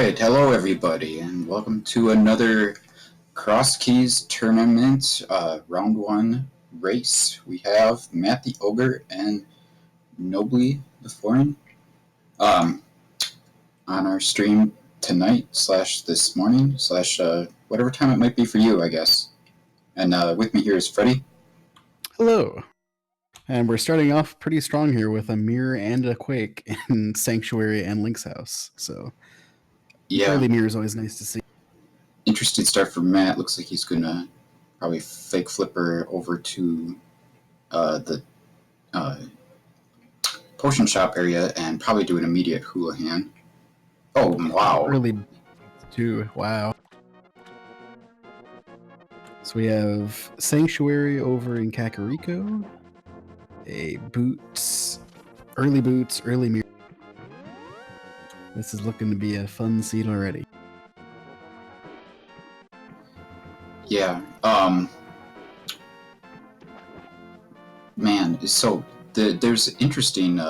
Alright, hello everybody, and welcome to another Cross Keys tournament, round 1 race. We have Matt the Ogre and Nobly the Foreign on our stream tonight, / this morning, / whatever time it might be for you, I guess. And with me here is Freddy. Hello. And we're starting off pretty strong here with a mirror and a quake in Sanctuary and Link's house. So, Yeah, early mirror is always nice to see. interesting start for Matt. Looks like he's gonna probably fake flipper over to the potion shop area and probably do an immediate Houlihan. Oh, wow. Early, too. Wow. So we have Sanctuary over in Kakariko. A boots, early mirror. This is looking to be a fun seed already. Yeah, man, so there's interesting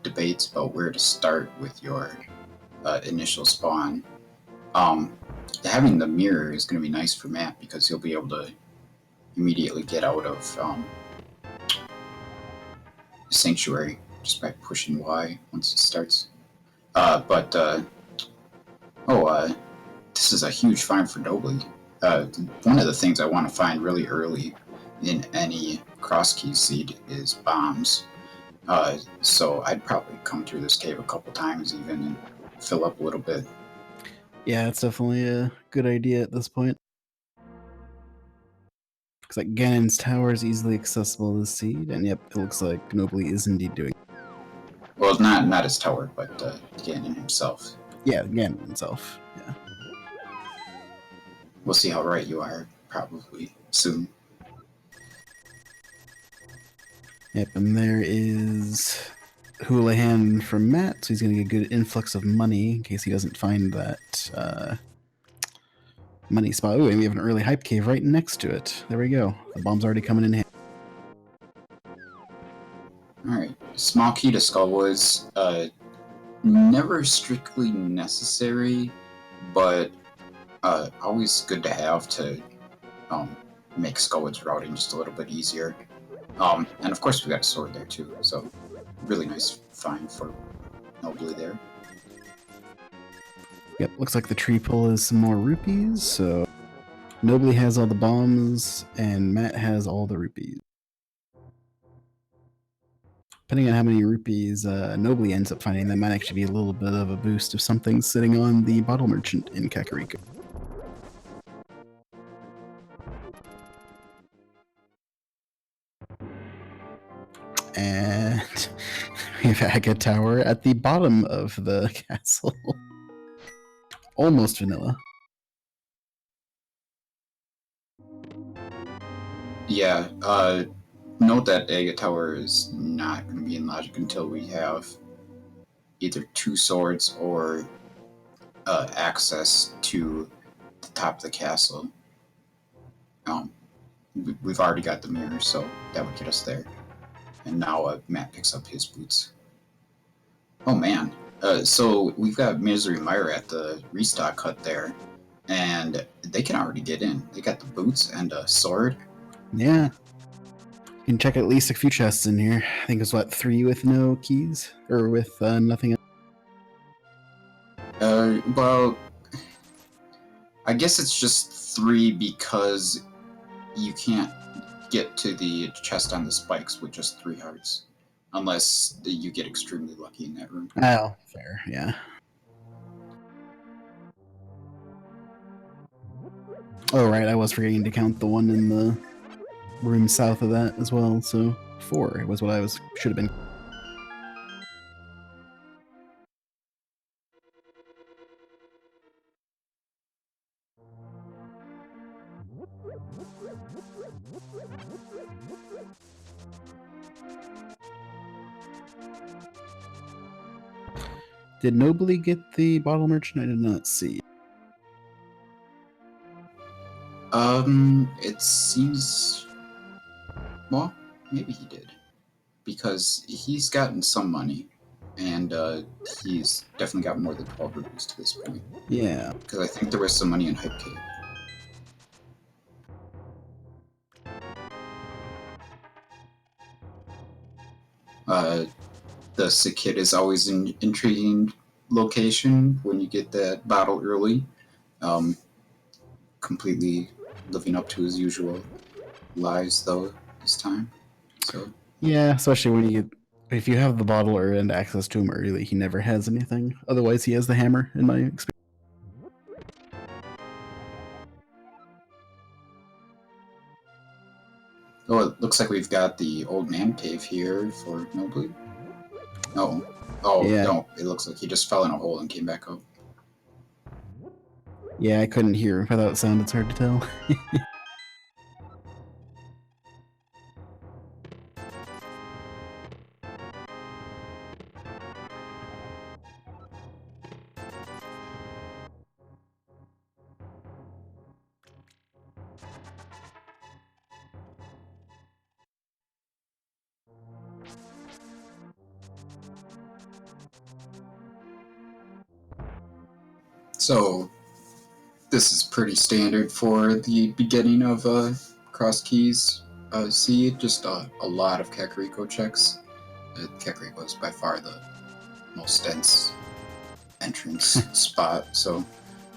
debates about where to start with your initial spawn. Having the mirror is going to be nice for Matt because he'll be able to immediately get out of Sanctuary just by pushing Y once it starts. This is a huge find for Nobly. One of the things I want to find really early in any cross key seed is bombs. So I'd probably come through this cave a couple times even and fill up a little bit. Yeah, it's definitely a good idea at this point. Looks like Ganon's tower is easily accessible to the seed, and yep, it looks like Nobly is indeed doing it. Well, not his tower, but Ganon himself. Yeah, Ganon himself. Yeah. We'll see how right you are, probably soon. Yep, and there is Houlihan from Matt, so he's going to get a good influx of money in case he doesn't find that money spot. Ooh, and we have an early hype cave right next to it. There we go. The bomb's already coming in handy. Alright, small key to Skullwoods. Never strictly necessary, but always good to have to make Skullwoods routing just a little bit easier. And of course we got a sword there too, so really nice find for Nobly there. Yep, looks like the tree pull is some more rupees, so Nobly has all the bombs, and Matt has all the rupees. Depending on how many rupees Nobly ends up finding, that might actually be a little bit of a boost of something sitting on the bottle merchant in Kakariko. And we have Aga Tower at the bottom of the castle. Almost vanilla. Yeah, note that Aga Tower is not going to be in logic until we have either 2 swords or access to the top of the castle. We've already got the mirror, so that would get us there. And now Matt picks up his boots. Oh man, so we've got Misery Myra at the restock hut there, and they can already get in. They got the boots and a sword. Yeah. You can check at least a few chests in here. I think it's what, 3 with no keys? Or with nothing else? Well, I guess it's just 3 because you can't get to the chest on the spikes with just 3 hearts. Unless you get extremely lucky in that room. Oh, fair, yeah. Oh, right, I was forgetting to count the one in the room south of that as well, so 4 was what I should have been. Did Nobly get the bottle merchant? I did not see. It seems... Well, maybe he did. Because he's gotten some money. and he's definitely got more than 12 rupees to this point. Yeah. Because I think there was some money in Hype Cave. The Sick Kid is always an intriguing location when you get that battle early. Completely living up to his usual lies, though, this time. So Yeah, especially when you get, if you have the bottle and access to him early, he never has anything. Otherwise, he has the hammer, in my experience. oh, it looks like we've got the old man cave here for Nobly. No. Oh, Yeah. no. It looks like he just fell in a hole and came back up. Yeah, I couldn't hear without sound. It's hard to tell. So, this is pretty standard for the beginning of Cross Keys Seed. Just a lot of Kakariko checks. Kakariko is by far the most dense entrance spot. So,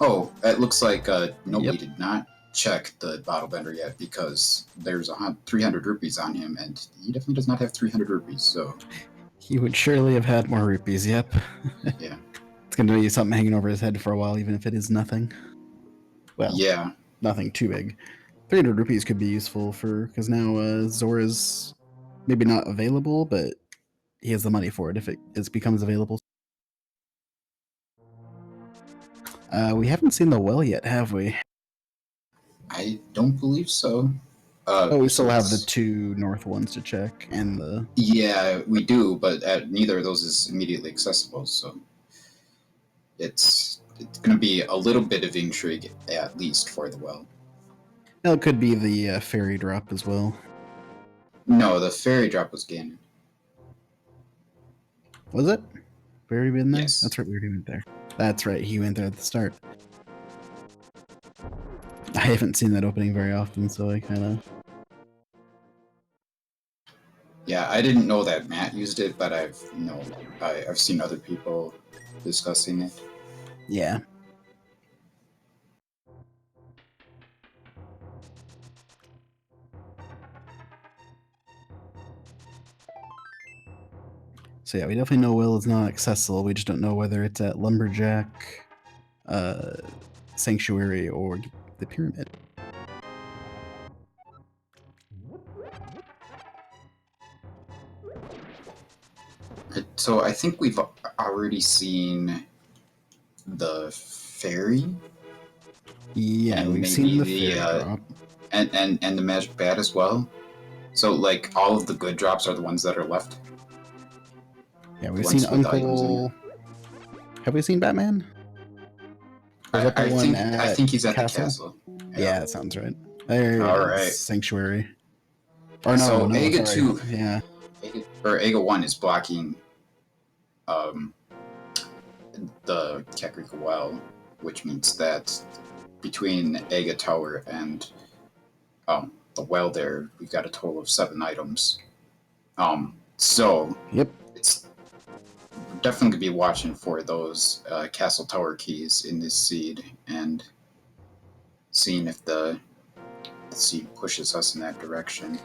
oh, it looks like nobody did not check the bottle bender yet because there's 300 rupees on him, and he definitely does not have 300 rupees. So He would surely have had more rupees, yep. yeah. It's going to be something hanging over his head for a while, even if it is nothing. Well, Yeah. nothing too big. 300 rupees could be useful for, because now Zora's maybe not available, but he has the money for it if it becomes available. We haven't seen the well yet, have we? I don't believe so. We still so have the two north ones to check, and the... Yeah, we do, but neither of those is immediately accessible, so it's going to be a little bit of intrigue, at least, for the well. Well, it could be the fairy drop as well. No, the fairy drop was Ganon. Was it? Fairy been there? Yes. That's right, we already went there. That's right, he went there at the start. I haven't seen that opening very often, so I kind of... Yeah, I didn't know that Matt used it, but I've seen other people discussing it. Yeah. So yeah, we definitely know Will is not accessible. We just don't know whether it's at Lumberjack, Sanctuary, or the Pyramid. So I think we've already seen the fairy. Yeah, we've seen the fairy drop. And the magic bat as well. So like all of the good drops are the ones that are left. Yeah, we've seen Uncle. Have we seen Batman? I think he's at the castle. Yeah, that sounds right. There All it right. is. Sanctuary. Or no, so no, Aga sorry. 2, yeah, Aga 1 is blocking the Kakariko Well, which means that between Aga Tower and the well there, we've got a total of 7 items. So yep. It's definitely going to be watching for those Castle Tower keys in this seed and seeing if the seed pushes us in that direction.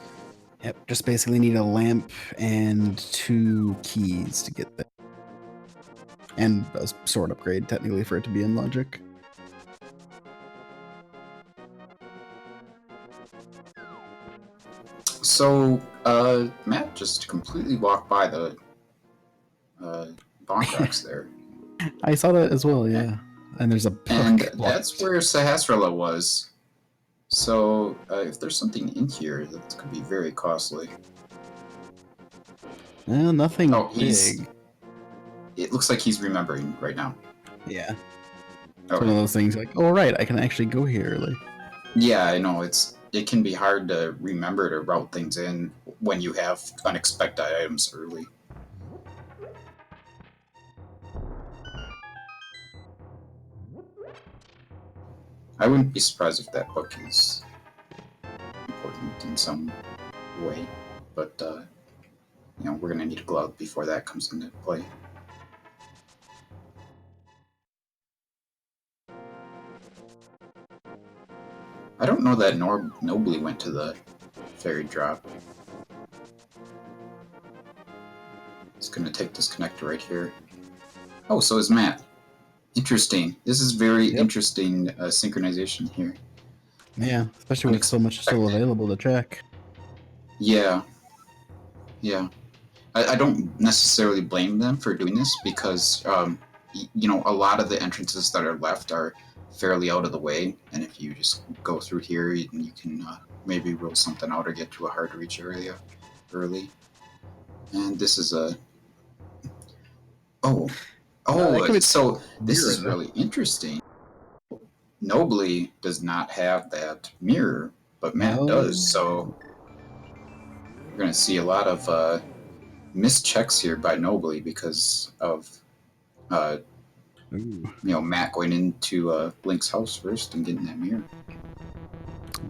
Yep, just basically need a lamp and 2 keys to get there. And a sword upgrade, technically, for it to be in logic. So, Matt just completely walked by the bonk rocks there. I saw that as well, yeah. And there's a book. And that's where Sahasrara was. So, if there's something in here, that could be very costly. Well, nothing big. It looks like he's remembering right now. Yeah. It's one of those things like, oh, right, I can actually go here. Like, yeah, I know. It can be hard to remember to route things in when you have unexpected items early. I wouldn't be surprised if that book is important in some way, but you know, we're gonna need a glove before that comes into play. I don't know that Nobly went to the fairy drop. It's gonna take this connector right here. Oh, so is Matt. Interesting. This is very interesting synchronization here. Yeah, especially with so much still available to check. Yeah. Yeah. I don't necessarily blame them for doing this because, you know, a lot of the entrances that are left are fairly out of the way. And if you just go through here, you can maybe roll something out or get to a hard to reach area early. And this is a... Oh, so this is really interesting. Nobly does not have that mirror, but Matt does. So we're going to see a lot of missed checks here by Nobly because of you know, Matt going into Blink's house first and getting that mirror.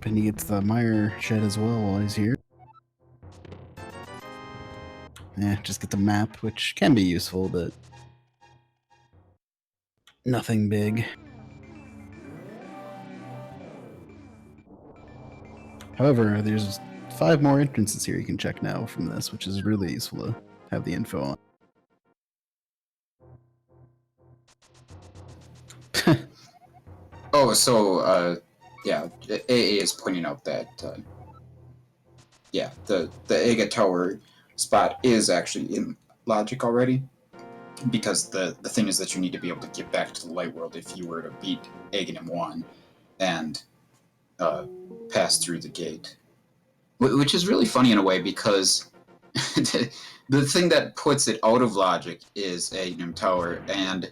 And he gets the mire shed as well while he's here. Yeah, just get the map, which can be useful, but nothing big. However, there's 5 more entrances here you can check now from this, which is really useful to have the info on. Oh, so yeah, AA is pointing out that yeah, the Aga Tower spot is actually in logic already, because the thing is that you need to be able to get back to the light world if you were to beat Aghanim 1 and pass through the gate, which is really funny in a way because the thing that puts it out of logic is Aghanim Tower, and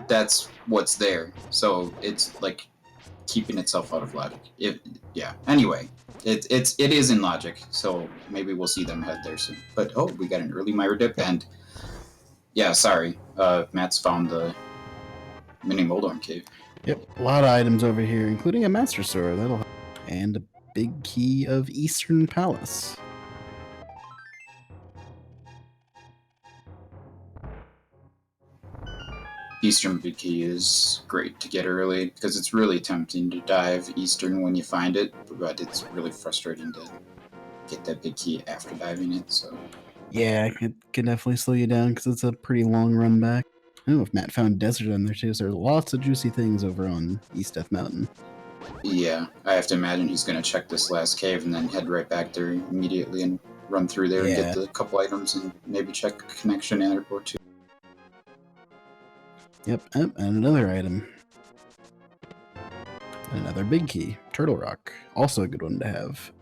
that's what's there. So it's like keeping itself out of logic. Yeah. Anyway, it is in logic. So maybe we'll see them head there soon. But oh, we got an early Myra dip, and yeah, sorry, Matt's found the mini Moldorm cave. Yep, a lot of items over here, including a master sword and a big key of Eastern Palace. Eastern big key is great to get early because it's really tempting to dive Eastern when you find it, but it's really frustrating to get that big key after diving it. So yeah, it can definitely slow you down because it's a pretty long run back. Oh, if Matt found desert on there too, so there's lots of juicy things over on East Death Mountain. Yeah, I have to imagine he's going to check this last cave and then head right back there immediately and run through there and get the couple items and maybe check a connection at or two. Yep, and another item. Another big key, Turtle Rock. Also a good one to have.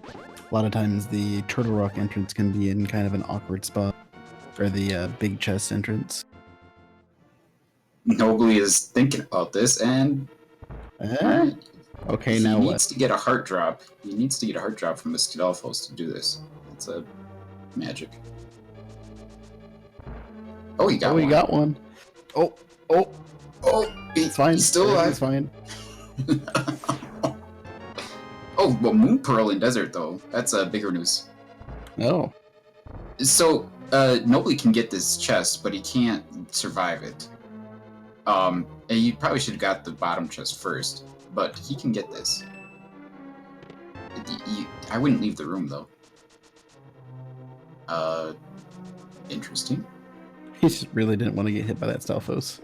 A lot of times the Turtle Rock entrance can be in kind of an awkward spot, or the big chest entrance. Nobly is thinking about this, and okay, now he what? needs to get a heart drop. He needs to get a heart drop from the Skidalfos to do this. It's a magic. Oh, he got one. He got one. It's fine. He's still alive. It's fine. Oh, well, Moon Pearl in Desert, though. That's bigger news. Oh. So, Nobly can get this chest, but he can't survive it. And you probably should have got the bottom chest first, but he can get this. I wouldn't leave the room, though. Interesting. He just really didn't want to get hit by that Stalfos.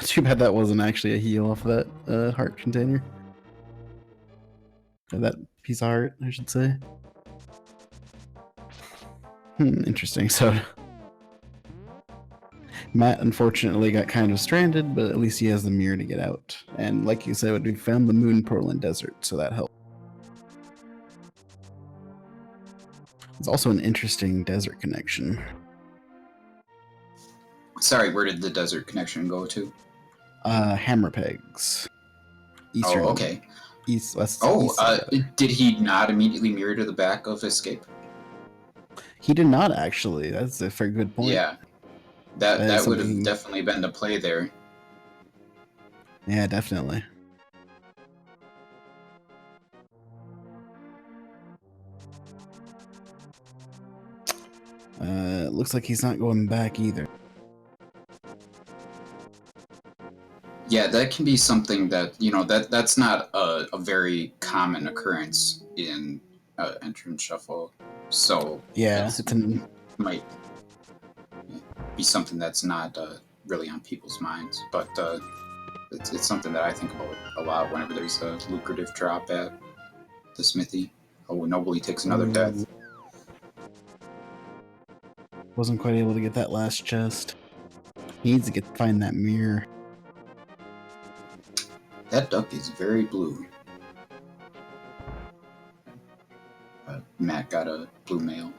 Too bad that wasn't actually a heal off of that heart container. Or that piece of heart, I should say. Interesting. So Matt unfortunately got kind of stranded, but at least he has the mirror to get out. And like you said, we found the Moon Pearl in Desert, so that helped. It's also an interesting desert connection. Sorry, where did the desert connection go to? Hammer pegs. Eastern. Oh, okay. East, west, Oh, east side. did he not immediately mirror to the back of Escape? He did not actually. That's a very good point. Yeah, that That is that would have something. definitely been the play there. Yeah, definitely. Looks like he's not going back either. Yeah, that can be something that that's not a very common occurrence in entrance shuffle. So Yeah, it it's an might be something that's not really on people's minds, but it's something that I think about a lot whenever there's a lucrative drop at the smithy. Oh, nobly takes another death. wasn't quite able to get that last chest. He needs to find that mirror. That duck is very blue. Matt got a blue mail.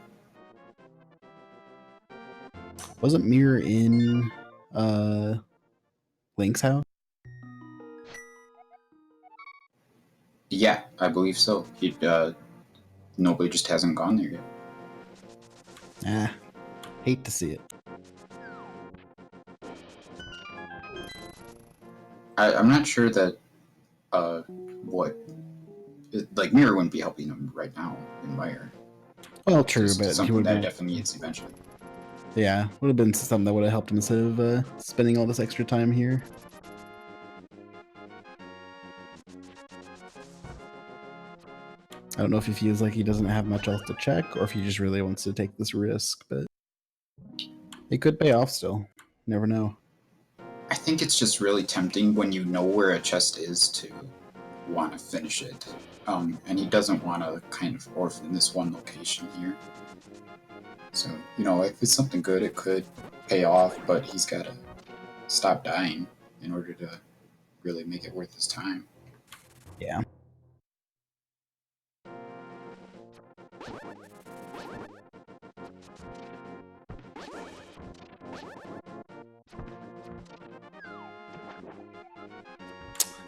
Wasn't mirror in Link's house? Yeah, I believe so. Nobly just hasn't gone there yet. Ah, hate to see it. I'm not sure that like Mirror wouldn't be helping him right now in Wire. Well, true, Just but he something would that have. definitely needs eventually. Yeah, would have been something that would have helped him instead of spending all this extra time here. I don't know if he feels like he doesn't have much else to check, or if he just really wants to take this risk, but it could pay off still. Never know. I think it's just really tempting when you know where a chest is to want to finish it. And he doesn't want to kind of orphan this one location here. So, if it's something good, it could pay off, but he's got to stop dying in order to really make it worth his time. Yeah.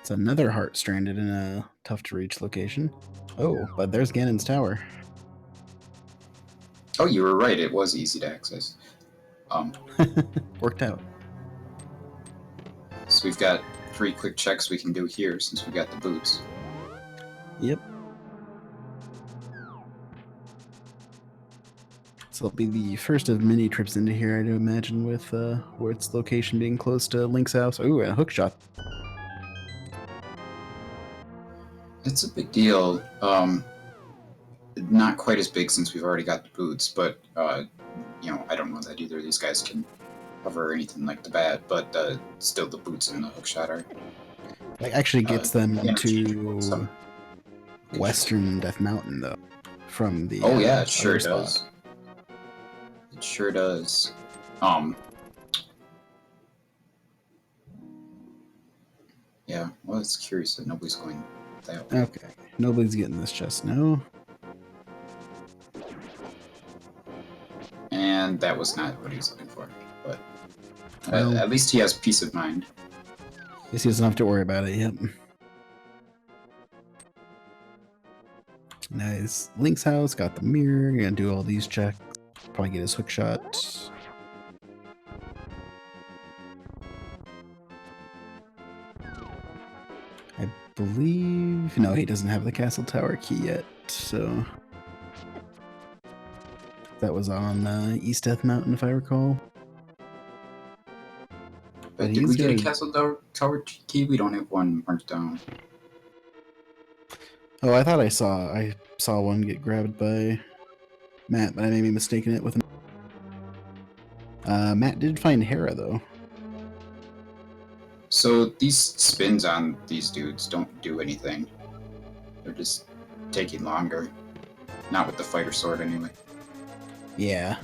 It's another heart stranded in a tough to reach location. Oh, but there's Ganon's tower. Oh, you were right. It was easy to access. Worked out. So we've got 3 quick checks we can do here since we got the boots. Yep. So it'll be the first of many trips into here, I'd imagine, with where its location being close to Link's house. Ooh, and a hook shot. It's a big deal. Not quite as big since we've already got the boots, but I don't know that either of these guys can cover anything like the bat, but still the boots and the hookshot are. It actually gets them to Okay. Western Death Mountain, though, from the Oh yeah, it sure other does. spot. It sure does. Yeah, well, it's curious that nobody's going that way. Okay, nobody's getting this chest now. And that was not what he was looking for, but Well, at least he has peace of mind. Guess he doesn't have to worry about it yet. Nice. Link's house, got the mirror, gonna do all these checks. Probably get his hook shot. I believe... No, he doesn't have the castle tower key yet, so... That was on East Death Mountain, if I recall. But did we get a castle tower key? We don't have one marked down. Oh, I thought I saw one get grabbed by Matt, but I may be mistaken it with him. Matt did find Hera, though. So these spins on these dudes don't do anything. They're just taking longer. Not with the fighter sword, anyway. Yeah.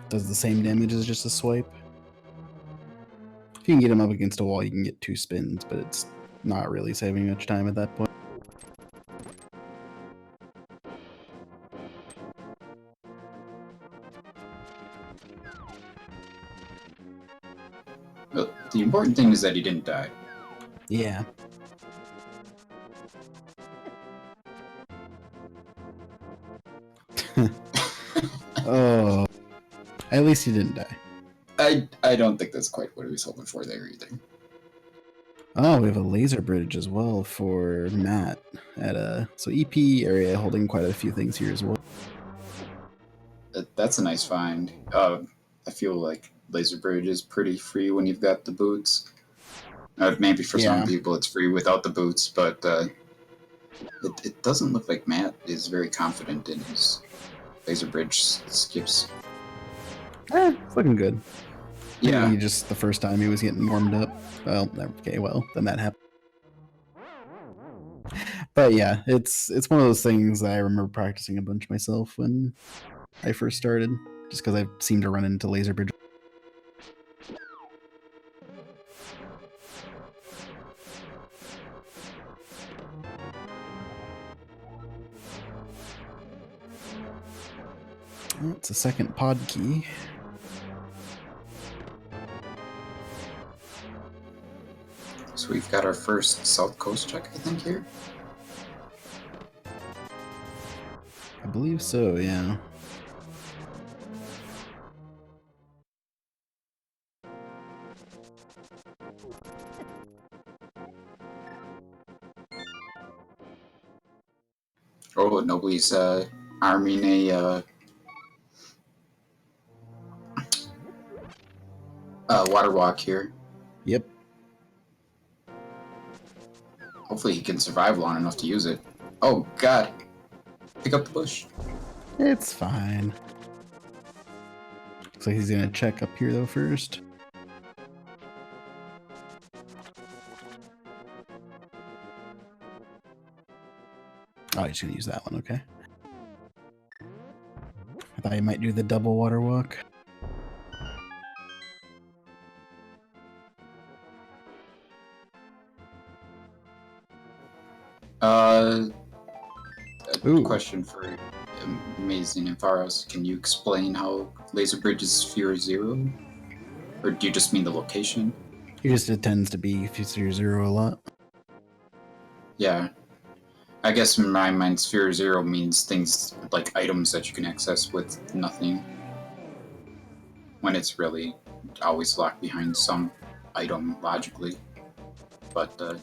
Does the same damage as just a swipe. If you can get him up against a wall, you can get 2 spins, but it's not really saving much time at that point. But the important thing is that he didn't die. Yeah. Oh, at least he didn't die. I don't think that's quite what he was hoping for there either. Oh, we have a laser bridge as well for Matt at a EP area, holding quite a few things here as well. That's a nice find. I feel like laser bridge is pretty free when you've got the boots. Maybe for some people it's free without the boots, but it doesn't look like Matt is very confident in his laser bridge skips. It's looking good. Yeah. Maybe just the first time he was getting warmed up. Well, okay, well, then that happened. But yeah, it's one of those things that I remember practicing a bunch myself when I first started, just because I seemed to run into laser bridge. Oh, it's a second pod key. So we've got our first South Coast check, I think, here. I believe so, yeah. Oh, Nobly's arming a water walk here. Yep. Hopefully he can survive long enough to use it. Oh, God. Pick up the bush. It's fine. Looks like he's gonna check up here though first. Oh, he's gonna use that one, okay. I thought he might do the double water walk. Question for Amazing and Faros. Can you explain how Laser Bridge is Sphere 0? Or do you just mean the location? He just tends to be Sphere 0 a lot. Yeah. I guess in my mind, Sphere 0 means things like items that you can access with nothing. When it's really always locked behind some item logically. But,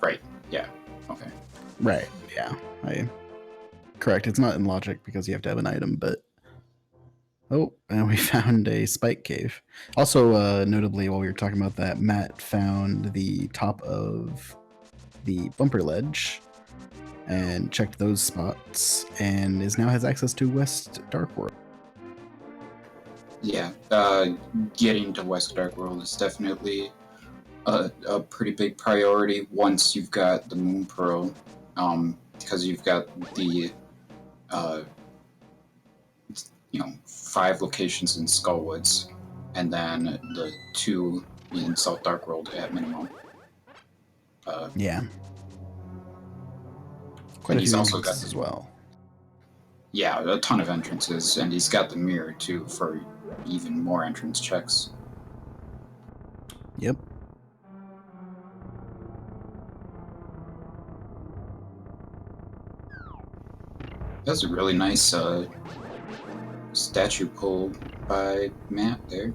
right. Yeah. Okay. Right, yeah. Correct, it's not in logic because you have to have an item, but... Oh, and we found a spike cave. Also, notably, while we were talking about that, Matt found the top of the bumper ledge and checked those spots, and now has access to West Dark World. Yeah, getting to West Dark World is definitely a pretty big priority once you've got the Moon Pearl, because you've got the 5 locations in Skullwoods, and then the 2 in South Dark World at minimum. Yeah. Quite a few entrances as well. Yeah, a ton of entrances, and he's got the mirror too for even more entrance checks. Yep. That's a really nice statue pulled by Matt there.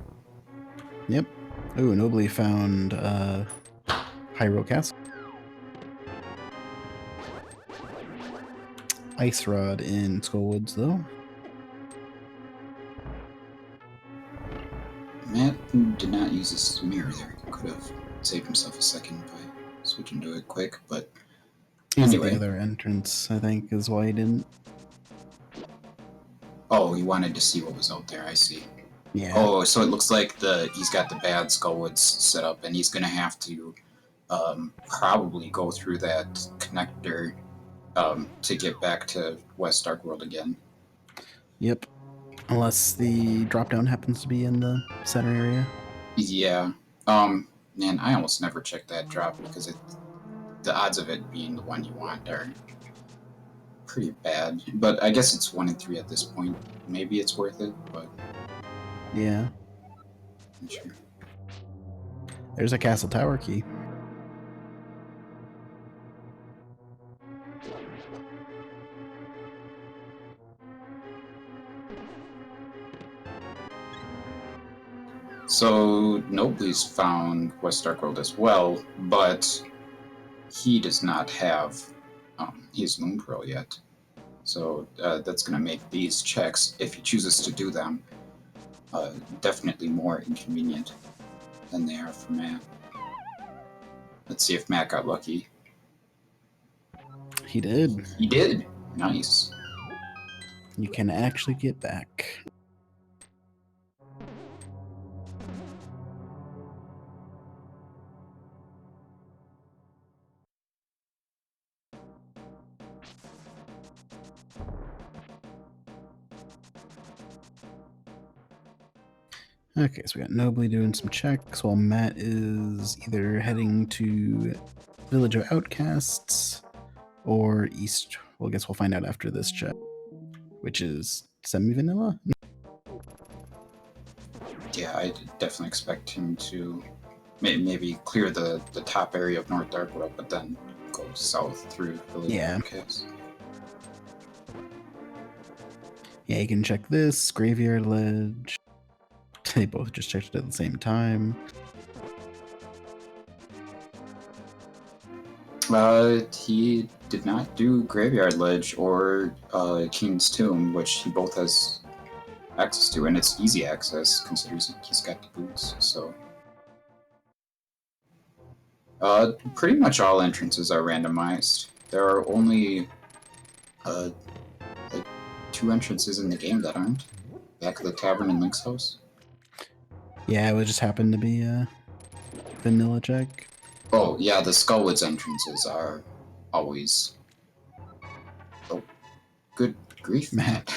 Yep. Ooh, nobly found Hyrule Castle. Ice Rod in Skullwoods, though. Matt did not use his mirror there. He could have saved himself a second by switching to it quick, but anyway. The other entrance, I think, is why he didn't. Oh, he wanted to see what was out there, I see. Yeah. Oh, so it looks like he's got the bad Skullwoods set up, and he's going to have to probably go through that connector to get back to West Dark World again. Yep. Unless the drop-down happens to be in the center area. Yeah. Man, I almost never check that drop because the odds of it being the one you want are pretty bad. But I guess it's 1 in 3 at this point. Maybe it's worth it, but... Yeah. I'm sure. There's a castle tower key. So Nobly's found West Dark World as well, but he does not have his Moon Pearl yet. So that's going to make these checks, if he chooses to do them, definitely more inconvenient than they are for Matt. Let's see if Matt got lucky. He did. He did. Nice. You can actually get back. Okay, so we got Nobly doing some checks while Matt is either heading to Village of Outcasts or East. Well, I guess we'll find out after this check, which is semi-vanilla. Yeah, I definitely expect him to maybe clear the top area of North Dark World, but then go south through Village of Outcasts. Yeah, you can check this Graveyard Ledge. They both just checked it at the same time. He did not do Graveyard Ledge or King's Tomb, which he both has access to, and it's easy access considering he's got the boots. So, pretty much all entrances are randomized. There are only like 2 entrances in the game that aren't. Back of the Tavern and Link's house. Yeah, it would just happen to be a vanilla check. Oh, yeah, the Skullwoods entrances are always... Oh, good grief, Matt.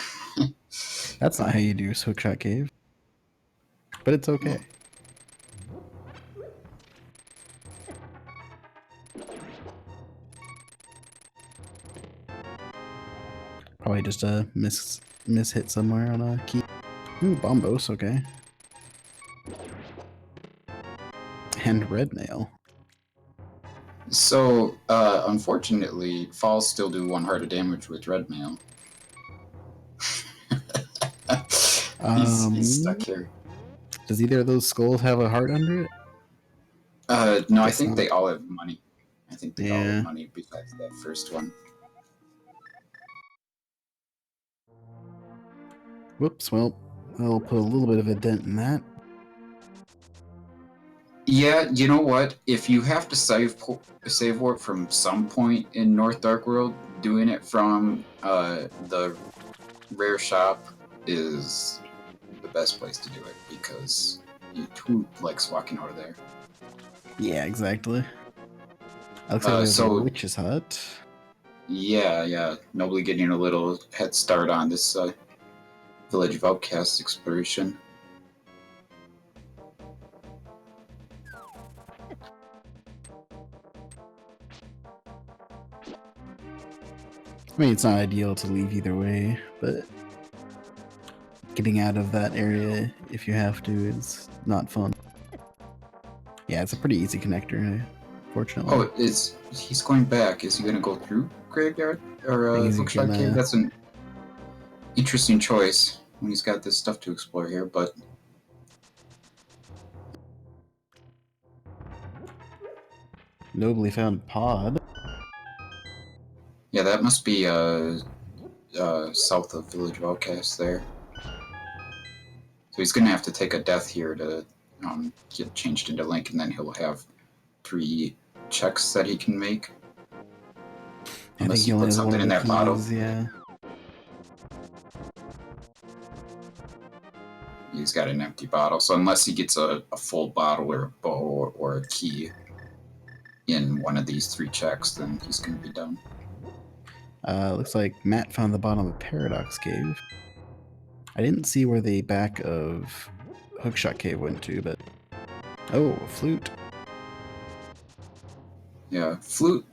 That's not how you do Hookshot Cave. But it's okay. Probably just a miss hit somewhere on a key. Ooh, Bombos, okay. And red mail. So, unfortunately, Falls still do 1 heart of damage with red mail. He's stuck here. Does either of those skulls have a heart under it? No, I think they all have money. I think they all Yeah. have money besides that first one. Whoops, well, I'll put a little bit of a dent in that. Yeah, you know what? If you have to save warp from some point in North Dark World, doing it from the rare shop is the best place to do it, because who likes walking over there? Yeah, exactly. Looks like there's a witch's hut. Yeah. Nobly getting a little head start on this Village of Outcasts exploration. I mean, it's not ideal to leave either way, but getting out of that area if you have to is not fun. Yeah, it's a pretty easy connector, fortunately. Oh, he's going back. Is he going to go through Graveyard or Hookshot Cave? That's an interesting choice when he's got this stuff to explore here, but... Nobly found pod. Yeah, that must be south of Village of Outcasts there. So he's going to have to take a death here to get changed into Link, and then he'll have 3 checks that he can make. Unless he puts something in that bottle. Yeah. He's got an empty bottle, so unless he gets a full bottle or a bow or a key in one of these 3 checks, then he's going to be done. Looks like Matt found the bottom of Paradox Cave. I didn't see where the back of Hookshot Cave went to, but... Oh, a flute. Yeah, flute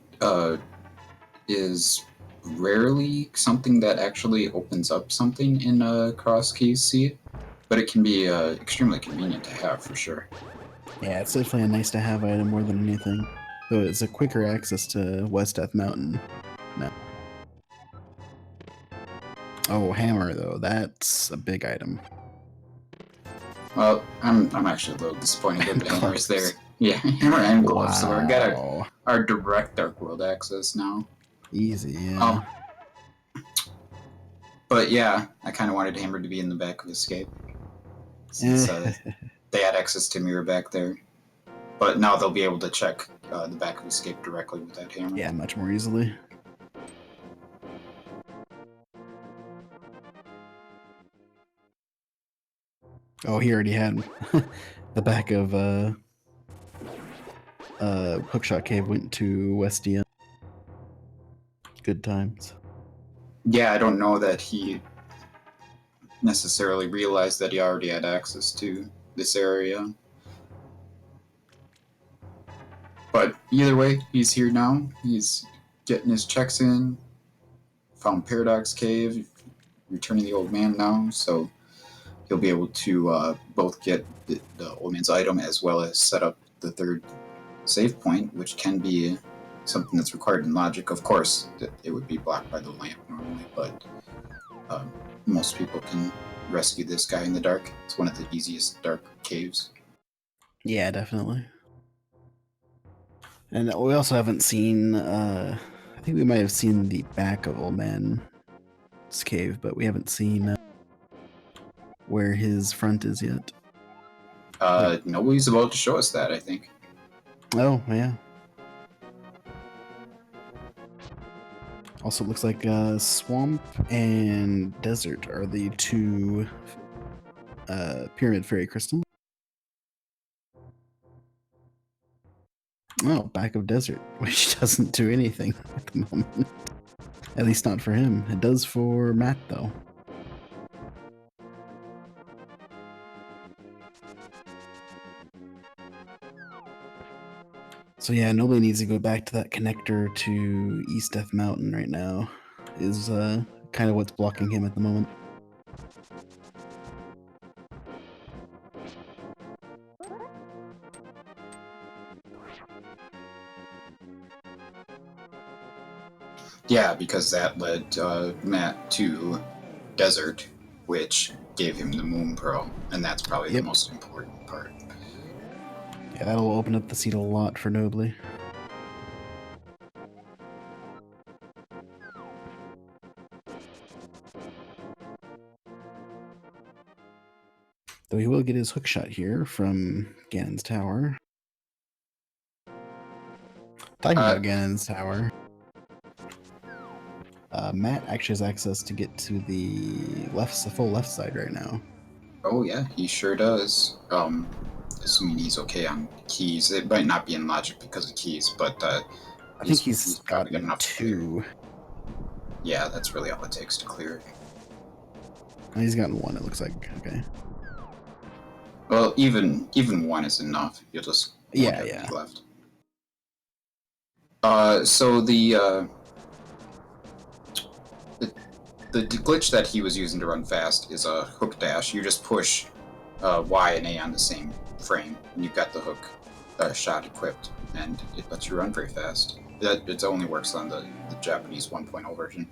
is rarely something that actually opens up something in Cross Keys Sea, but it can be extremely convenient to have for sure. Yeah, it's definitely a nice to have item more than anything. Though it's a quicker access to West Death Mountain. No. Oh, hammer though, that's a big item. Well, I'm actually a little disappointed that the hammer is there. Yeah, hammer and gloves. So we got our direct Dark World access now. Easy, yeah. But yeah, I kind of wanted hammer to be in the back of Escape, since they had access to mirror back there. But now they'll be able to check the back of Escape directly with that hammer. Yeah, much more easily. Oh, he already had the back of Hookshot Cave went to Westia. Good times. Yeah, I don't know that he necessarily realized that he already had access to this area. But either way, he's here now. He's getting his checks in. Found Paradox Cave, returning the old man now, so he'll be able to both get the old man's item as well as set up the third save point, which can be something that's required in logic. Of course, it would be blocked by the lamp normally, but most people can rescue this guy in the dark. It's one of the easiest dark caves. Yeah, definitely. And we also haven't seen, I think we might have seen the back of Old Man's cave, but we haven't seen where his front is yet. Nobody's about to show us that, I think. Oh, yeah. Also, it looks like Swamp and Desert are the two Pyramid Fairy crystals. Oh, back of Desert, which doesn't do anything at the moment. At least not for him. It does for Matt, though. So yeah, nobody needs to go back to that connector to East Death Mountain right now. Is kind of what's blocking him at the moment. Yeah, because that led Matt to Desert, which gave him the Moon Pearl, and that's probably the most important part. Yeah, that'll open up the seat a lot for Nobly. Though he will get his hook shot here from Ganon's Tower. Talking about Ganon's Tower, Matt actually has access to get to the full left side right now. Oh yeah, he sure does. Assuming he's okay on keys. It might not be in logic because of keys, but I think he's probably got enough two. Yeah, that's really all it takes to clear it. He's gotten one, it looks like. Okay. Well, even one is enough. You'll just yeah. left. So the glitch that he was using to run fast is a hook dash. You just push Y and A on the same frame, and you've got the hook shot equipped, and it lets you run very fast. It only works on the Japanese 1.0 version.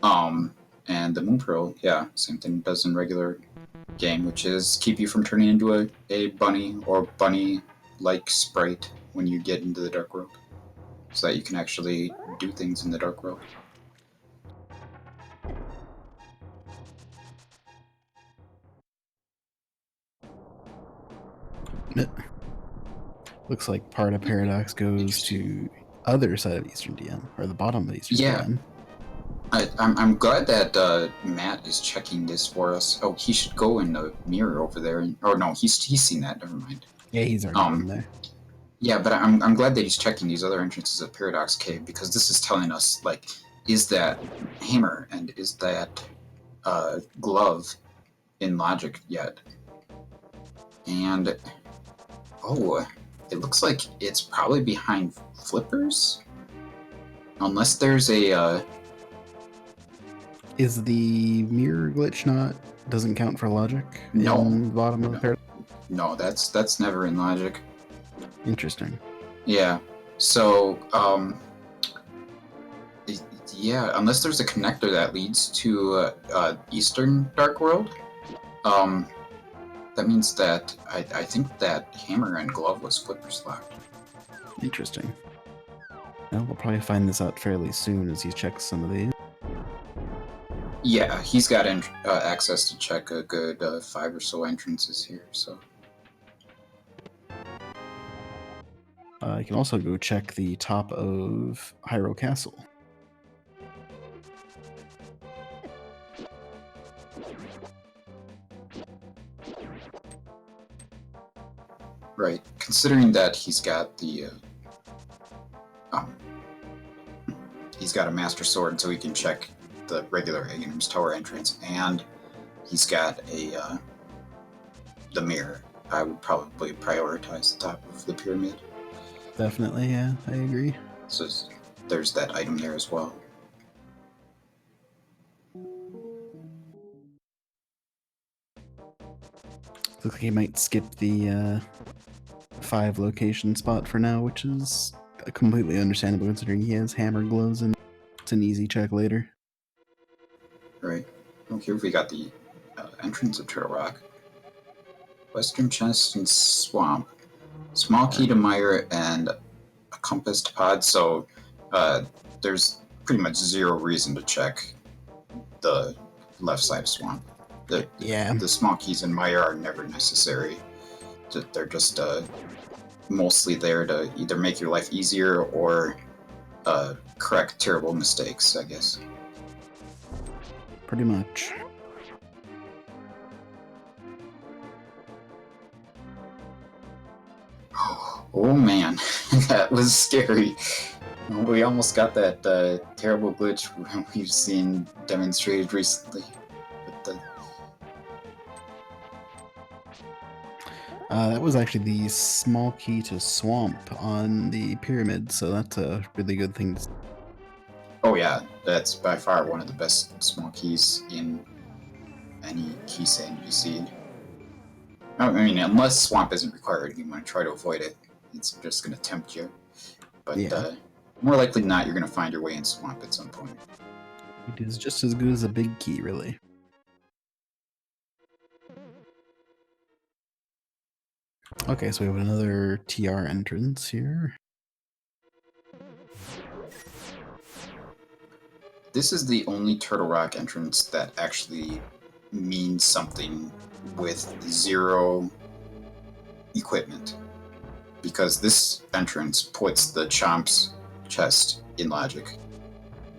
And the Moon Pearl, yeah, same thing it does in regular game, which is keep you from turning into a bunny or bunny-like sprite when you get into the Dark World, so that you can actually do things in the Dark World. Looks like part of Paradox goes to other side of Eastern DM, or the bottom of Eastern DM. I'm glad that Matt is checking this for us. Oh, he should go in the mirror over there. Or no, he's seen that. Never mind. Yeah, he's already been there. Yeah, but I'm glad that he's checking these other entrances of Paradox Cave, because this is telling us, like, is that hammer and is that glove in logic yet? And oh, it looks like it's probably behind flippers, unless there's a. Is the mirror glitch doesn't count for logic? No. In the bottom of the Paradox? No, that's never in logic. Interesting. Yeah. So, yeah, unless there's a connector that leads to Eastern Dark World, That means that I think that hammer and glove was flippers locked. Interesting. Well, we'll probably find this out fairly soon as he checks some of these. Yeah, he's got access to check a good 5 or so entrances here, so. You can also go check the top of Hyrule Castle. Right, considering that he's got the he's got a Master Sword, so he can check the regular Aghanor's Tower entrance, and he's got a the mirror. I would probably prioritize the top of the pyramid. Definitely, yeah, I agree. So there's that item there as well. Looks like he might skip the 5 location spot for now, which is completely understandable considering he has hammer gloves and it's an easy check later. Right. Well, here we got the entrance of Turtle Rock. Western chest and swamp. Small key to mire and a compassed pod, so there's pretty much zero reason to check the left side of swamp. The small keys in mire are never necessary. They're just mostly there to either make your life easier or correct terrible mistakes, I guess. Pretty much. Oh man, that was scary. We almost got that terrible glitch we've seen demonstrated recently. But that was actually the small key to swamp on the pyramid, so that's a really good thing. Oh yeah, that's by far one of the best small keys in any Keysanity seed. I mean, unless swamp isn't required, you want to try to avoid it. It's just going to tempt you. But more likely than not, you're going to find your way in swamp at some point. It is just as good as a big key, really. Okay, so we have another TR entrance here. This is the only Turtle Rock entrance that actually means something with 0 equipment. Because this entrance puts the Chomp's chest in logic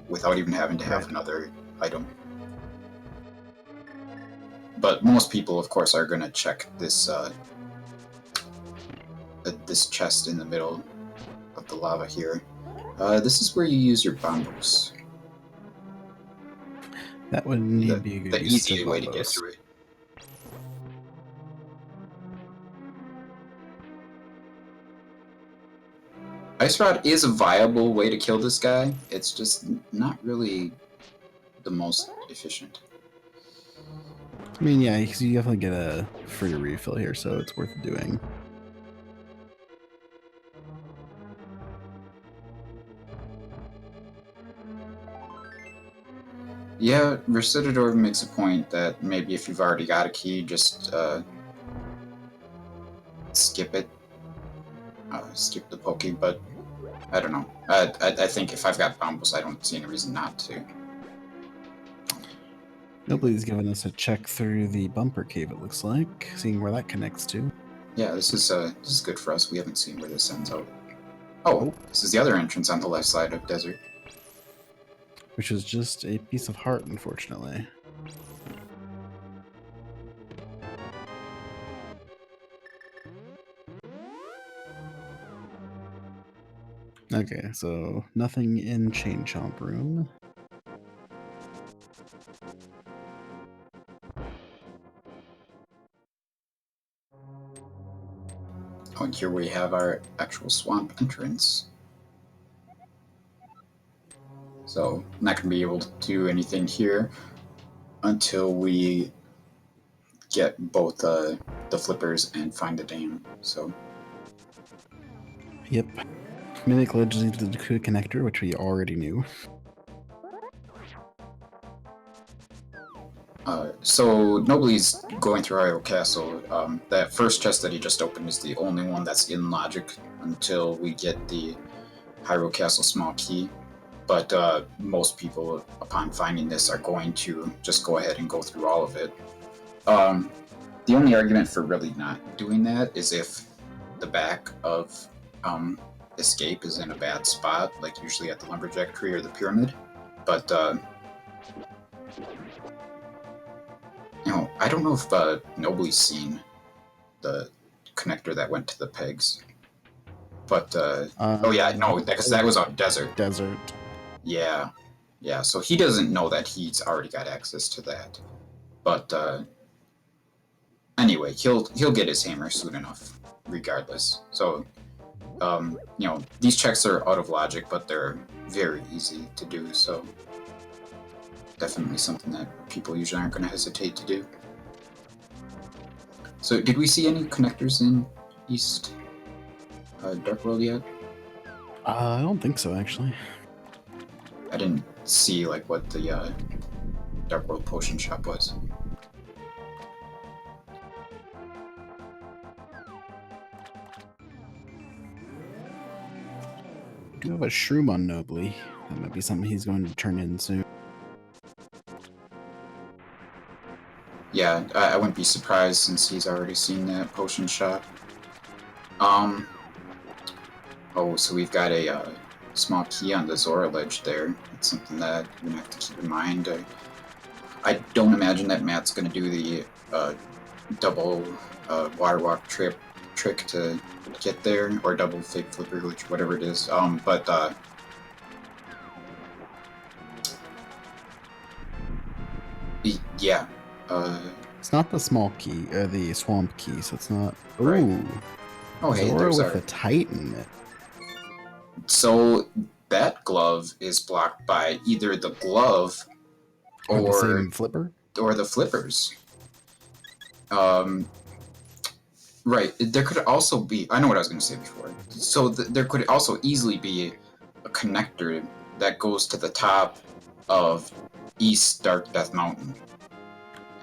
without even having to have another item. But most people, of course, are going to check this this chest in the middle of the lava here. This is where you use your bombos. That would need to be a good the easy way to get through it. Ice Rod is a viable way to kill this guy. It's just not really the most efficient. I mean, yeah, because you definitely get a free refill here, so it's worth doing. Yeah, Recitador makes a point that maybe if you've already got a key, just skip it. Skip the Poke, but I don't know. I think if I've got bombos, I don't see any reason not to. Nobody's given us a check through the bumper cave, it looks like, seeing where that connects to. Yeah, this is good for us. We haven't seen where this ends out. Oh, this is the other entrance on the left side of Desert. Which is just a piece of heart, unfortunately. Okay, so nothing in Chain Chomp Room. Oh, and here we have our actual swamp entrance. So, I'm not going to be able to do anything here until we get both the flippers and find the dam. So. Yep. Mimic Ledge leads to the connector, which we already knew. So Nobly's going through Hyrule Castle. That first chest that he just opened is the only one that's in logic until we get the Hyrule Castle small key. But most people, upon finding this, are going to just go ahead and go through all of it. The only argument for really not doing that is if the back of escape is in a bad spot, like usually at the lumberjack tree or the pyramid. But I don't know if Nobly's seen the connector that went to the pegs. But oh yeah, no, because that was on desert. Desert. Yeah, yeah. So he doesn't know that he's already got access to that. But anyway, he'll get his hammer soon enough, regardless. So these checks are out of logic, but they're very easy to do. So definitely something that people usually aren't going to hesitate to do. So did we see any connectors in East Dark World yet? I don't think so, actually. I didn't see like what the Dark World potion shop was. I do have a shroom on Nobly. That might be something he's going to turn in soon. Yeah, I wouldn't be surprised since he's already seen that potion shop. Oh, so we've got a small key on the Zora ledge there. That's something that we're gonna have to keep in mind. I don't imagine that Matt's gonna do the double water walk trick to get there, or double fake flipper, whatever it is. But yeah. It's not the small key, the swamp key, so it's not. Ooh. Right. Oh, hey, Zora there's with our... the Titan. So that glove is blocked by either the glove or the same flipper, or the flippers. Right. There could also be... I know what I was going to say before. So there could also easily be a connector that goes to the top of East Dark Death Mountain.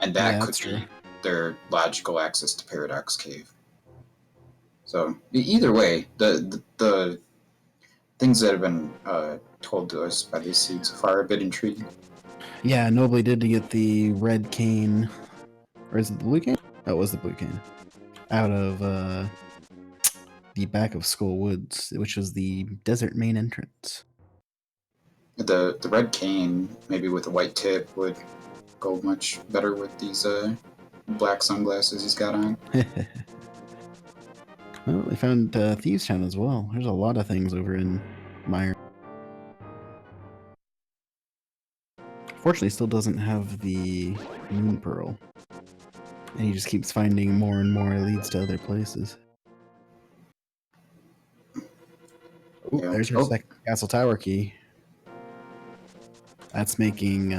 And that could be their logical access to Paradox Cave. So either way, the things that have been told to us by these seeds so far are a bit intriguing. Yeah, Nobly did to get the red cane. Or is it the blue cane? Oh, it was the blue cane. Out of the back of Skull Woods, which was the desert main entrance. The red cane, maybe with a white tip, would go much better with these black sunglasses he's got on. Well, they found Thieves Town as well. There's a lot of things over in Meyer. Fortunately, still doesn't have the Moon Pearl. And he just keeps finding more and more leads to other places. Ooh, yeah. There's our second castle tower key. That's making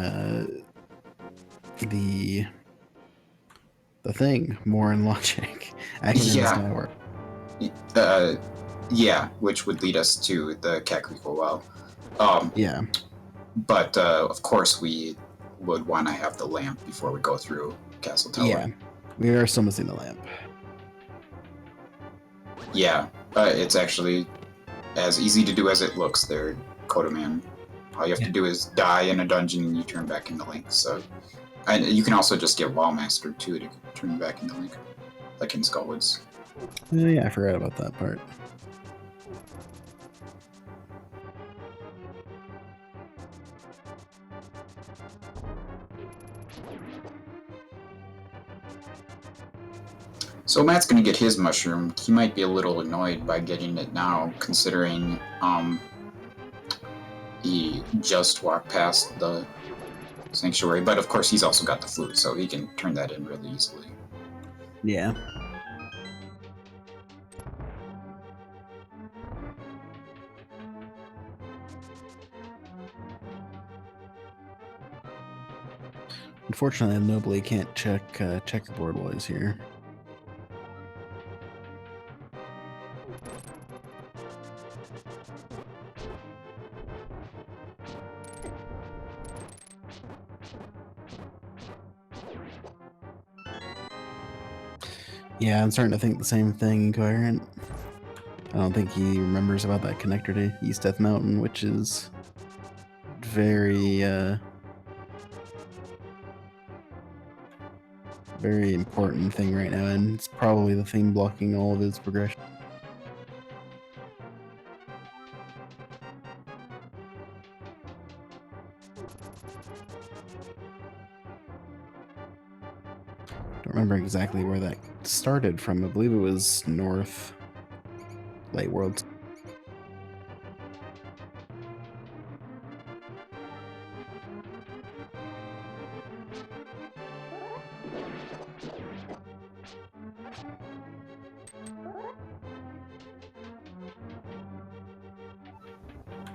the thing more in logic. Yeah. Yeah, which would lead us to the Kakariko Well. Yeah. But of course we would want to have the lamp before we go through Castle Tower. Yeah, we are still missing the lamp. Yeah, it's actually as easy to do as it looks there, Kodaman. All you have to do is die in a dungeon and you turn back into Link. So, and you can also just get Wall Mastered too to turn back into Link, like in Skullwoods. Yeah, I forgot about that part. So Matt's gonna get his mushroom. He might be a little annoyed by getting it now, considering he just walked past the sanctuary. But of course, he's also got the flute, so he can turn that in really easily. Yeah. Unfortunately, Nobly can't check checkerboard while he's here. Yeah, I'm starting to think the same thing, Incoherent. I don't think he remembers about that connector to East Death Mountain, which is very, very important thing right now, and it's probably the thing blocking all of his progression. Don't remember exactly where that started from. I believe it was north Light Worlds.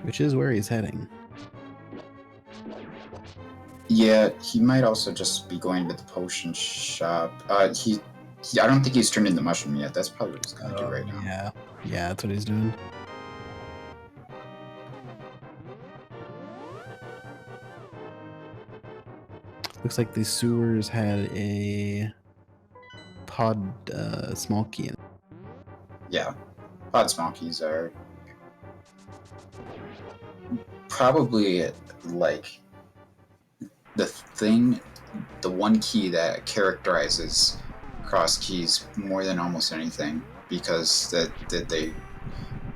Which is where he's heading. Yeah, he might also just be going to the potion shop. I don't think he's turned into mushroom yet. That's probably what he's gonna do right now. Yeah, that's what he's doing. Looks like the sewers had a pod small key in it. Yeah, pod small keys are probably like the one key that characterizes cross keys more than almost anything, because that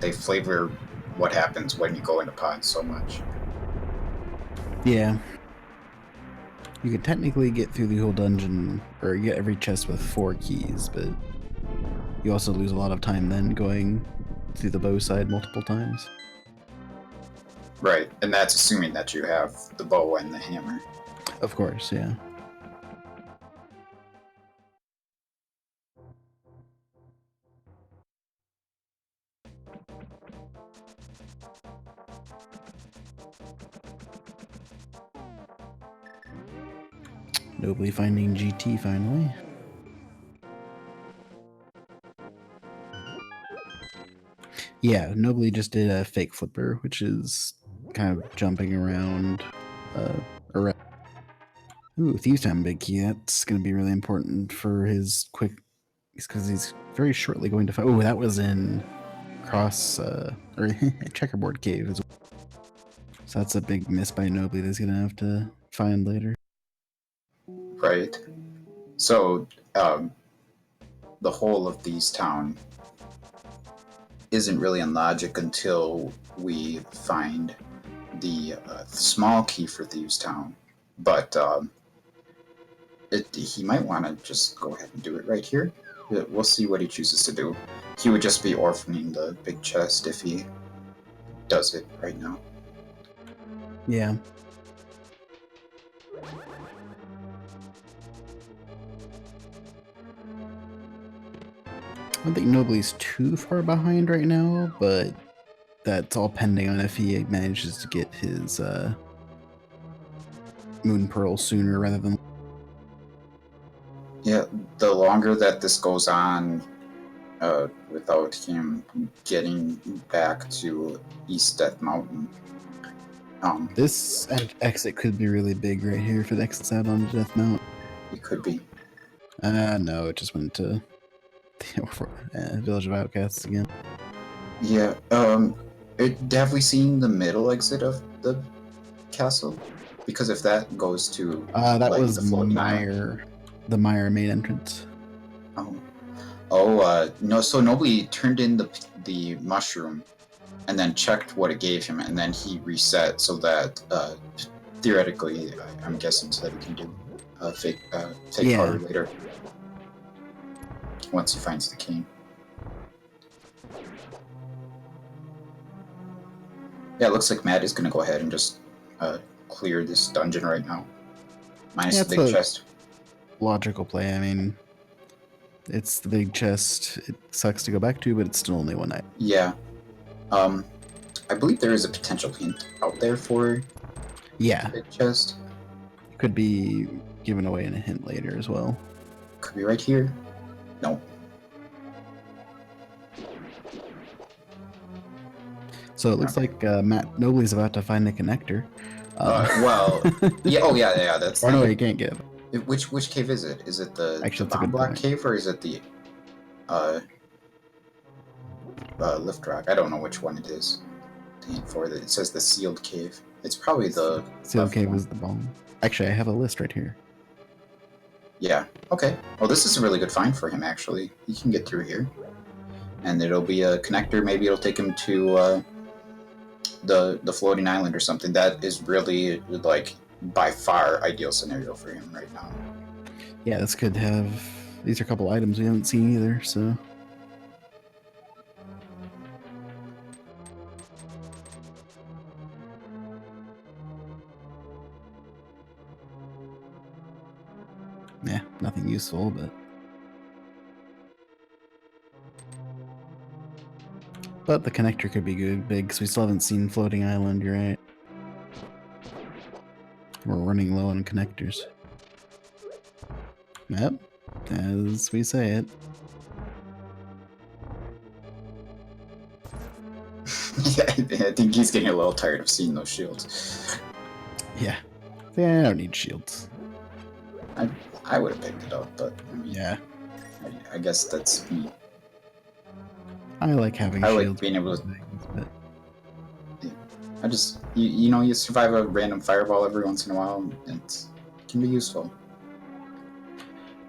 they flavor what happens when you go into pods so much. Yeah. You could technically get through the whole dungeon, or get every chest with 4 keys, but you also lose a lot of time then going through the bow side multiple times. Right, and that's assuming that you have the bow and the hammer. Of course, yeah. Nobly finding GT finally. Yeah, Nobly just did a fake flipper, which is kind of jumping around. Ooh, Thieves Town Big Key. That's going to be really important for his quick, because he's very shortly going to find. Oh, that was in Cross or Checkerboard Cave as well. So that's a big miss by Nobly that he's going to have to find later. Right. So the whole of Thieves Town isn't really in logic until we find the small key for Thieves Town. But he might want to just go ahead and do it right here. We'll see what he chooses to do. He would just be orphaning the big chest if he does it right now. Yeah. I don't think Nobly's too far behind right now, but that's all pending on if he manages to get his Moon Pearl sooner rather than. Yeah, the longer that this goes on without him getting back to East Death Mountain. This exit could be really big right here if it exits out onto Death Mountain. It could be. No, it just went to the Village of Outcasts again. Yeah, have we seen the middle exit of the castle? Because if that goes to that like, was the floating island. Meyer, the Meyer main entrance. No. So Nobly turned in the mushroom, and then checked what it gave him, and then he reset so that theoretically, I'm guessing, so that he can do fake powder later once he finds the king. Yeah, it looks like Matt is going to go ahead and just clear this dungeon right now. Minus the big chest. Logical play. I mean, it's the big chest. It sucks to go back to, but it's still only one night. Yeah. I believe there is a potential hint out there for the big chest. It could be given away in a hint later as well. Could be right here. No. So it looks like Matt Nobly's about to find the connector. Well, yeah. Oh, yeah. That's. Or no, you can't get it. Which cave is it? Is it the Actually, bomb block cave, or is it the lift rock. I don't know which one it is. For it. It says the sealed cave. It's probably the Sealed cave one. is the bomb. Actually, I have a list right here. Yeah. Okay. Well, this is a really good find for him. Actually, he can get through here, and it'll be a connector. Maybe it'll take him to the floating island or something. That is really like by far ideal scenario for him right now. Yeah, this could have. These are a couple items we haven't seen either, so. Yeah, nothing useful, but. But the connector could be good, big, because we still haven't seen floating island, you're right. We're running low on connectors. Yep, as we say it. I think he's getting a little tired of seeing those shields. Yeah. I don't need shields. I would have picked it up, but I mean, Yeah. I guess that's me. I like having I shields. like being able to. Things, but I just you survive a random fireball every once in a while, and it can be useful.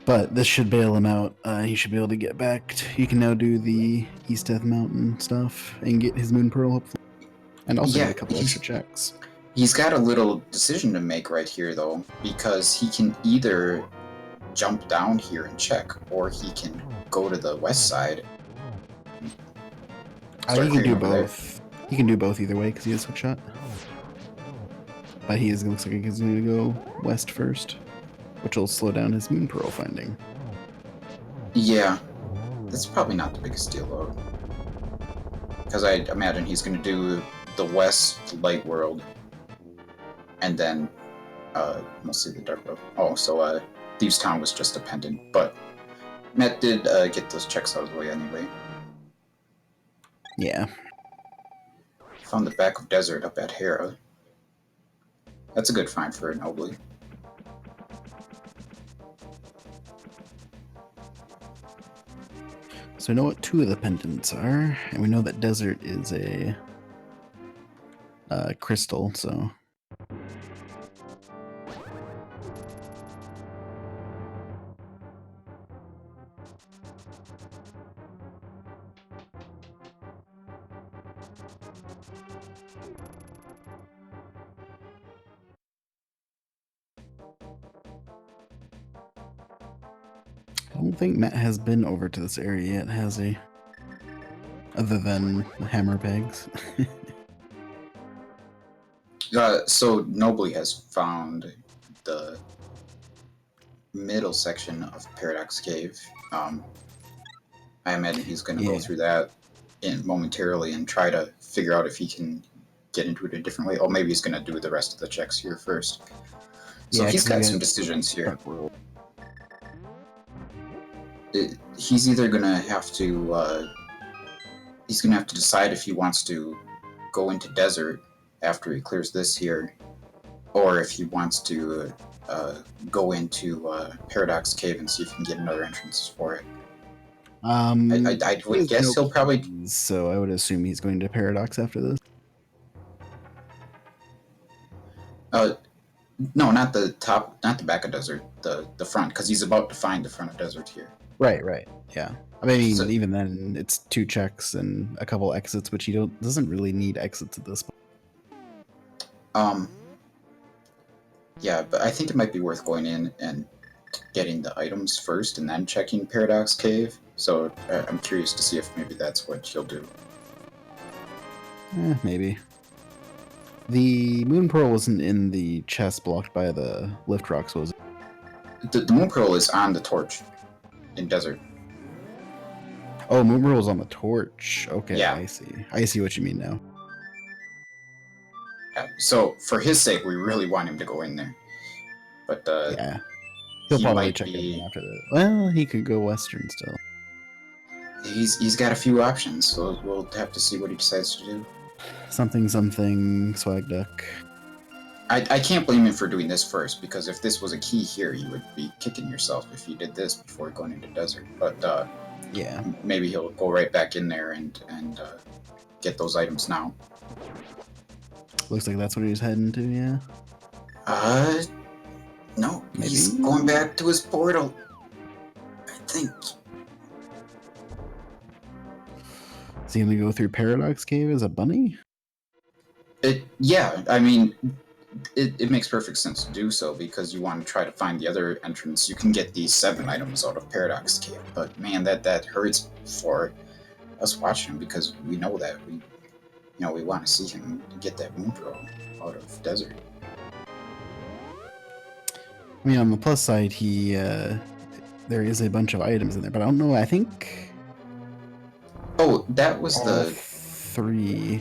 But this should bail him out. He should be able to get back. He can now do the East Death Mountain stuff and get his Moon Pearl, hopefully. And also get a couple extra checks. He's got a little decision to make right here, though, because he can either jump down here and check, or he can go to the west side. He can do both. He can do both either way because he has hook shot. But looks like he's going to go west first, which will slow down his Moon Pearl finding. Yeah, that's probably not the biggest deal, though. Because I imagine he's going to do the west light world, and then mostly the dark world. Oh, so Thieves Town was just a pendant, but Matt did get those checks out of the way anyway. Yeah. Found the back of desert up at Hera. That's a good find for a nobly. So we know what 2 of the pendants are, and we know that desert is a crystal, so. I don't think Matt has been over to this area yet, has he? Other than hammer pegs. So Nobly has found the middle section of Paradox Cave. I imagine he's going to go through that momentarily and try to figure out if he can get into it a different way. Oh, maybe he's going to do the rest of the checks here first. So he's got some decisions here. He's either going to have to decide if he wants to go into desert after he clears this here, or if he wants to go into Paradox Cave and see if he can get another entrance for it. I would guess he'll probably. So I would assume he's going to Paradox after this. No, not the top, not the back of desert, the front, because he's about to find the front of desert here. Right, yeah. I mean, so, even then, it's 2 checks and a couple exits, which he doesn't really need exits at this point. Yeah, but I think it might be worth going in and getting the items first and then checking Paradox Cave. So I'm curious to see if maybe that's what he'll do. Maybe. The Moon Pearl wasn't in the chest blocked by the lift rocks, was it? The Moon Pearl is on the torch in desert. Oh, Moon Pearl is on the torch. Okay, yeah. I see what you mean now. So for his sake, we really want him to go in there. But yeah, he'll probably check it after that. Well, he could go western still. He's got a few options, so we'll have to see what he decides to do. Something, swag duck. I can't blame him for doing this first, because if this was a key here, you would be kicking yourself if you did this before going into desert. But Yeah. Maybe he'll go right back in there and get those items now. Looks like that's what he's heading to, yeah. No, Maybe? he's going back to his portal. I think. Is he gonna go through Paradox Cave as a bunny? Yeah, I mean, it makes perfect sense to do so because you want to try to find the other entrance. You can get these 7 items out of Paradox Cave, but man, that hurts for us watching him because we know that we want to see him get that Moondrow out of Desert. I mean, on the plus side, there is a bunch of items in there, but I don't know. I think. Oh, that was all 3.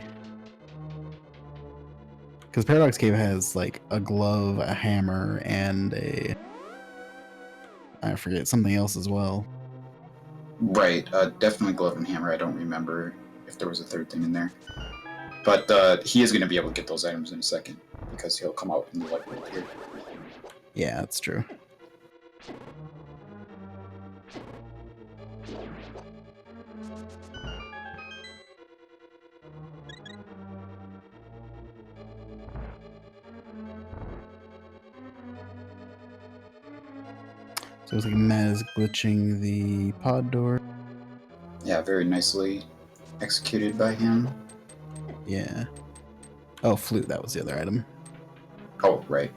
Because Paradox Cave has like a glove, a hammer, and I forget something else as well. Right, definitely glove and hammer. I don't remember if there was a 3rd thing in there. But he is going to be able to get those items in a second because he'll come out in the light right here. Yeah, that's true. So it's like Matt is glitching the pod door. Yeah, very nicely executed by him. Yeah. Oh, flute. That was the other item. Oh, right.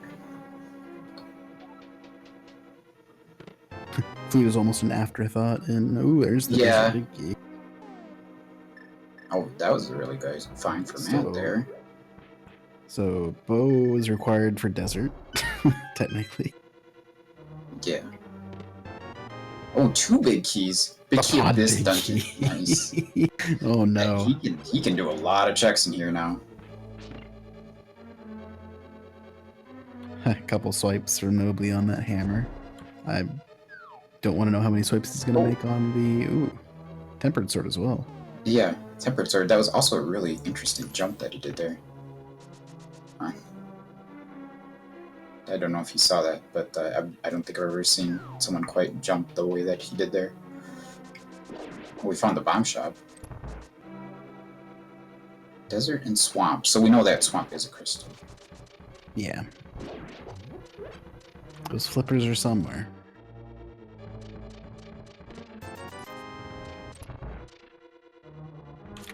Flute is almost an afterthought. And ooh, there's the desert big key. Oh, that was a really good find for Matt there. So bow is required for desert, technically. Yeah. Oh, 2 big keys. Big key of this dungeon. Nice. Oh no. He can do a lot of checks in here now. A couple swipes from Nobly on that hammer. I don't want to know how many swipes he's gonna make on the tempered sword as well. Yeah, tempered sword. That was also a really interesting jump that he did there. I don't know if you saw that, but I don't think I've ever seen someone quite jump the way that he did there. Oh, we found the bomb shop. Desert and swamp. So we know that swamp is a crystal. Yeah. Those flippers are somewhere.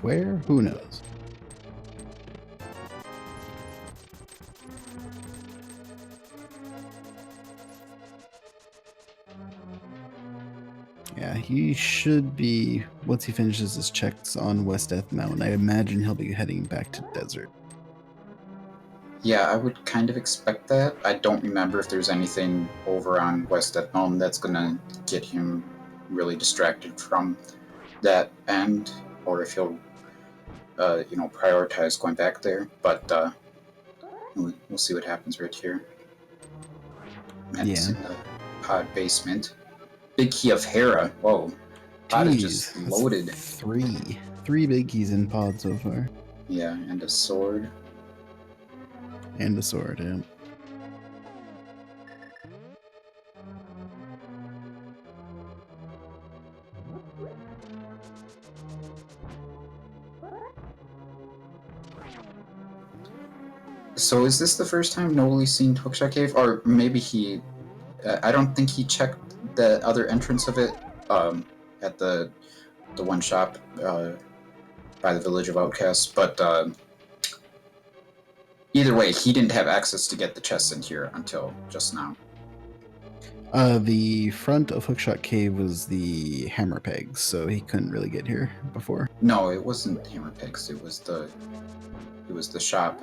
Where? Who knows? Yeah, he should be, once he finishes his checks on West Death Mountain, I imagine he'll be heading back to Desert. Yeah, I would kind of expect that. I don't remember if there's anything over on West Death Mountain that's going to get him really distracted from that end, or if he'll, prioritize going back there. But we'll see what happens right here. Matt's in the pod basement. Big key of Hera. Whoa. Pod is just loaded. 3 big keys in pod so far. Yeah, and a sword. And a sword, yeah. So is this the first time Nobly's seen Hookshot Cave? Or maybe he... I don't think he checked the other entrance of it at the one shop by the Village of Outcasts, but either way, he didn't have access to get the chests in here until just now. The front of Hookshot Cave was the hammer pegs, so he couldn't really get here before. No, it wasn't hammer pegs. It was the shop.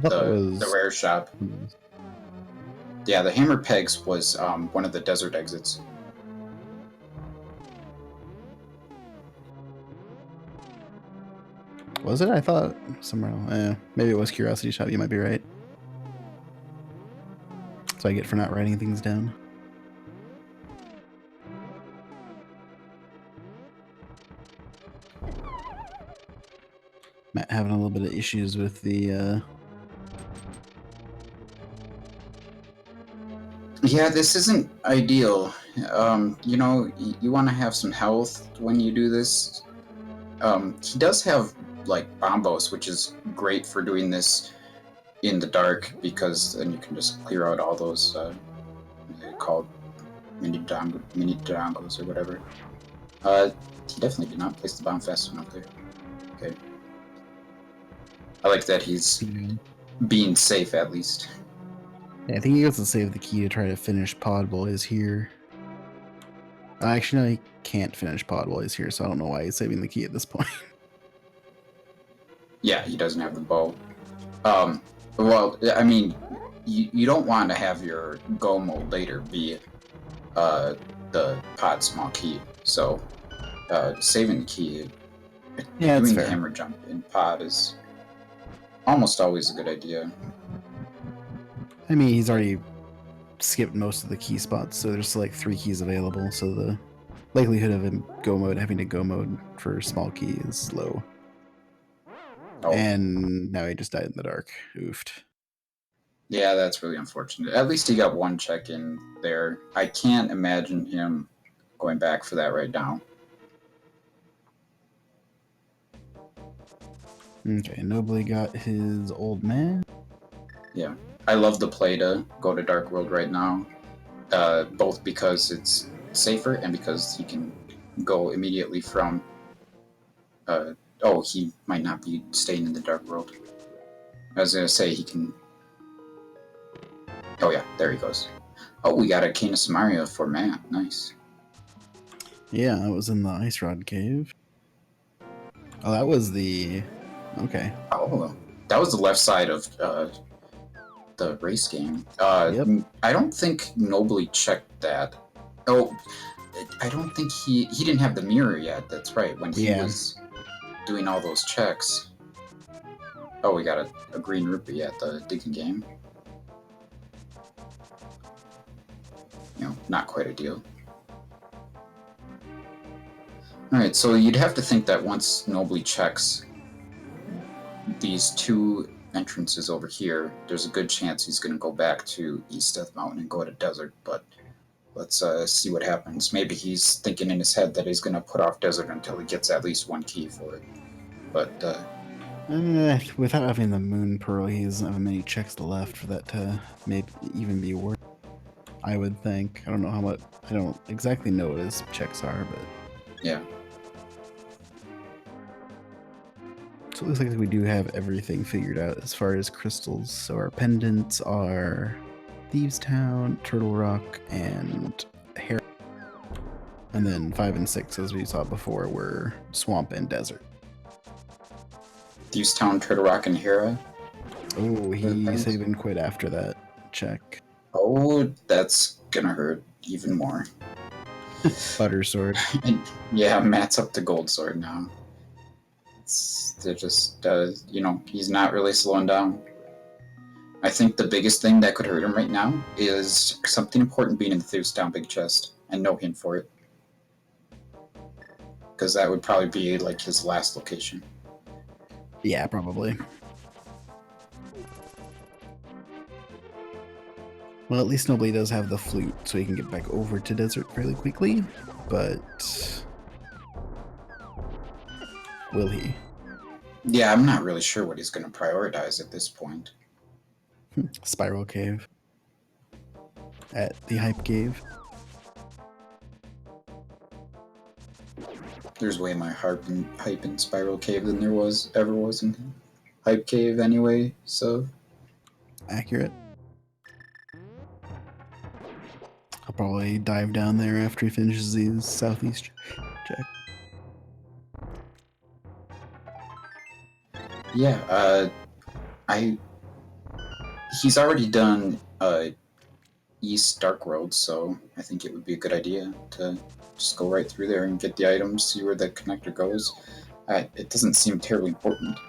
The rare shop. Yeah, the hammer pegs was one of the desert exits. Was it? I thought somewhere else. Maybe it was Curiosity Shop. You might be right. So I get for not writing things down. Matt having a little bit of issues with the Yeah, this isn't ideal. You know, you want to have some health when you do this. He does have like bombos, which is great for doing this in the dark because then you can just clear out all those they're called mini dongles or whatever. He definitely did not place the bomb fast enough there. Okay, I like that he's being safe at least. Yeah, I think he gets to save the key to try to finish pod while he's here. Actually, no, he can't finish pod while he's here, so I don't know why he's saving the key at this point. Yeah, he doesn't have the bow. Well, I mean, you don't want to have your go mode later be the pod small key. So saving the key, Yeah, that's doing fair. the hammer jump in pod is almost always a good idea. I mean, he's already skipped most of the key spots, so there's like 3 keys available, so the likelihood of him having to go mode for small key is low. Oh. And now he just died in the dark. Oofed. Yeah, that's really unfortunate. At least he got one check in there. I can't imagine him going back for that right now. Okay, Nobly got his old man. Yeah, I love the play to go to Dark World right now, both because it's safer and because he can go immediately from. Oh, he might not be staying in the Dark World. I was gonna say he can. Oh yeah, there he goes. Oh, we got a Cane of Samaria for Matt. Nice. Yeah, that was in the Ice Rod Cave. Oh, that was the... Okay. Oh, that was the left side of the race game. Yep. I don't think Nobly checked that. Oh, I don't think he didn't have the mirror yet. That's right. When he was doing all those checks. Oh, we got a green rupee at the digging game. You know, not quite a deal. Alright, so you'd have to think that once Nobly checks these 2 entrances over here, there's a good chance he's going to go back to East Death Mountain and go to Desert, but let's see what happens. Maybe he's thinking in his head that he's going to put off Desert until he gets at least 1 key for it. But without having the Moon Pearl, he doesn't have many checks left for that to maybe even be worth. I would think. I don't know how much. I don't exactly know what his checks are, but yeah. So it looks like we do have everything figured out as far as crystals. So our pendants are Thieves Town, Turtle Rock, and Hera. And then 5 and 6, as we saw before, were Swamp and Desert. Thieves Town, Turtle Rock, and Hera. Oh, he saved and quit after that check. Oh, that's gonna hurt even more. Butter Sword. And yeah, Matt's up to Gold Sword now. They're just, you know, he's not really slowing down. I think the biggest thing that could hurt him right now is something important being in the Thieves Town big chest, and no hint for it. Because that would probably be like his last location. Yeah, probably. Well, at least Nobly does have the flute, so he can get back over to Desert fairly quickly, but will he? Yeah, I'm not really sure what he's going to prioritize at this point. Spiral Cave. At the Hype Cave. There's way more hype in Spiral Cave than there ever was in Hype Cave anyway, so... Accurate. I'll probably dive down there after he finishes these southeast check. Yeah, he's already done East Dark World, so I think it would be a good idea to just go right through there and get the items, see where the connector goes. It doesn't seem terribly important.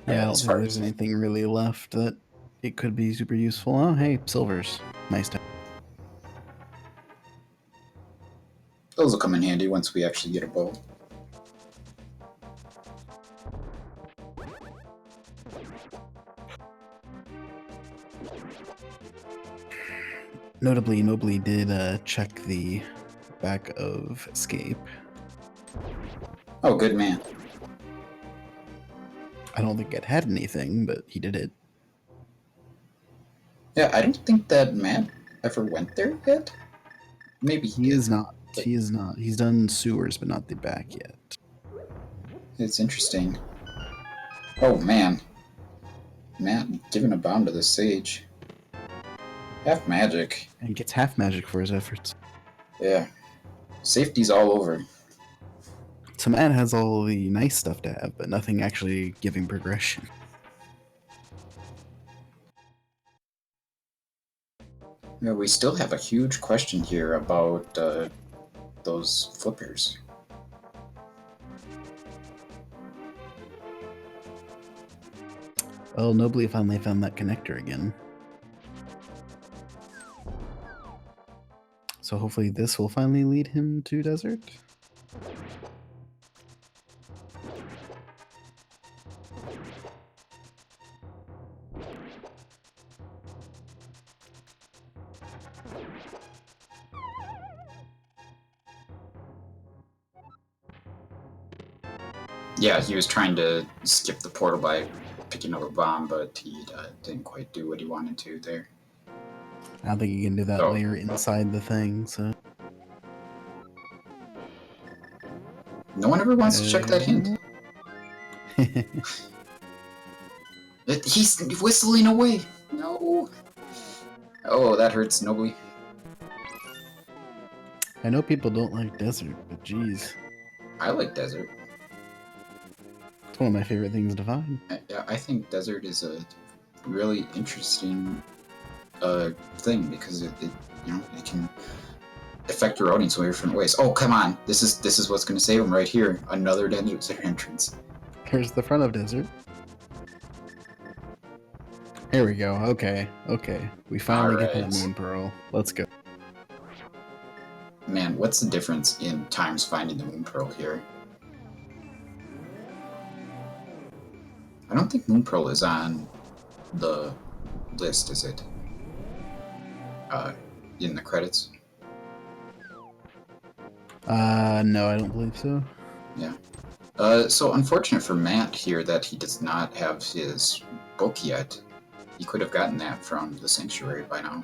Yeah, I don't think there's anything really left that it could be super useful. Oh, hey, silvers. Nice to... Those will come in handy once we actually get a bow. Notably, Nobly did check the back of Escape. Oh, good man. I don't think it had anything, but he did it. Yeah, I don't think that Matt ever went there yet. Maybe he is not. He is not. He's done sewers, but not the back yet. It's interesting. Oh man, Matt giving a bomb to the sage. Half magic. And gets half magic for his efforts. Yeah, safety's all over. So Matt has all the nice stuff to have, but nothing actually giving progression. Yeah, we still have a huge question here about those flippers. Well, Nobly finally found that connector again. So hopefully this will finally lead him to desert. Yeah, he was trying to skip the portal by picking up a bomb, but he didn't quite do what he wanted to there. I don't think you can do that layer inside the thing, so... No one ever wants to check that hint. He's whistling away. No. Oh, that hurts Nobly. I know people don't like desert, but geez. I like desert. It's one of my favorite things to find. I think desert is a really interesting thing because it can affect your routing so many different ways. Oh, come on. This is what's going to save him right here. Another desert entrance. Here's the front of desert. Here we go. Okay. We finally get that moon pearl. Let's go. Man, what's the difference in times finding the moon pearl here? I don't think moon pearl is on the list, is it? In the credits? No, I don't believe so. Yeah. So unfortunate for Matt here that he does not have his book yet. He could have gotten that from the Sanctuary by now.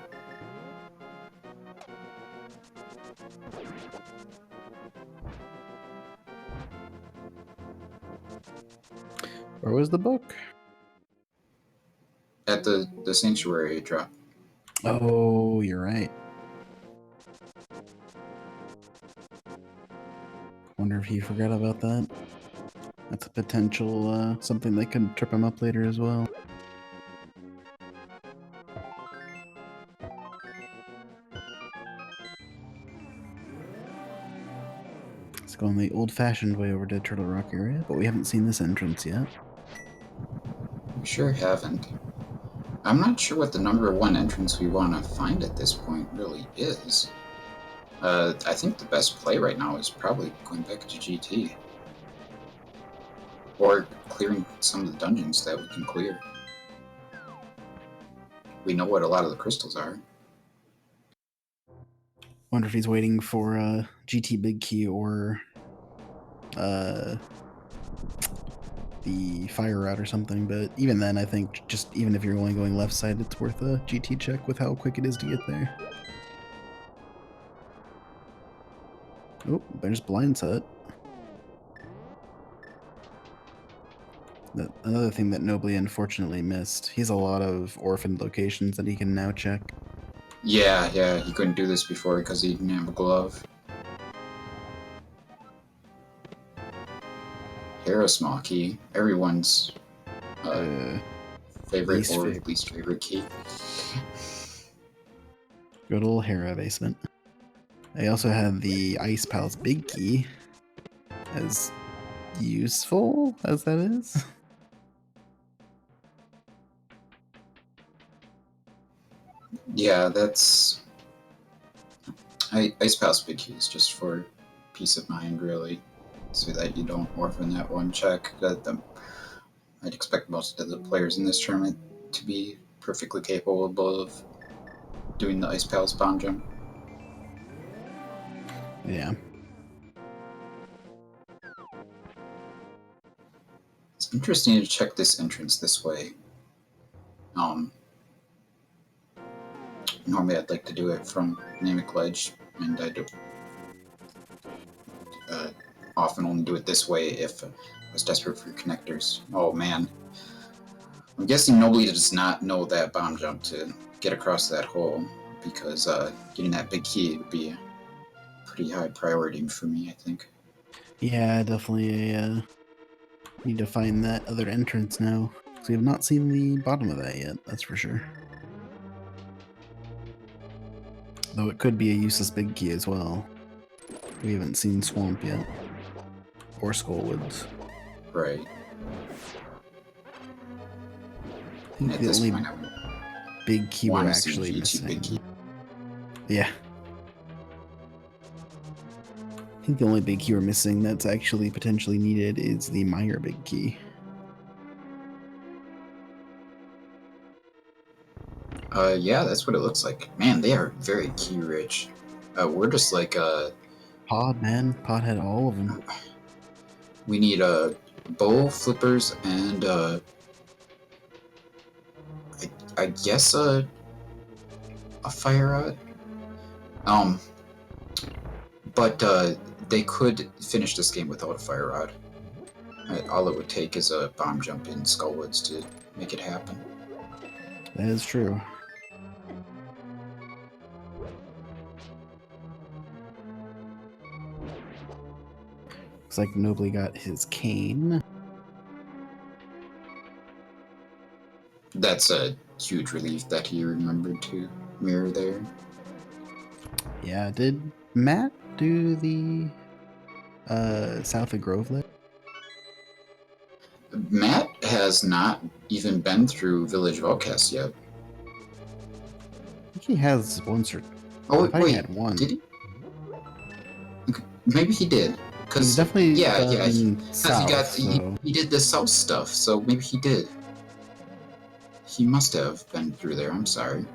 Where was the book? At the Sanctuary drop. Oh, you're right. Wonder if he forgot about that. That's a potential something that could trip him up later as well. Let's go on the old-fashioned way over to Turtle Rock area, but we haven't seen this entrance yet. We sure haven't. I'm not sure what the number one entrance we want to find at this point really is. I think the best play right now is probably going back to GT. Or clearing some of the dungeons that we can clear. We know what a lot of the crystals are. Wonder if he's waiting for GT Big Key or the fire route or something, but even then I think just even if you're only going left side, it's worth a GT check with how quick it is to get there. Oh, there's Blind Set. Another thing that Nobly unfortunately missed. He has a lot of orphaned locations that he can now check. Yeah, he couldn't do this before because he didn't have a glove. Hera small key. Everyone's favorite or least favorite key. Good old Hera basement. I also have the Ice Palace Big Key, as useful as that is. Yeah, that's... Ice Palace Big Key is just for peace of mind, really. So that you don't orphan that one check. I'd expect most of the players in this tournament to be perfectly capable of doing the Ice Palace bomb jump. Yeah. It's interesting to check this entrance this way. Normally I'd like to do it from Namek Ledge, and I do often only do it this way if I was desperate for connectors. Oh man. I'm guessing nobly does not know that bomb jump to get across that hole, because getting that big key would be a pretty high priority for me, I think. Yeah, definitely need to find that other entrance now. Because we have not seen the bottom of that yet, that's for sure. Though it could be a useless big key as well. We haven't seen Swamp yet. Or Skullwoods. Right. I think At the this only point, I would big key we're want to see actually GT missing. big key. Yeah. I think the only big key we're missing that's actually potentially needed is the Meyer big key. Yeah, that's what it looks like. Man, they are very key rich. We're just like Pod, man. Pod had all of them. we need bow flippers and I guess a fire rod. But they could finish this game without a fire rod. All it would take is a bomb jump in Skullwoods to make it happen. That is true. Looks like nobly got his cane. That's a huge relief that he remembered to mirror there. Yeah, did Matt do the South of Grovelet? Matt has not even been through Village of Outcasts yet. I think he has once or Oh, I wait, he had one. did he? Okay, maybe he did. He's definitely yeah, south, he did the south stuff, so maybe he did. He must have been through there. I'm sorry.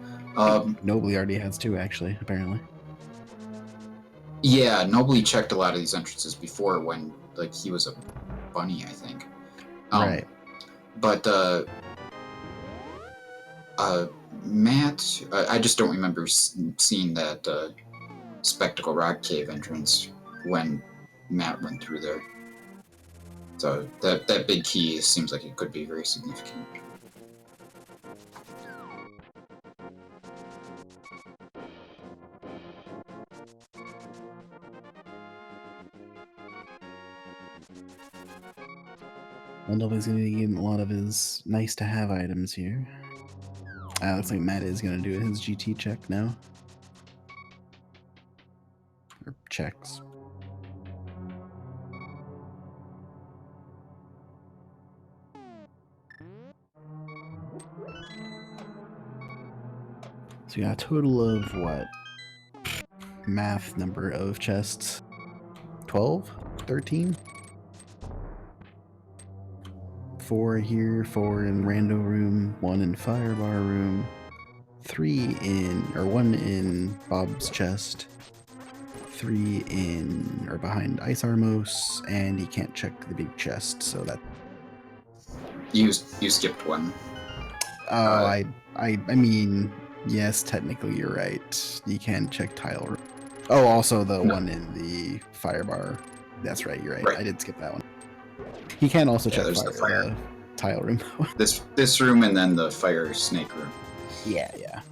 Nobly already has two, actually, apparently. Yeah, nobly checked a lot of these entrances before when like he was a bunny, I think. Right. But Matt, I just don't remember seeing that Spectacle Rock Cave entrance when Matt went through there. So that big key seems like it could be very significant. Well, nobody's going to be getting a lot of his nice-to-have items here. Looks like Matt is going to do his GT check now. Or checks. So we got a total of, what? Math number of chests. 12? 13? 4 here, 4 in Rando Room, 1 in Firebar Room, 1 in Bob's chest, 3 in or behind Ice Armos, and he can't check the big chest, so that. You skipped one. Oh, I mean, yes, technically you're right. You can check tile room. Oh, also the one in the Firebar. That's right, you're right. I did skip that one. He can also check the tile room. this room and then the fire snake room. Yeah.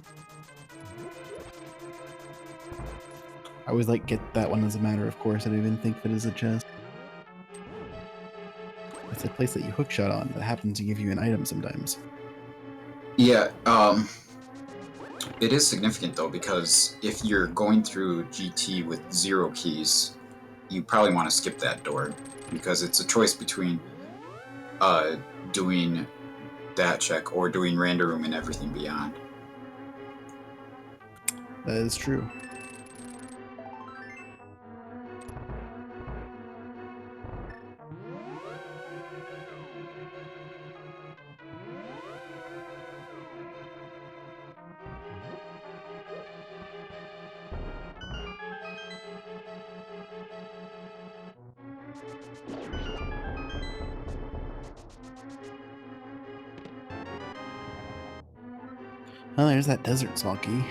I always like get that one as a matter of course. I don't even think of it as a chest. It's a place that you hookshot on that happens to give you an item sometimes. Yeah, it is significant though, because if you're going through GT with 0 keys, you probably want to skip that door, because it's a choice between doing that check or doing Random Room and everything beyond. That is true. Oh, there's that desert small key.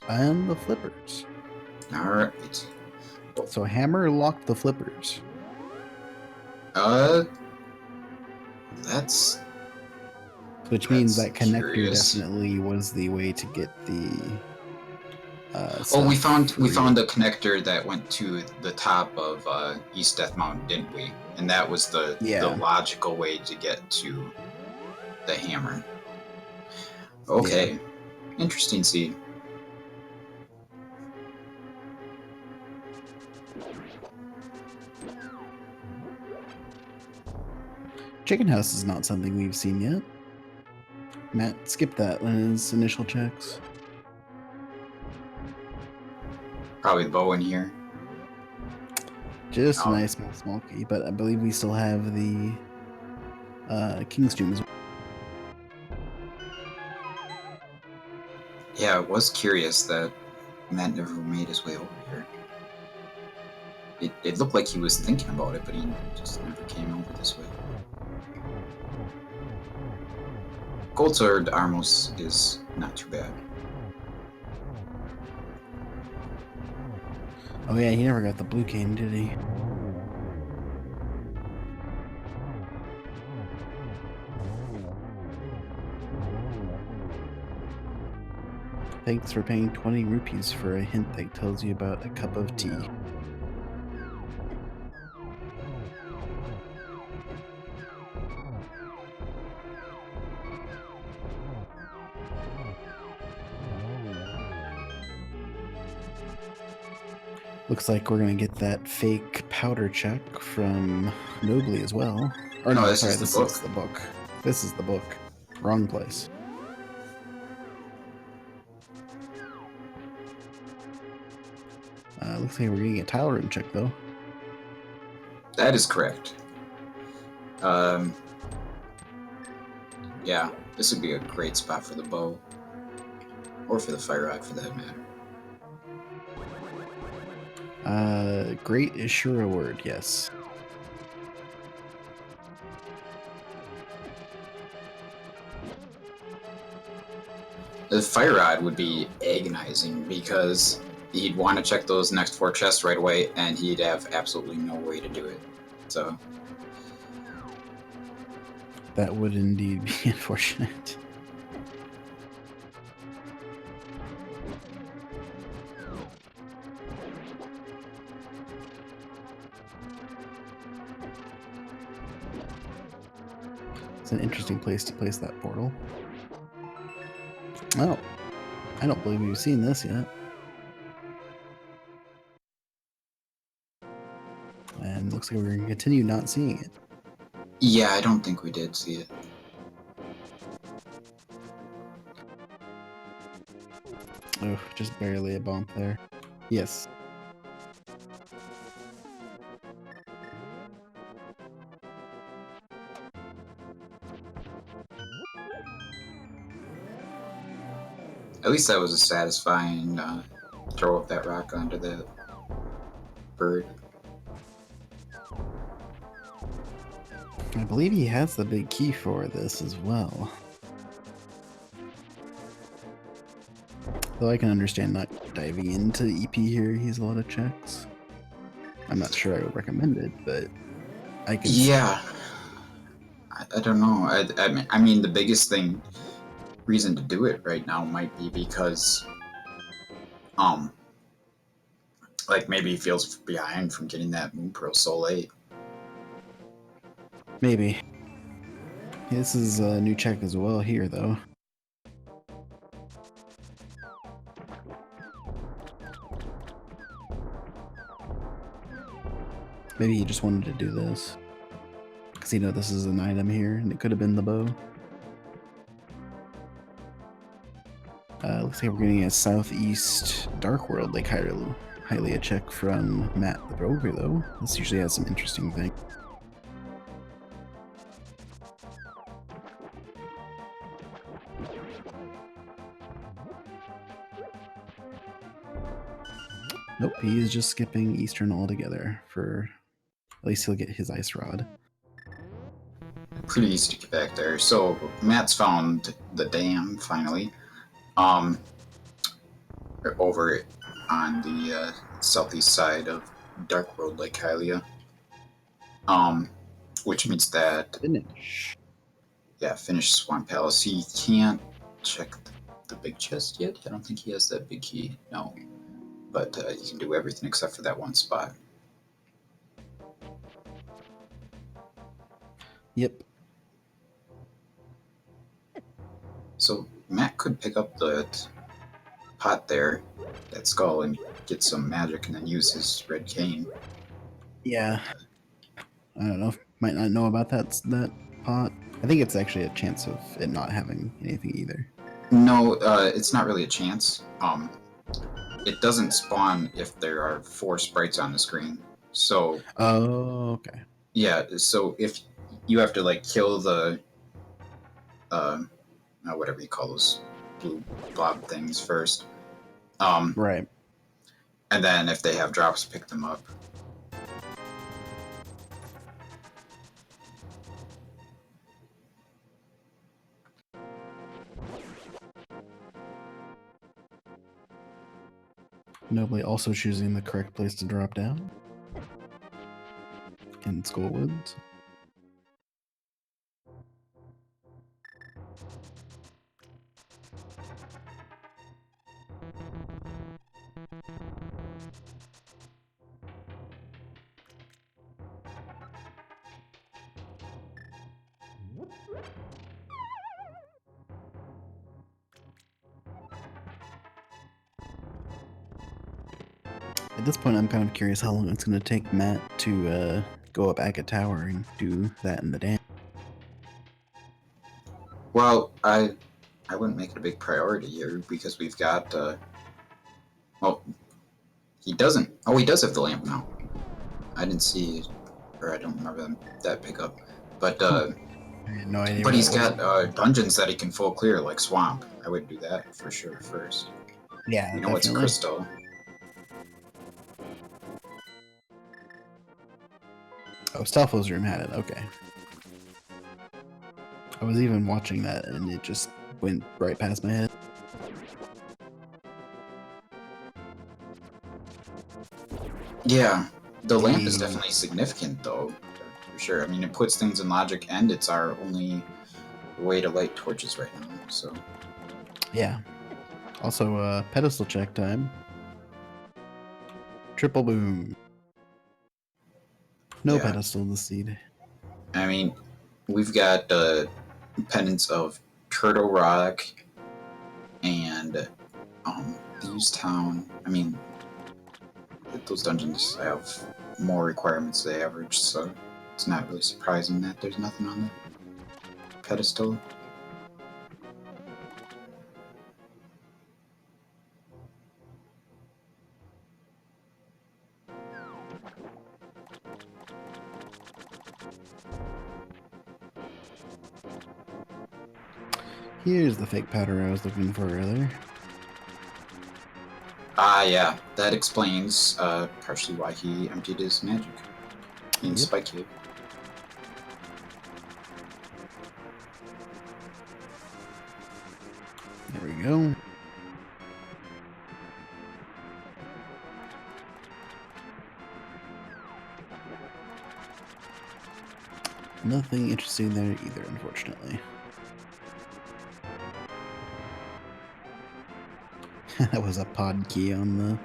And the flippers. Alright. So Hammer locked the flippers. That's Which means that connector curious. definitely was the way to get the Oh, we stuff found a connector that went to the top of East Death Mountain, didn't we? And that was the logical way to get to the hammer. Okay. Yeah. Interesting seed. Chicken house is not something we've seen yet. Matt skipped that in his initial checks. Probably the bow in here. Just a nice small key, but I believe we still have the King's Tomb as well. Yeah, I was curious that Matt never made his way over here. It looked like he was thinking about it, but he just never came over this way. Gold Sword Armos is not too bad. Oh yeah, he never got the blue cane, did he? Thanks for paying 20 rupees for a hint that tells you about a cup of tea. Looks like we're gonna get that fake powder check from Nobly as well. Or no, sorry, this is the book. This is the book. Wrong place. Looks like we're getting a tile room check though. That is correct. Yeah, this would be a great spot for the bow. Or for the fire rod, for that matter. Great is sure a word, yes. The fire rod would be agonizing because he'd want to check those next 4 chests right away, and he'd have absolutely no way to do it. So that would indeed be unfortunate. It's an interesting place to place that portal. Oh, I don't believe we've seen this yet. And looks like we're going to continue not seeing it. Yeah, I don't think we did see it. Oh, just barely a bump there. Yes. At least that was a satisfying throw of that rock onto the bird. I believe he has the big key for this as well. Though I can understand not diving into EP here, he has a lot of checks. I'm not sure I would recommend it, but I can. Yeah, I don't know. I mean, the biggest reason to do it right now might be because, like maybe he feels behind from getting that Moon Pearl so late. Maybe. This is a new check as well here, though. Maybe he just wanted to do this. Because, you know, this is an item here, and it could have been the bow. Looks like we're getting a Southeast Dark World Lake Hylia check from Matt the Broker, though. This usually has some interesting things. Nope, he is just skipping Eastern altogether for... At least he'll get his Ice Rod. pretty easy to get back there. So Matt's found the dam finally. Over on the southeast side of Dark World Lake Hylia. Which means that Finish. finish Swamp Palace. He can't check the big chest yet. I don't think he has that big key. No, but he can do everything except for that one spot. Yep. So Matt could pick up that pot there, that skull, and get some magic, and then use his red cane. Yeah. I don't know. Might not know about that pot. I think it's actually a chance of it not having anything either. No, it's not really a chance. It doesn't spawn if there are 4 sprites on the screen. So. Oh, okay. Yeah. So if you have to like kill the, whatever you call those blue blob things first. Right. And then if they have drops, pick them up. Nobly also choosing the correct place to drop down in Skullwoods. At this point, I'm kind of curious how long it's going to take Matt to go up Agate Tower and do that in the dam. Well, I wouldn't make it a big priority here because we've got. Well, he doesn't. Oh, he does have the lamp now. I didn't see, or I don't remember that pickup. But I had no idea. but he's got dungeons that he can full clear, like Swamp. I would do that for sure first. Yeah, You know, it's definitely. crystal. Oh, Stalfo's room had it. Okay. I was even watching that, and it just went right past my head. Yeah, the lamp is definitely significant, though, for sure. I mean, it puts things in logic, and it's our only way to light torches right now, so. Yeah. Also, pedestal check time. Triple boom. No Yeah. pedestal this seed. I mean, we've got pendants of Turtle Rock and Thieves Town. I mean, those dungeons have more requirements than the average, so it's not really surprising that there's nothing on the pedestal. Here's the fake powder I was looking for earlier. Ah, yeah, that explains partially why he emptied his magic in Spike Cave. There we go. Nothing interesting there either, unfortunately. That was a pod key on the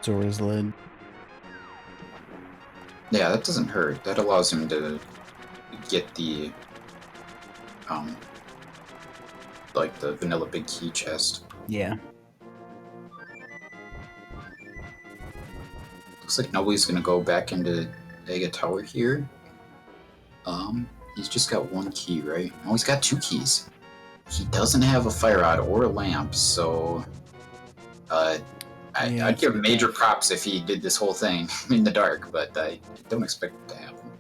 Zora's lid. Yeah, that doesn't hurt. That allows him to get the like the vanilla big key chest. Yeah. Looks like Nobly's gonna go back into Agate Tower here. He's just got 1 key, right? Oh, he's got 2 keys. He doesn't have a fire rod or a lamp, so I'd give him major props if he did this whole thing in the dark, but I don't expect it to happen.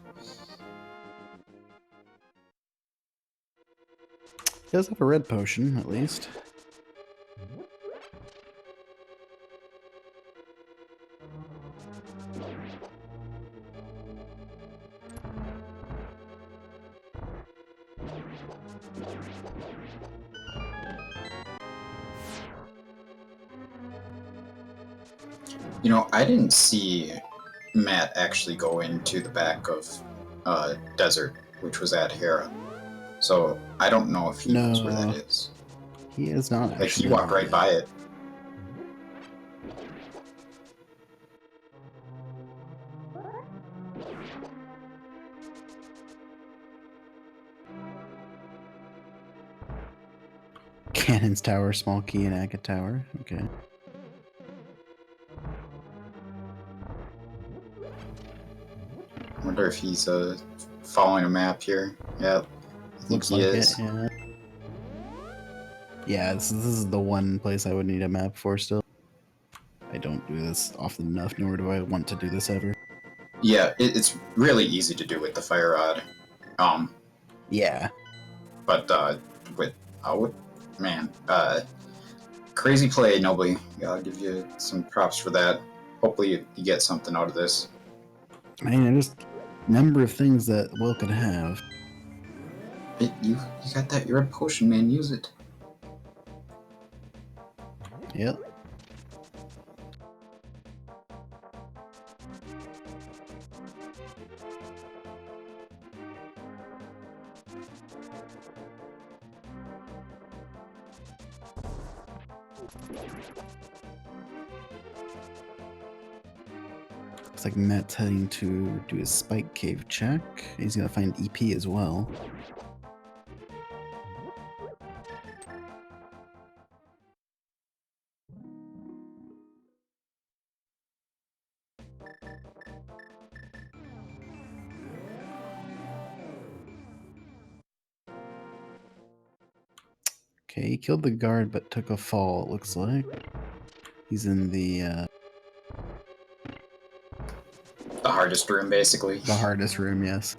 He does have a red potion, at least. You know, I didn't see Matt actually go into the back of Desert, which was at Hera. So I don't know if he knows where that is. He is not actually. Like, he walked right by it. Cannon's Tower, Small Key, and Agate Tower. Okay. I wonder if he's following a map here. Yeah, I think Looks he like is. it, yeah. Yeah, this is the one place I would need a map for still. I don't do this often enough, nor do I want to do this ever. Yeah, it's really easy to do with the fire rod. Yeah. But man, crazy play, Nobly. Yeah, I'll give you some props for that. Hopefully you get something out of this. I mean, there's a number of things that Will could have. You got that red potion, man. Use it. Yep. Looks like Matt's heading to do his Spike Cave check. He's gonna find EP as well. Okay, he killed the guard but took a fall, it looks like. He's in the hardest room, basically. The hardest room, yes.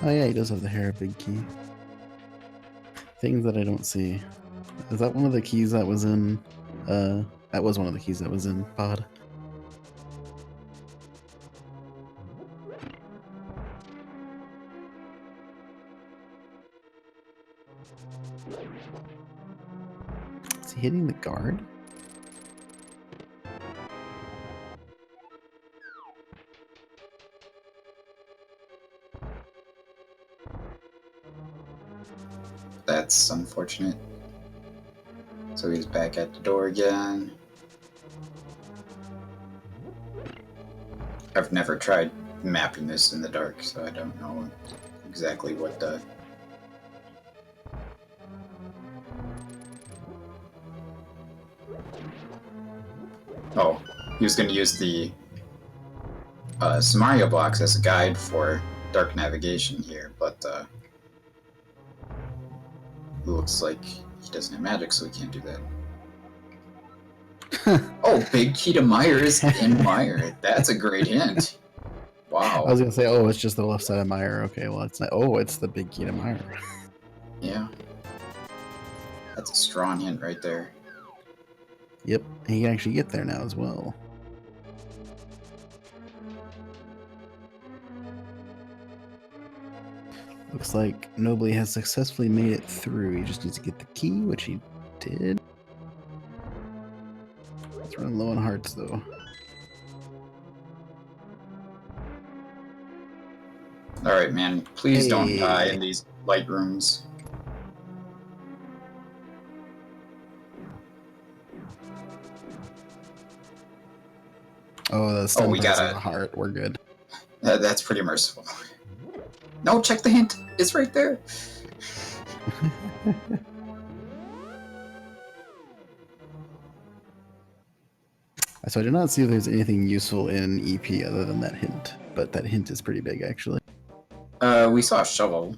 Oh yeah, he does have the Hera big key. Things that I don't see. Is that one of the keys that was in that was one of the keys that was in Pod? Is he hitting the guard? That's unfortunate. So he's back at the door again. I've never tried mapping this in the dark, so I don't know exactly what the... Oh, he was going to use the Samaria blocks as a guide for dark navigation here, but it looks like he doesn't have magic, so he can't do that. Oh, big key to Mire is in Mire. That's a great hint. Wow. I was gonna say, oh, it's just the left side of Mire. Okay, well, it's not. Oh, it's the big key to Mire. Yeah. That's a strong hint right there. Yep, and he can actually get there now as well. Looks like Nobly has successfully made it through. He just needs to get the key, which he did. It's running low on hearts, though. Alright, man. Please don't die in these light rooms. Oh, the stun we parts got of the heart. We're good. That's pretty merciful. No, check the hint. It's right there. So I did not see if there's anything useful in EP other than that hint, but that hint is pretty big, actually. We saw a shovel.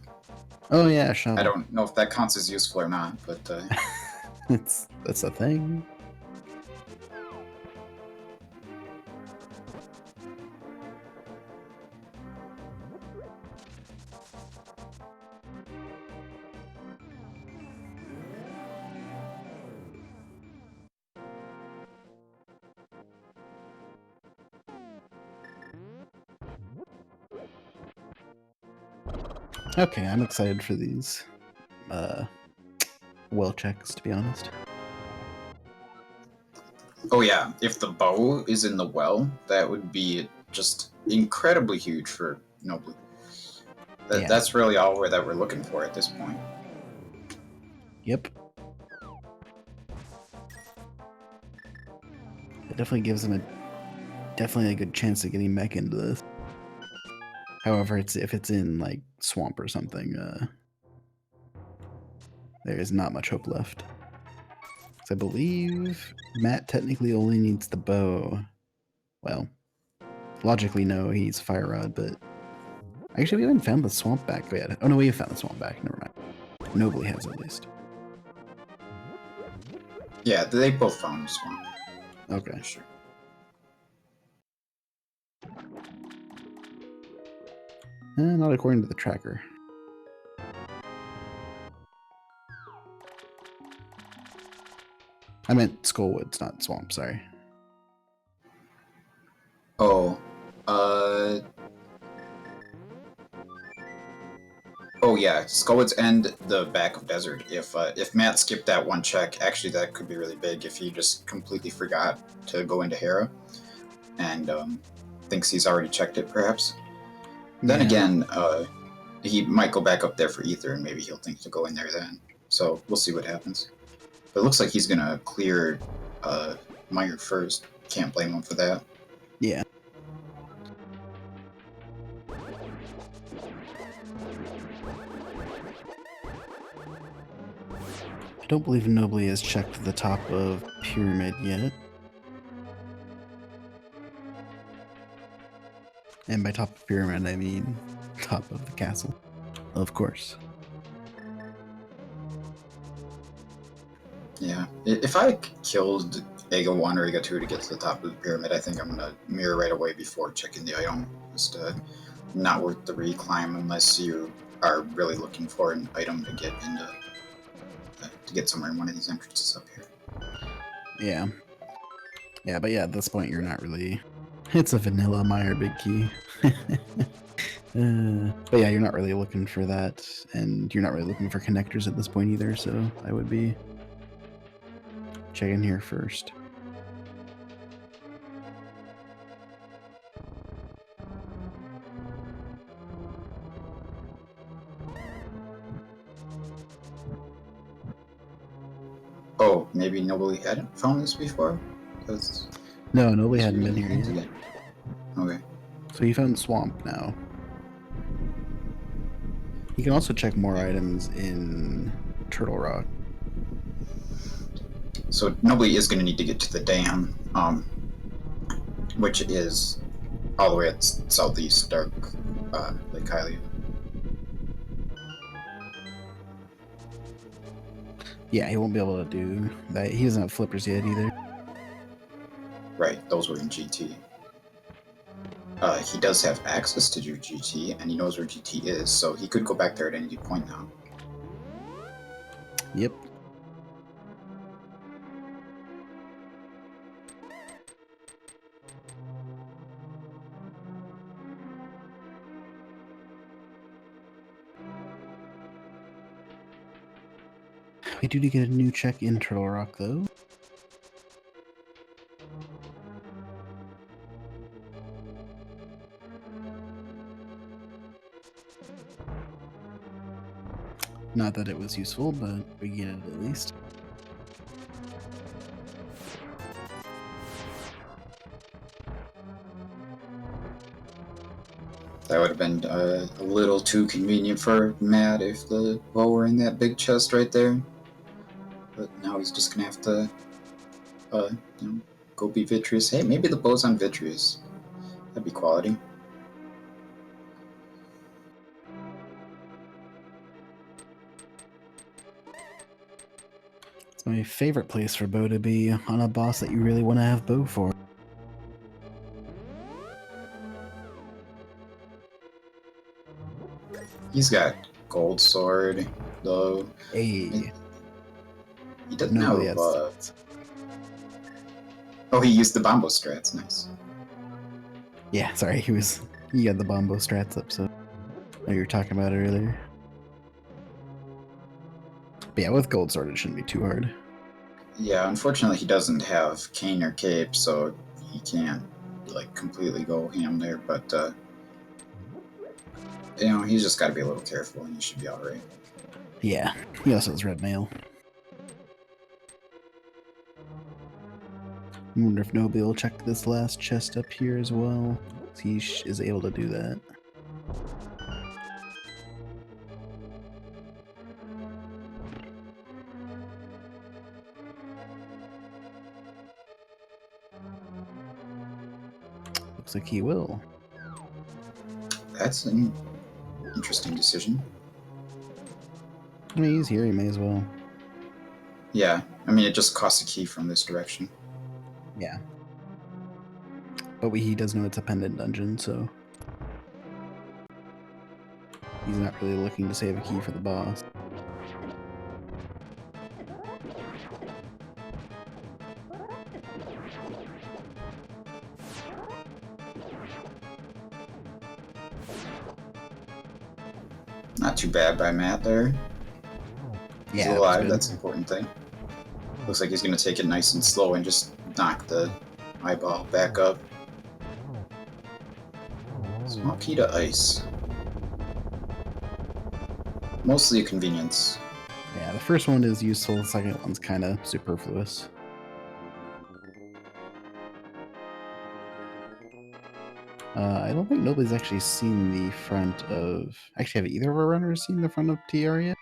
Oh yeah, shovel. I don't know if that counts as useful or not, but that's a thing. Okay, I'm excited for these well checks, to be honest. Oh yeah, if the bow is in the well, that would be just incredibly huge for nobly. Yeah. That's really all that we're looking for at this point. Yep. It definitely gives him definitely a good chance of getting back into this. However, if it's in like swamp or something, there is not much hope left. So I believe Matt technically only needs the bow. Well, logically, no, he needs fire rod, but actually, we haven't found the swamp back yet. Oh no, we have found the swamp back. Never mind. Nobly has at least. Yeah, they both found the swamp. Okay. Sure. Not according to the tracker. I meant Skullwoods, not swamp. Sorry. Oh, oh yeah, Skullwoods and the back of desert. If Matt skipped that one check, actually that could be really big if he just completely forgot to go into Hera, and thinks he's already checked it, perhaps. Then again, he might go back up there for Ether, and maybe he'll think to go in there then. So we'll see what happens. But it looks like he's gonna clear Meyer first. Can't blame him for that. Yeah. I don't believe Nobly has checked the top of Pyramid yet. And by top of Pyramid, I mean top of the castle. Of course. Yeah. If I killed Ega 1 or Ega 2 to get to the top of the pyramid, I think I'm gonna mirror right away before checking the item. Just not worth the reclimb unless you are really looking for an item to get into to get somewhere in one of these entrances up here. Yeah. Yeah, but yeah, at this point, you're not really. It's a vanilla Meyer big key. But yeah, you're not really looking for that, and you're not really looking for connectors at this point either, so I would be checking here first. Oh, maybe nobody hadn't found this before? No, nobody hadn't been here yet. Okay. So you found Swamp now. You can also check more items in Turtle Rock. So nobody is going to need to get to the dam, which is all the way at southeast Dark Lake Hylia. Yeah, he won't be able to do that. He doesn't have flippers yet either. Right, those were in GT. He does have access to your GT, and he knows where GT is, so he could go back there at any point now. Yep. We do need to get a new check in Turtle Rock, though. Not that it was useful, but we get it at least. That would have been a little too convenient for Matt if the bow were in that big chest right there. But now he's just gonna have to, go be Vitreous. Hey, maybe the bow's on Vitreous. That'd be quality. It's my favorite place for Bo to be on a boss that you really want to have Bo for. He's got Gold Sword, though. Hey. He doesn't have. Oh, he used the Bombo strats. Nice. Yeah, sorry, he got the Bombo strats up, so. you were talking about earlier. But yeah, with Gold Sword, it shouldn't be too hard. Yeah, unfortunately, he doesn't have cane or cape, so he can't like completely go ham there. But you know, he's just got to be a little careful, and he should be all right. Yeah, he also has red mail. I wonder if nobly will check this last chest up here as well. He is able to do that. Looks like he will. That's an interesting decision. I mean, he's here, he may as well. Yeah, I mean, it just costs a key from this direction. Yeah. But he does know it's a pendant dungeon, so he's not really looking to save a key for the boss. Not too bad by Matt there. He's Yeah, alive, that's an important thing. Looks like he's going to take it nice and slow and just knock the eyeball back up. Small key to ice. Mostly a convenience. Yeah, the first one is useful, the second one's kind of superfluous. I don't think nobody's actually seen the front of... Actually, have either of our runners seen the front of TR yet?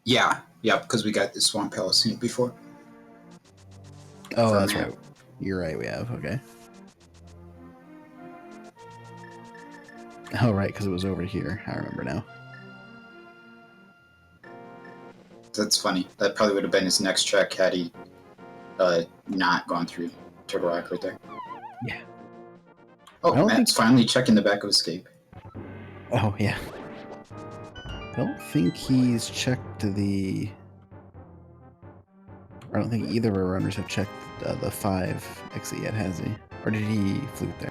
Yeah, because we got the Swamp Palace scene before. Oh, that's right. You're right, we have. Okay. Oh, right, because it was over here. I remember now. That's funny. That probably would have been his next check had he not gone through Turtle Rock right there. Yeah. Oh, Matt's finally checking the back of his cape. Oh, yeah. I don't think he's checked the... I don't think either of our runners have checked the 5 exit yet, has he? Or did he flute there?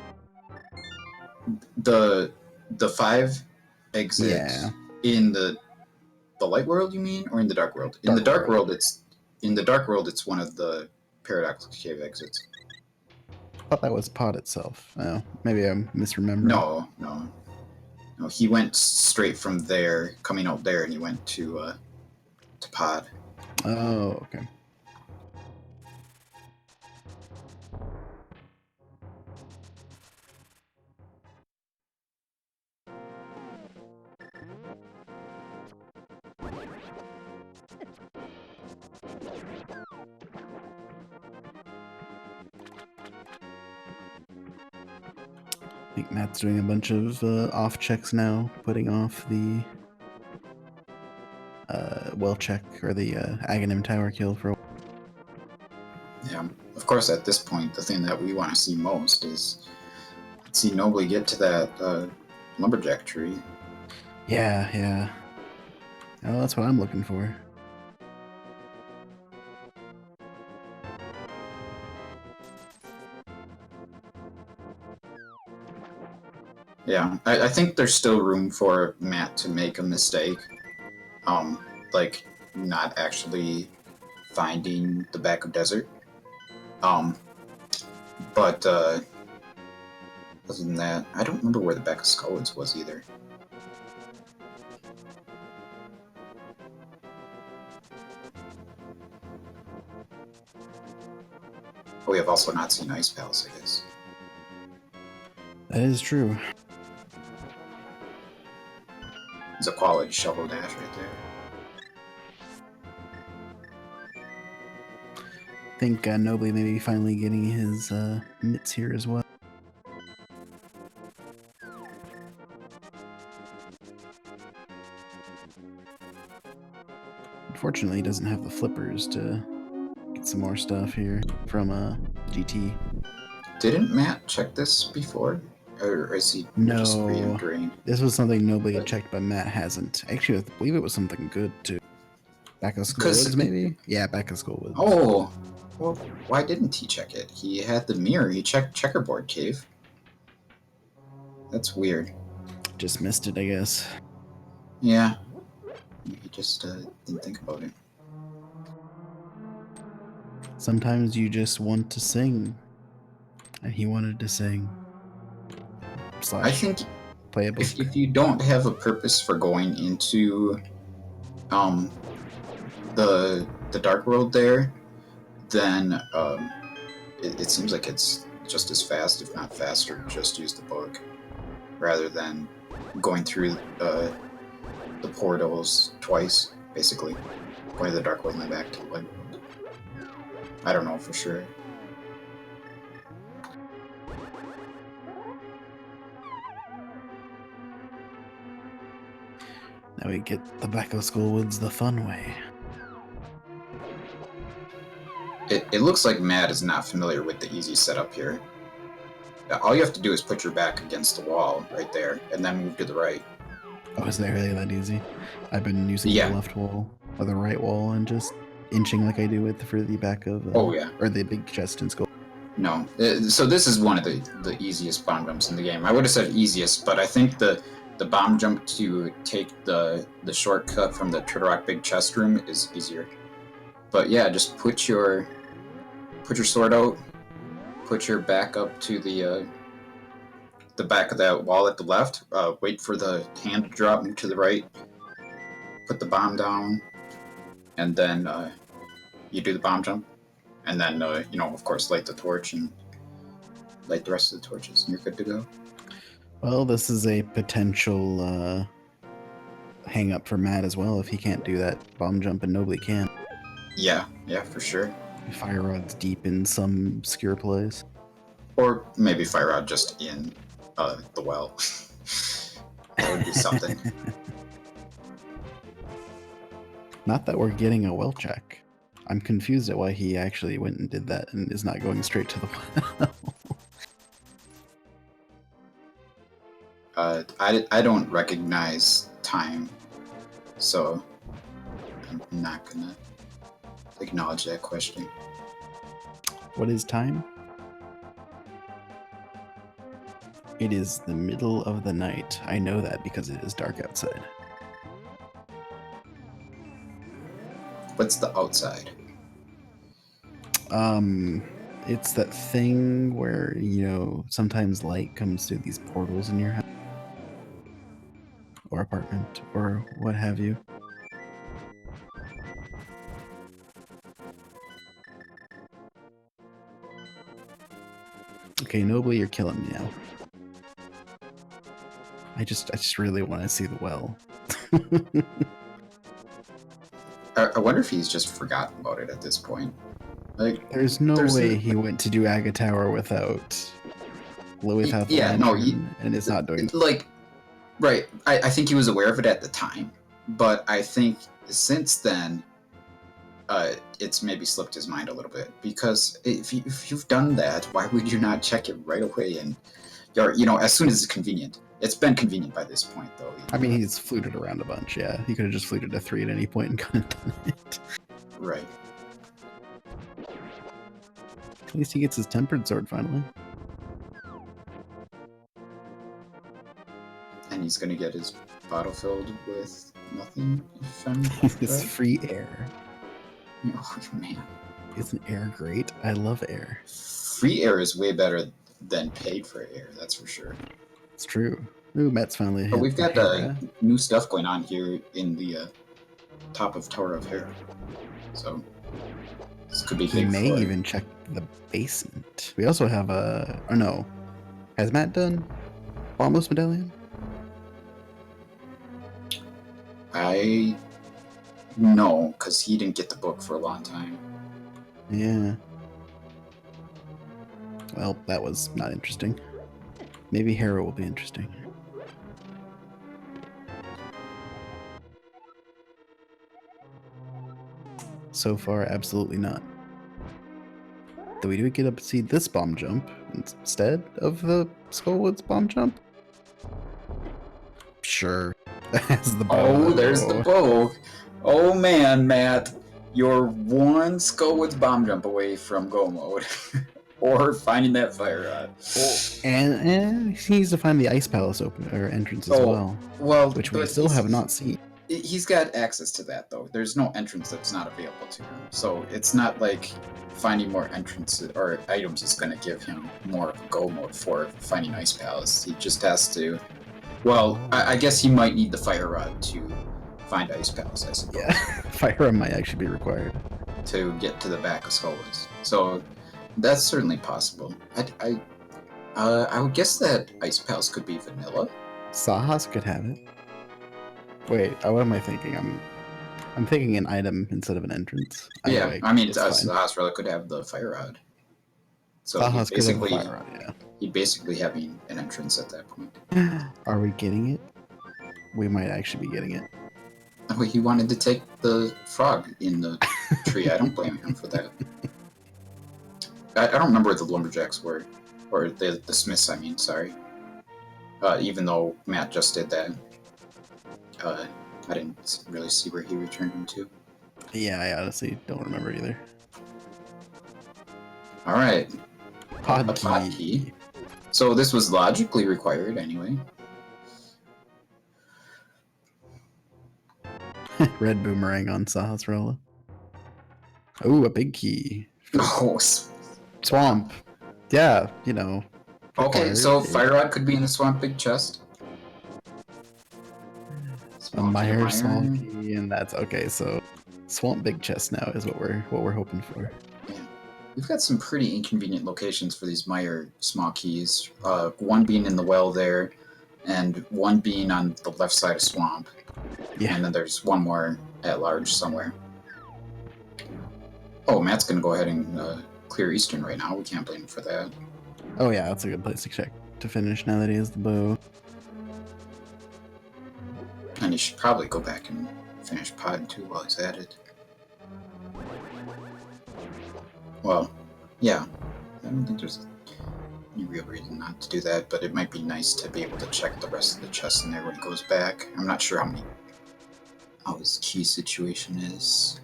The 5 exit in the light world, you mean, or in the dark world? In the dark world, it's one of the paradox cave exits. I thought that was pod itself. Oh, maybe I'm misremembering. No. He went straight from there, coming out there, and he went to pod. Oh, okay. I think Matt's doing a bunch of off checks now, putting off the well check or the Aghanim Tower kill for a while. Yeah, of course, at this point, the thing that we want to see most is see Nobly get to that lumberjack tree. Yeah. Oh, that's what I'm looking for. Yeah, I think there's still room for Matt to make a mistake. Like not actually finding the back of desert. But other than that, I don't remember where the back of Skullwoods was either. But we have also not seen Ice Palace, I guess. That is true. It's a quality shovel dash right there. I think Nobly may be finally getting his mitts here as well. Unfortunately, he doesn't have the flippers to get some more stuff here from GT. Didn't Matt check this before? Or is he just re-drained? This was something nobody had checked, but Matt hasn't. Actually, I believe it was something good too. Back of Skullwoods, maybe? Yeah, back of Skullwoods. Oh, well, why didn't he check it? He had the mirror. He checked Checkerboard Cave. That's weird. Just missed it, I guess. Yeah. He just didn't think about it. Sometimes you just want to sing. And he wanted to sing. I think Play a book. if you don't have a purpose for going into the dark world there, then it seems like it's just as fast, if not faster, just use the book rather than going through the portals twice, basically. Going to the dark world and then back to the light world. I don't know for sure. Now we get the back of Skullwoods the fun way. It looks like Matt is not familiar with the easy setup here. All you have to do is put your back against the wall right there, and then move to the right. Oh, is that really that easy? I've been using the left wall or the right wall and just inching like I do with for the back of or the big chest and skull. No, so this is one of the easiest bomb jumps in the game. I would have said easiest, but I think the bomb jump to take the shortcut from the Turtle Rock big chest room is easier. But yeah, just put your sword out, put your back up to the back of that wall at the left, wait for the hand to drop, move to the right, put the bomb down, and then you do the bomb jump, and then you know, of course, light the torch and light the rest of the torches, and you're good to go. Well, this is a potential hang up for Matt as well if he can't do that bomb jump and nobly can. Yeah, for sure. Fire Rod's deep in some obscure place. Or maybe Fire Rod just in the well. That would be something. Not that we're getting a well check. I'm confused at why he actually went and did that and is not going straight to the well. I don't recognize time, so I'm not gonna acknowledge that question. What is time? It is the middle of the night. I know that because it is dark outside. What's the outside? It's that thing where, you know, sometimes light comes through these portals in your house or apartment or what have you. Okay, nobly, you're killing me now. I just really want to see the well. I wonder if he's just forgotten about it at this point. Like, there's no way he went to do Aga Tower without and it's not doing like right. I think he was aware of it at the time, but I think since then it's maybe slipped his mind a little bit, because if you've done that, why would you not check it right away and you know, as soon as it's convenient? It's been convenient by this point, though. I mean, he's fluted around a bunch, yeah. He could have just fluted a 3 at any point and gone and done it. Right. At least he gets his tempered sword finally. And he's gonna get his bottle filled with nothing, if I'm It's free air. Oh, man. Isn't air great? I love air. Free air is way better than paid for air, that's for sure. It's true. Ooh, Matt's finally. But we've got new stuff going on here in the top of Tower of Hera. So this could be big. He may even check the basement. We also have a. Oh no, has Matt done Boundless Medallion? No, because he didn't get the book for a long time. Yeah. Well, that was not interesting. Maybe Hera will be interesting. So far, absolutely not. Though we do get to see this bomb jump instead of the Skullwoods bomb jump. Sure. That's the bow. Oh, there's the bow. Oh man, Matt. You're one Skullwoods bomb jump away from go mode. or finding that fire rod. And he needs to find the ice palace open or entrance as well, which we still have not seen. He's got access to that though. There's no entrance that's not available to him. So it's not like finding more entrances or items is going to give him more of a go mode for finding Ice Palace. He just has to. Well, I guess he might need the fire rod to find Ice Palace, I suppose. Yeah, fire rod might actually be required to get to the back of Skullwoods. So that's certainly possible. I would guess that Ice Palace could be vanilla. Sahas could have it. Wait, what am I thinking? I'm thinking an item instead of an entrance. Yeah, I mean, Sahas really could have the fire rod. So Sahas he's basically, could have the fire rod, yeah. He'd basically having an entrance at that point. Are we getting it? We might actually be getting it. Oh, he wanted to take the frog in the tree. I don't blame him for that. I don't remember what the lumberjacks were. Or the smiths, I mean, sorry. Even though Matt just did that. I didn't really see where he returned him to. Yeah, I honestly don't remember either. Alright. Pod key. So this was logically required anyway. Red boomerang on Sahasrella. Oh, a big key. Oh, swamp. Yeah, you know. Okay, so Fire Rod could be in the swamp big chest. A Mire swamp key, and that's okay. So swamp big chest now is what we're hoping for. Yeah, we've got some pretty inconvenient locations for these Mire small keys. One being in the well there, and one being on the left side of swamp. Yeah, and then there's one more at large somewhere. Oh, Matt's gonna go ahead and clear Eastern right now. We can't blame him for that. Oh yeah, that's a good place to finish now that he has the bow. And he should probably go back and finish Pod 2 while he's at it. Well, yeah. I don't think there's any real reason not to do that, but it might be nice to be able to check the rest of the chests in there when he goes back. I'm not sure how his key situation is.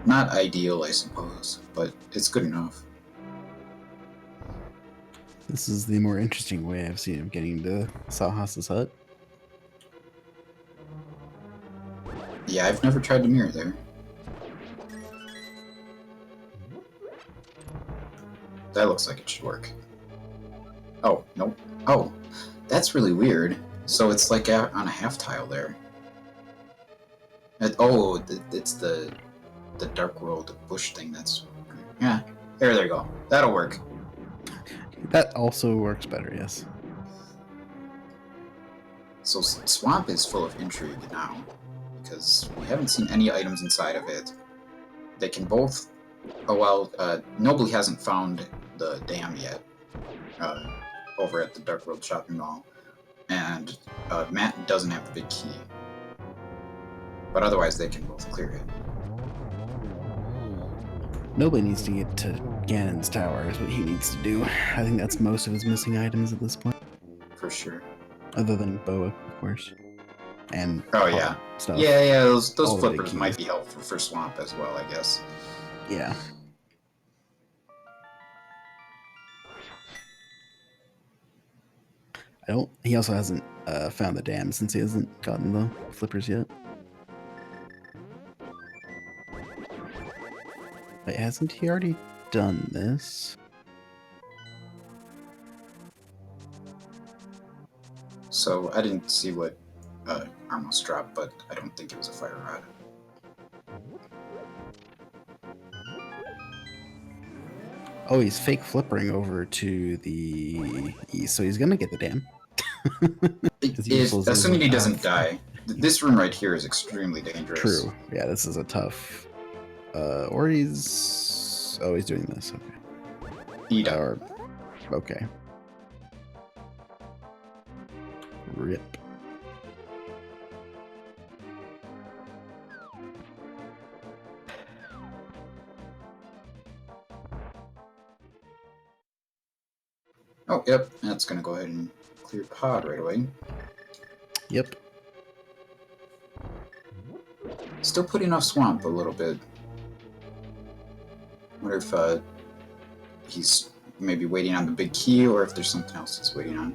Not ideal, I suppose, but it's good enough. This is the more interesting way I've seen of getting to Sahas's hut. Yeah, I've never tried to mirror there. That looks like it should work. Oh, nope. Oh, that's really weird. So it's like on a half tile there. It's the Dark World bush thing. That's yeah. There you go. That'll work. That also works better, yes. So Swamp is full of intrigue now, because we haven't seen any items inside of it. They can both... Oh, well, Nobly hasn't found the dam yet, over at the Dark World Shopping Mall, and Matt doesn't have the big key. But otherwise, they can both clear it. Nobody needs to get to Ganon's tower is what he needs to do. I think that's most of his missing items at this point. For sure. Other than Boa, of course. And yeah. Stuff. Yeah, those flippers might be helpful for Swamp as well, I guess. Yeah. He also hasn't found the dam since he hasn't gotten the flippers yet. Wait, hasn't he already done this? So I didn't see what Armos dropped, but I don't think it was a fire rod. Oh, he's fake flippering over to the east, so he's gonna get the dam. Assuming he doesn't die. This room right here is extremely dangerous. True. Yeah, this is a tough... or he's... Oh, he's doing this. Okay. Okay. Rip. Oh, yep. That's gonna go ahead and clear Pod right away. Yep. Still putting off Swamp a little bit. Wonder if he's maybe waiting on the big key, or if there's something else he's waiting on.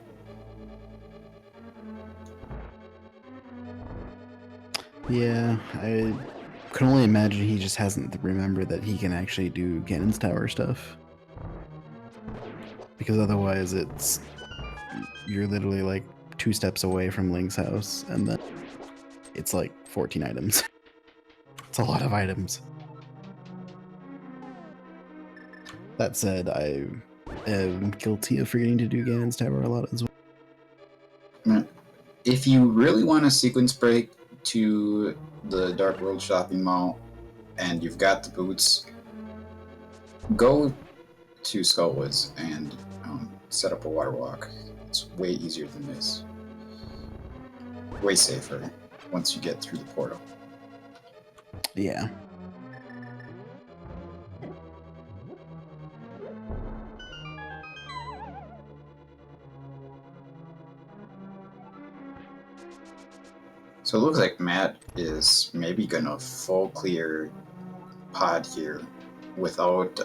Yeah, I can only imagine he just hasn't remembered that he can actually do Ganon's Tower stuff. Because otherwise you're literally like 2 steps away from Link's house, and then it's like 14 items. It's a lot of items. That said, I am guilty of forgetting to do Ganon's Tower a lot as well. If you really want a sequence break to the Dark World shopping mall and you've got the boots, go to Skullwoods and set up a water walk. It's way easier than this. Way safer once you get through the portal. Yeah. So it looks like Matt is maybe gonna full clear pod here without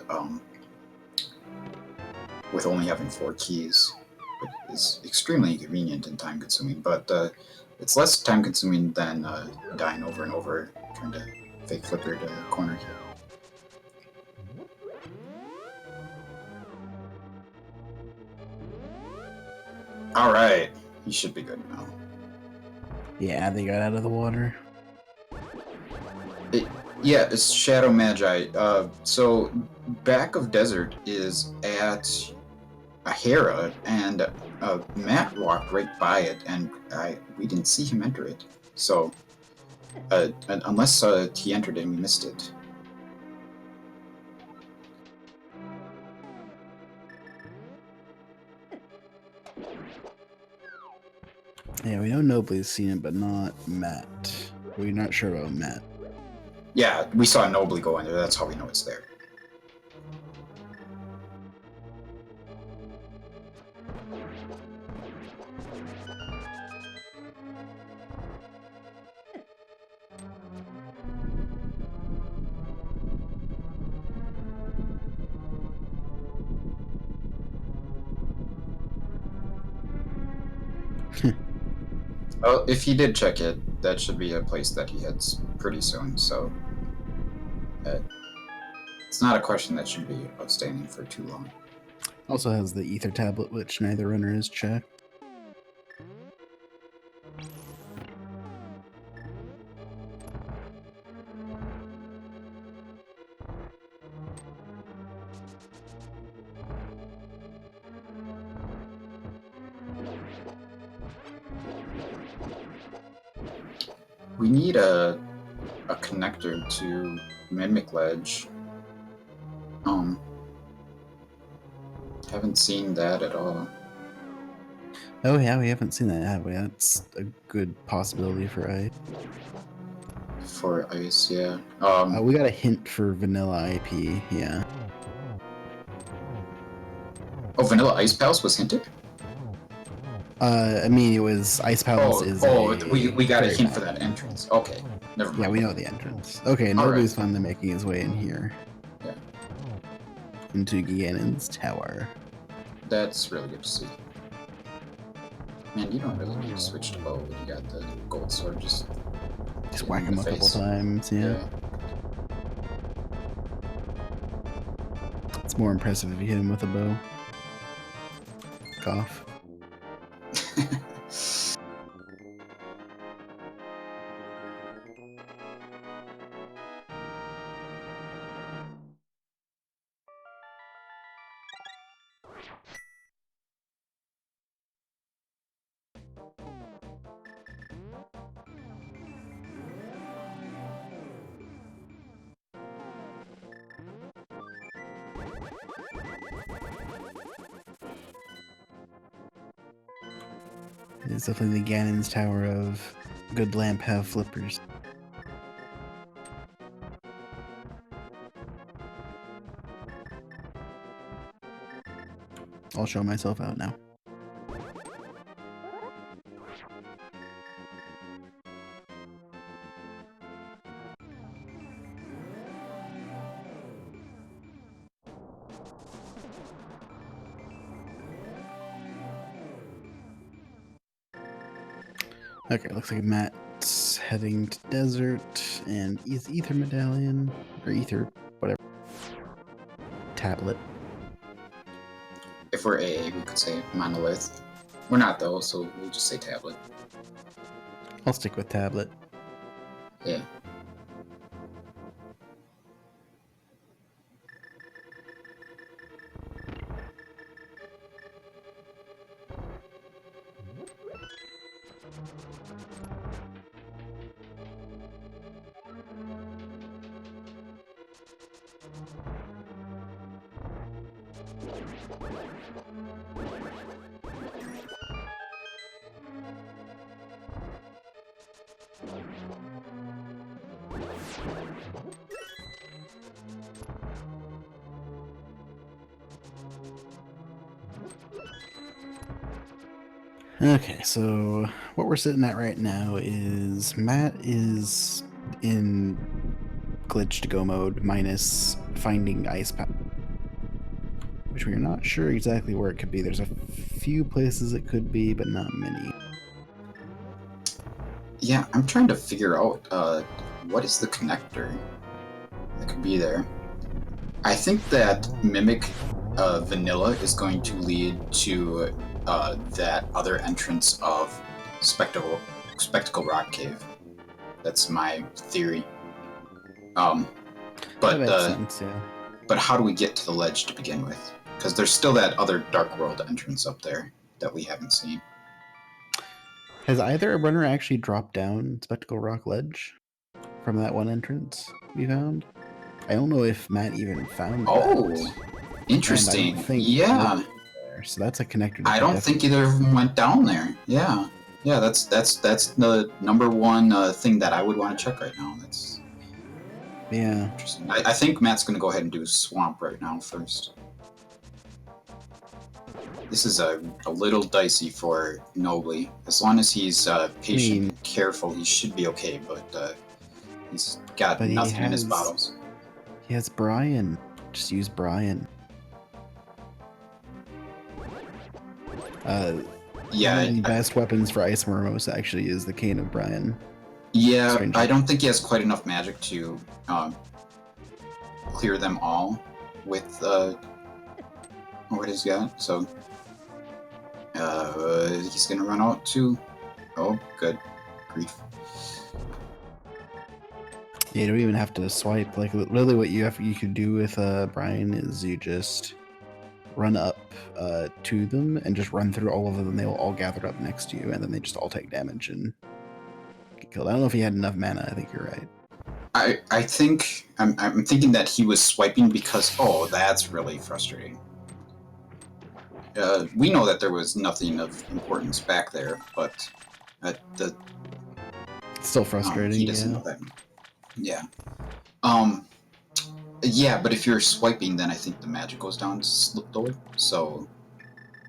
with only having 4 keys, which is extremely inconvenient and time consuming, but it's less time consuming than dying over and over trying to fake flipper to the corner here. Alright, he should be good now. Yeah, they got out of the water. Yeah, it's Shadow Magi. So back of desert is at Ahara, and Matt walked right by it, and we didn't see him enter it. So unless he entered it and we missed it. Yeah, we know Nobly's seen it, but not Matt. We're not sure about Matt. Yeah, we saw Nobly go in there. That's how we know it's there. Well, if he did check it, that should be a place that he hits pretty soon, so it's not a question that should be outstanding for too long. Also has the ether tablet, which neither runner has checked. We need a connector to Mimic Ledge. Haven't seen that at all. Oh yeah, we haven't seen that, have we? That's a good possibility for ice. For ice, yeah. We got a hint for vanilla IP, yeah. Oh, Vanilla Ice Palace was hinted? I mean, it was Ice Palace is we got a hint map. for that entrance. Okay, never mind. Yeah, we know the entrance. Okay, Nobody's finally making his way in here. Yeah. Into Ganon's Tower. That's really good to see. Man, you don't really need to switch to bow when you got the gold sword. Just whack him a couple times, yeah. It's more impressive if you hit him with a bow. Cough. It's definitely the Ganon's Tower of good lamp have flippers. I'll show myself out now. Okay, looks like Matt's heading to desert and ether medallion or ether, whatever. Tablet. If we're AA, we could say monolith. We're not though, so we'll just say tablet. I'll stick with tablet. Yeah. Okay, so what we're sitting at right now is Matt is in glitch to go mode minus finding ice power, which we're not sure exactly where it could be. There's a few places it could be, but not many. Yeah, I'm trying to figure out what is the connector that could be there. I think that Mimic Vanilla is going to lead to that other entrance of Spectacle Rock Cave. That's my theory. That But makes sense, yeah. but how do we get to the ledge to begin with? Because there's still that other Dark World entrance up there that we haven't seen. Has either runner actually dropped down Spectacle Rock Ledge from that one entrance we found? I don't know if Matt even found Oh, that. interesting. And I don't think Yeah. there, so that's a connector. I don't think either of them went down there. Yeah. Yeah, that's the number one thing that I would want to check right now. That's yeah. interesting. I think Matt's going to go ahead and do Swamp right now first. This is a little dicey for Nobly. As long as he's patient and careful, he should be okay, but he's got nothing in his bottles. He has Brian. Just use Brian. Yeah. One of the best weapons for Ice Mormosa actually is the Cane of Brian. Yeah, I don't think he has quite enough magic to clear them all with what he's got. So he's gonna run out too. Oh, good grief. Yeah, you don't even have to swipe. Like, really what you could do with Brian is you just run up to them and just run through all of them. They will all gather up next to you, and then they just all take damage and get killed. I don't know if he had enough mana. I think you're right. I think I'm thinking that he was swiping because that's really frustrating. We know that there was nothing of importance back there, but it's still frustrating. He doesn't know that. Yeah. Yeah, but if you're swiping, then I think the magic goes down lower. So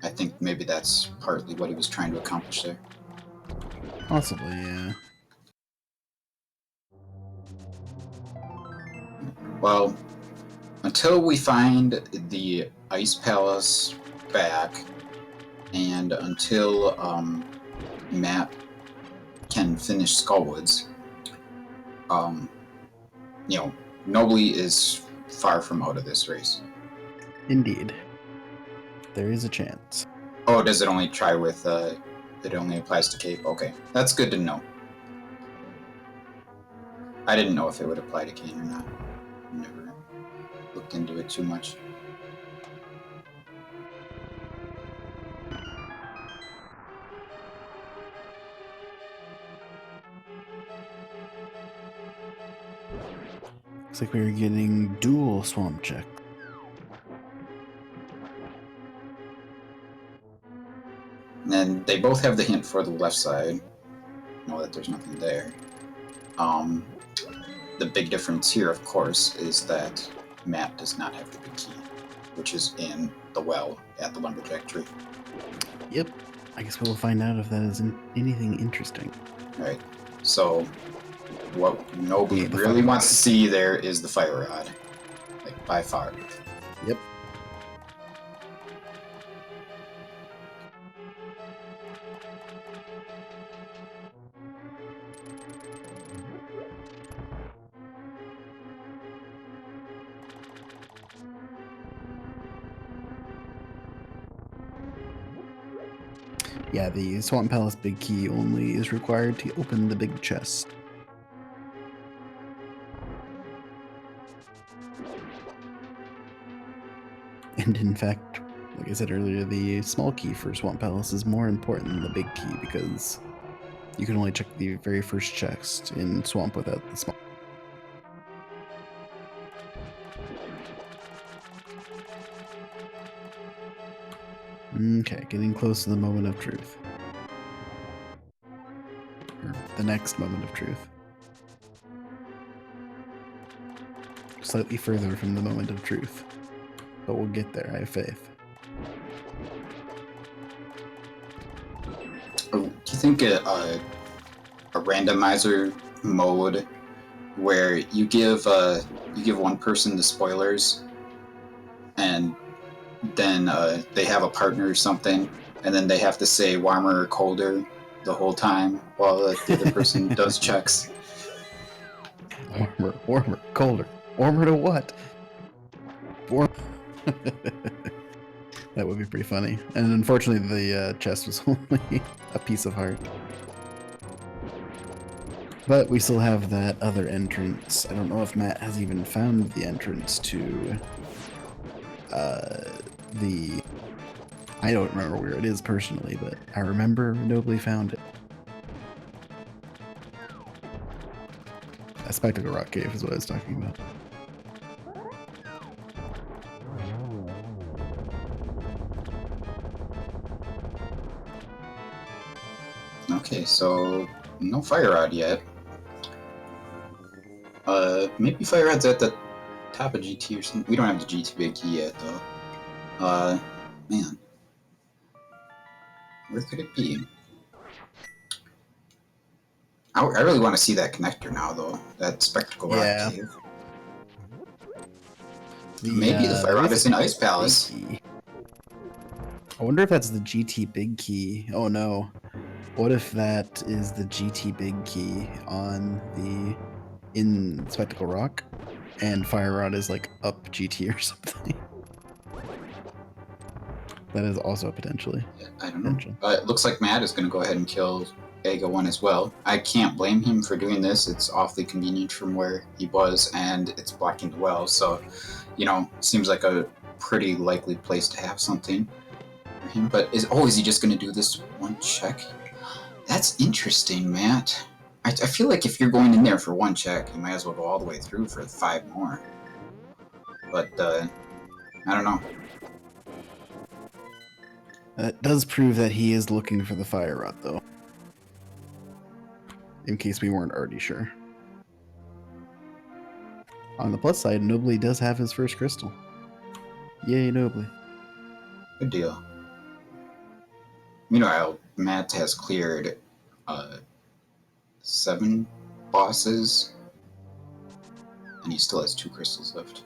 I think maybe that's partly what he was trying to accomplish there. Possibly, yeah. Well, until we find the Ice Palace back, and until Matt can finish Skullwoods, Nobly is far from out of this race. Indeed. There is a chance. Oh, does it only try with, it only applies to Cape? Okay, that's good to know. I didn't know if it would apply to Kane or not. Never looked into it too much. Looks like we were getting dual swamp check. And they both have the hint for the left side. Know that there's nothing there. The big difference here, of course, is that Matt does not have the big key, which is in the well at the lumberjack tree. Yep. I guess we'll find out if that is anything interesting. Alright, so what nobody really wants to see there is the fire rod. Like, by far. Yep. Yeah, the Swamp Palace big key only is required to open the big chest. And in fact, like I said earlier, the small key for Swamp Palace is more important than the big key because you can only check the very first chest in Swamp without the small. Okay, getting close to the moment of truth. Or the next moment of truth. Slightly further from the moment of truth. But we'll get there, I have faith. Do you think a randomizer mode where you give one person the spoilers, and then they have a partner or something, and then they have to say warmer or colder the whole time while the other person does checks? Warmer, colder. Warmer to what? That would be pretty funny. And unfortunately, the chest was only a piece of heart. But we still have that other entrance. I don't know if Matt has even found the entrance to the... I don't remember where it is personally, but I remember Nobly found it. A Spectacle Rock Cave is what I was talking about. Okay, so no fire rod yet. Maybe fire rod's at the top of GT or something. We don't have the GT big key yet, though. Man, where could it be? I really want to see that connector now, though. That Spectacle Rock Cave. Maybe the fire rod is in Ice Palace. I wonder if that's the GT big key. Oh no. What if that is the GT big key in Spectacle Rock, and Fire Rod is like up GT or something? That is also potentially. I don't know. It looks like Matt is going to go ahead and kill Aga 1 as well. I can't blame him for doing this. It's awfully convenient from where he was, and it's blocking the well. So, seems like a pretty likely place to have something for him. But is he just going to do this one check? That's interesting, Matt. I feel like if you're going in there for one check, you might as well go all the way through for 5 more. But, I don't know. That does prove that he is looking for the fire rod, though. In case we weren't already sure. On the plus side, Nobly does have his first crystal. Yay, Nobly. Good deal. Meanwhile, Matt has cleared 7 bosses, and he still has 2 crystals left.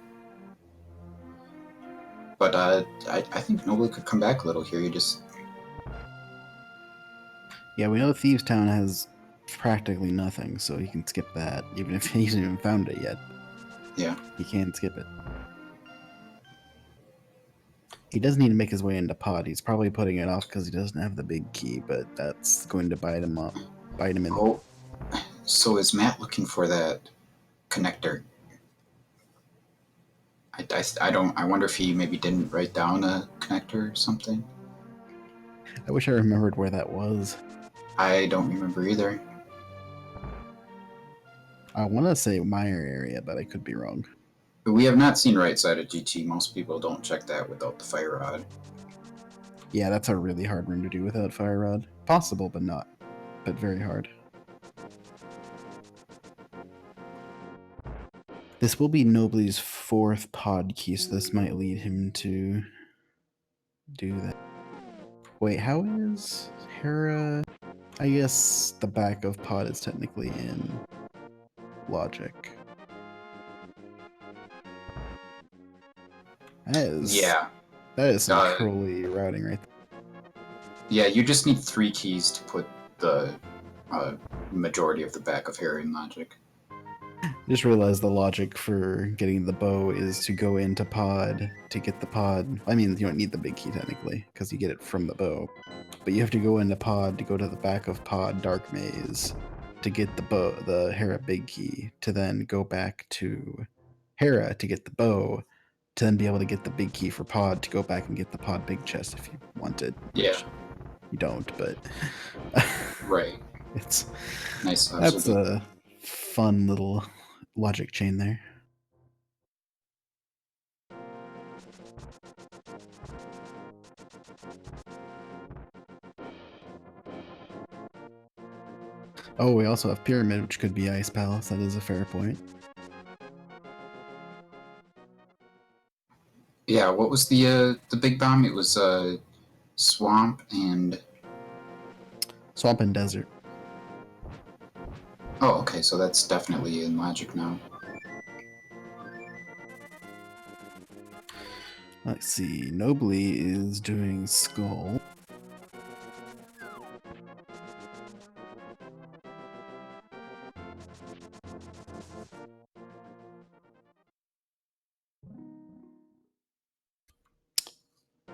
But I think Nobly could come back a little here. Yeah, we know Thieves Town has practically nothing, so he can skip that, even if he hasn't even found it yet. Yeah. He can skip it. He does need to make his way into Pod. He's probably putting it off because he doesn't have the big key, but that's going to bite him in. Oh, so is Matt looking for that connector? I wonder if he maybe didn't write down a connector or something. I wish I remembered where that was. I don't remember either. I want to say Meyer area, but I could be wrong. We have not seen right side of GT. Most people don't check that without the fire rod. Yeah, that's a really hard room to do without fire rod. Possible, but very hard. This will be Nobly's 4th pod key, so this might lead him to do that. Wait, how is Hera? I guess the back of pod is technically in logic. That is some trolley routing right there. Yeah, you just need 3 keys to put the majority of the back of Hera in logic. Just realized the logic for getting the bow is to go into pod to get the pod. I mean, you don't need the big key technically because you get it from the bow, but you have to go into pod to go to the back of pod dark maze to get the Hera big key, to then go back to Hera to get the bow, to then be able to get the big key for pod to go back and get the pod big chest if you wanted. Yeah. Which you don't, but Right. it's Nice that's observation. a fun little logic chain there. Oh, we also have Pyramid, which could be Ice Palace. That is a fair point. Yeah, what was the big bomb? It was swamp and Swamp and Desert. oh, okay, so that's definitely in logic now. Let's see. Nobly is doing Skull.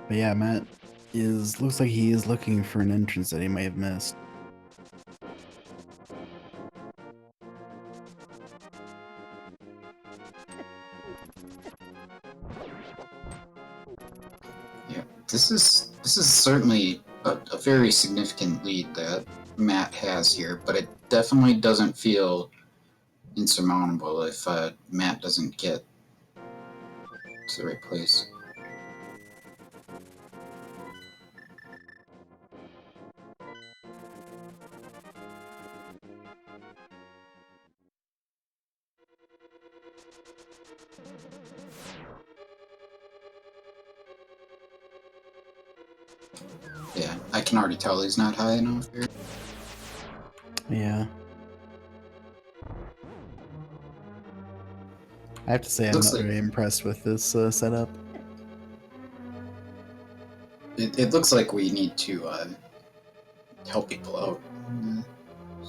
But yeah, Matt looks like he is looking for an entrance that he may have missed. Yeah, this is certainly a very significant lead that Matt has here, but it definitely doesn't feel insurmountable if Matt doesn't get to the right place. Yeah, I can already tell he's not high enough here. Yeah. I have to say, I'm Looks not like very impressed with this setup. it looks like we need to help people out,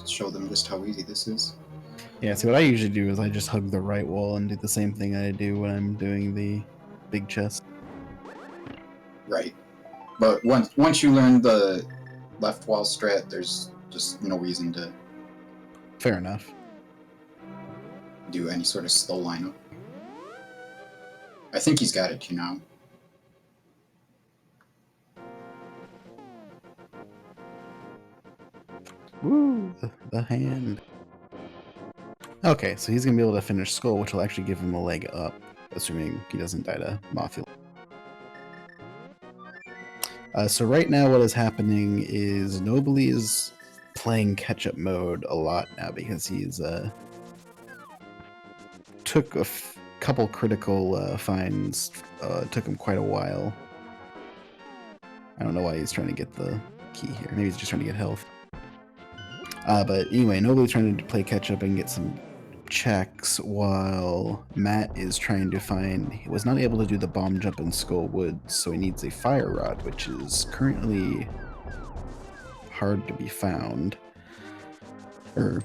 show them just how easy this is. Yeah, see, what I usually do is I just hug the right wall and do the same thing I do when I'm doing the big chest. Right, but once you learn the left wall strat, there's just no reason to Fair enough. do any sort of slow lineup. I think he's got it, you know. Woo! The hand. Okay, so he's gonna be able to finish Skull, which will actually give him a leg up, assuming he doesn't die to Mafia. So right now what is happening is Nobly is playing catch-up mode a lot now because he's took a couple critical finds. Took him quite a while. I don't know why he's trying to get the key here. Maybe he's just trying to get health. But anyway, Nobly's trying to play catch-up and get some checks while Matt is trying to find. He was not able to do the bomb jump in Skull Woods, so he needs a fire rod, which is currently hard to be found. Or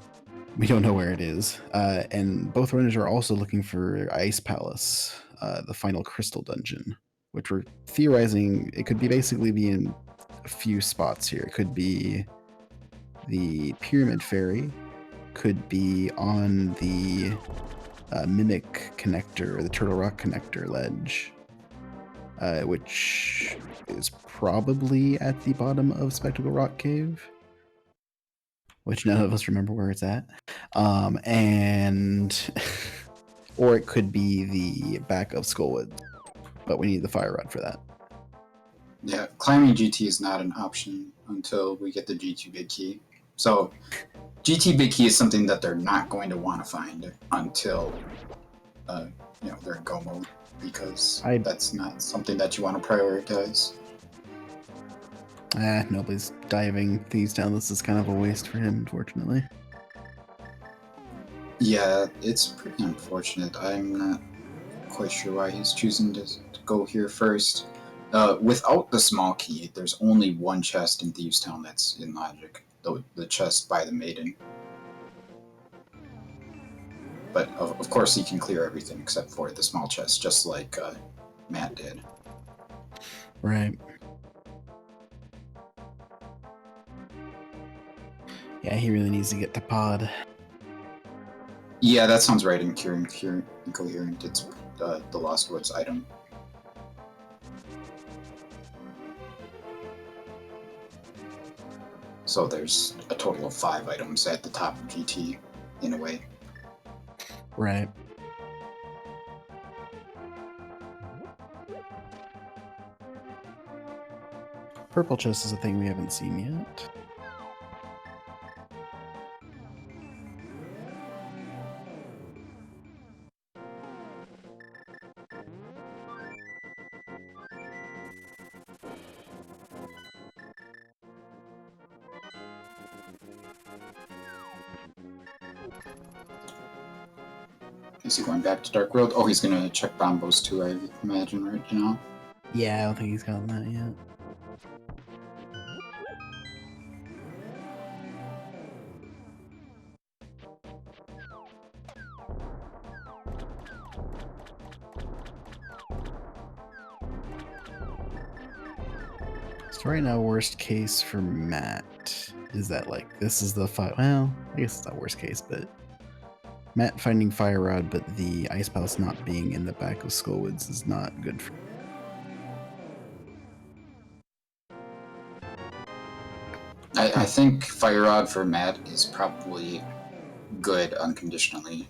we don't know where it is. And both runners are also looking for Ice Palace, the final crystal dungeon, which we're theorizing it could be basically be in a few spots here. It could be the Pyramid Ferry, could be on the Mimic connector, or the Turtle Rock connector ledge, which is probably at the bottom of Spectacle Rock Cave, which none of us remember where it's at. And or it could be the back of Skullwood, but we need the fire rod for that. Yeah, climbing GT is not an option until we get the GT big key. So GT big key is something that they're not going to want to find until they're in go mode, because that's not something that you want to prioritize. Nobody's diving these down. This is kind of a waste for him, unfortunately. Yeah, it's pretty unfortunate. I'm not quite sure why he's choosing to go here first. Without the small key, there's only one chest in Thieves Town that's in logic. The chest by the Maiden. But of course, he can clear everything except for the small chest, just like Matt did. Right. Yeah, he really needs to get to pod. Yeah, that sounds right. Incoherent. It's the Lost Woods item. So there's a total of 5 items at the top of GT, in a way. Right. Purple chest is a thing we haven't seen yet. Is he going back to Dark World? Oh, he's gonna check Bombos too, I imagine, right now. Yeah, I don't think he's gotten that yet. So right now, worst case for Matt is that like this is the fire. Well, I guess it's not worst case, but Matt finding Fire Rod, but the Ice Palace not being in the back of Skullwoods is not good for. I think Fire Rod for Matt is probably good unconditionally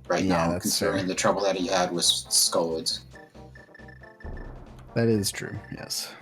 right Yeah, now, that's considering fair. the trouble that he had with Skullwoods. That is true. Yes.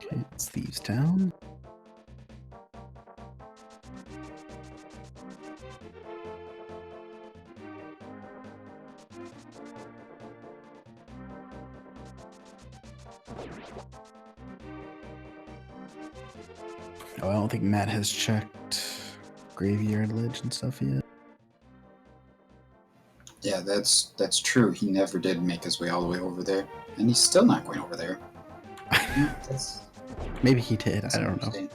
Okay, it's Thieves Town. Oh, I don't think Matt has checked Graveyard Ledge and stuff yet. Yeah, that's true. He never did make his way all the way over there, and he's still not going over there. Yeah, that's Maybe he did. I don't know. interesting.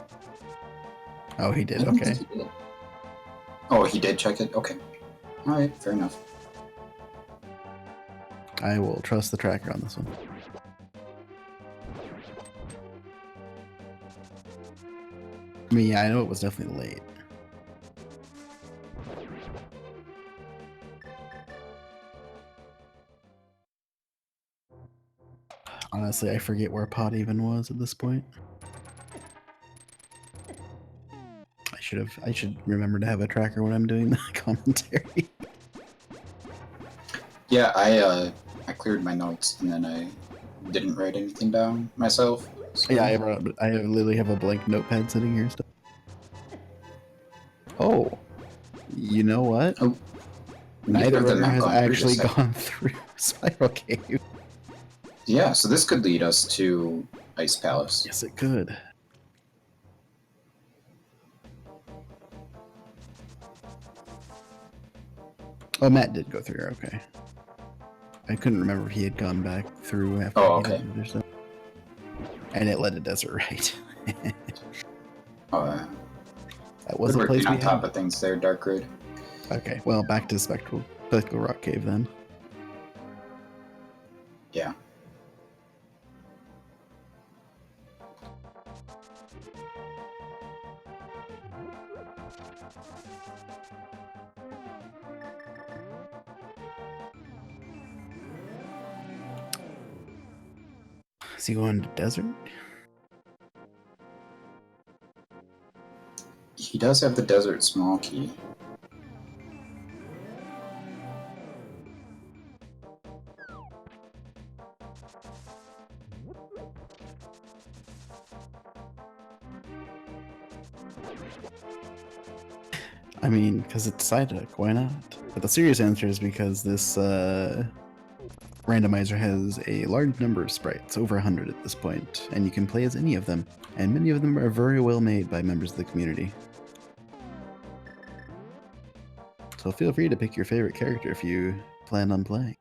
Oh, he did. I don't Okay. think he did. Oh, he did check it? Okay. Alright, fair enough. I will trust the tracker on this one. I mean, yeah, I know it was definitely late. Honestly, I forget where Pod even was at this point. I should remember to have a tracker when I'm doing the commentary. Yeah, I cleared my notes and then I didn't write anything down myself. So. Yeah, I literally have a blank notepad sitting here. Still. Oh, you know what? Oh, Neither of them runner have has gone through actually this gone through Spiral Cave. Yeah, so this could lead us to Ice Palace. Yes, it could. Oh, Matt did go through. Okay. I couldn't remember if he had gone back through after Oh, he okay. did other stuff. And it led to Desert Right. That was a place we on had. top of things there, Dark Road. Okay, well, back to Spectral Rock Cave then. Yeah. Is he going to Desert? He does have the Desert Small Key. I mean, because it's Psyduck, why not? But the serious answer is because this randomizer has a large number of sprites, over 100 at this point, and you can play as any of them, and many of them are very well made by members of the community. So feel free to pick your favorite character if you plan on playing.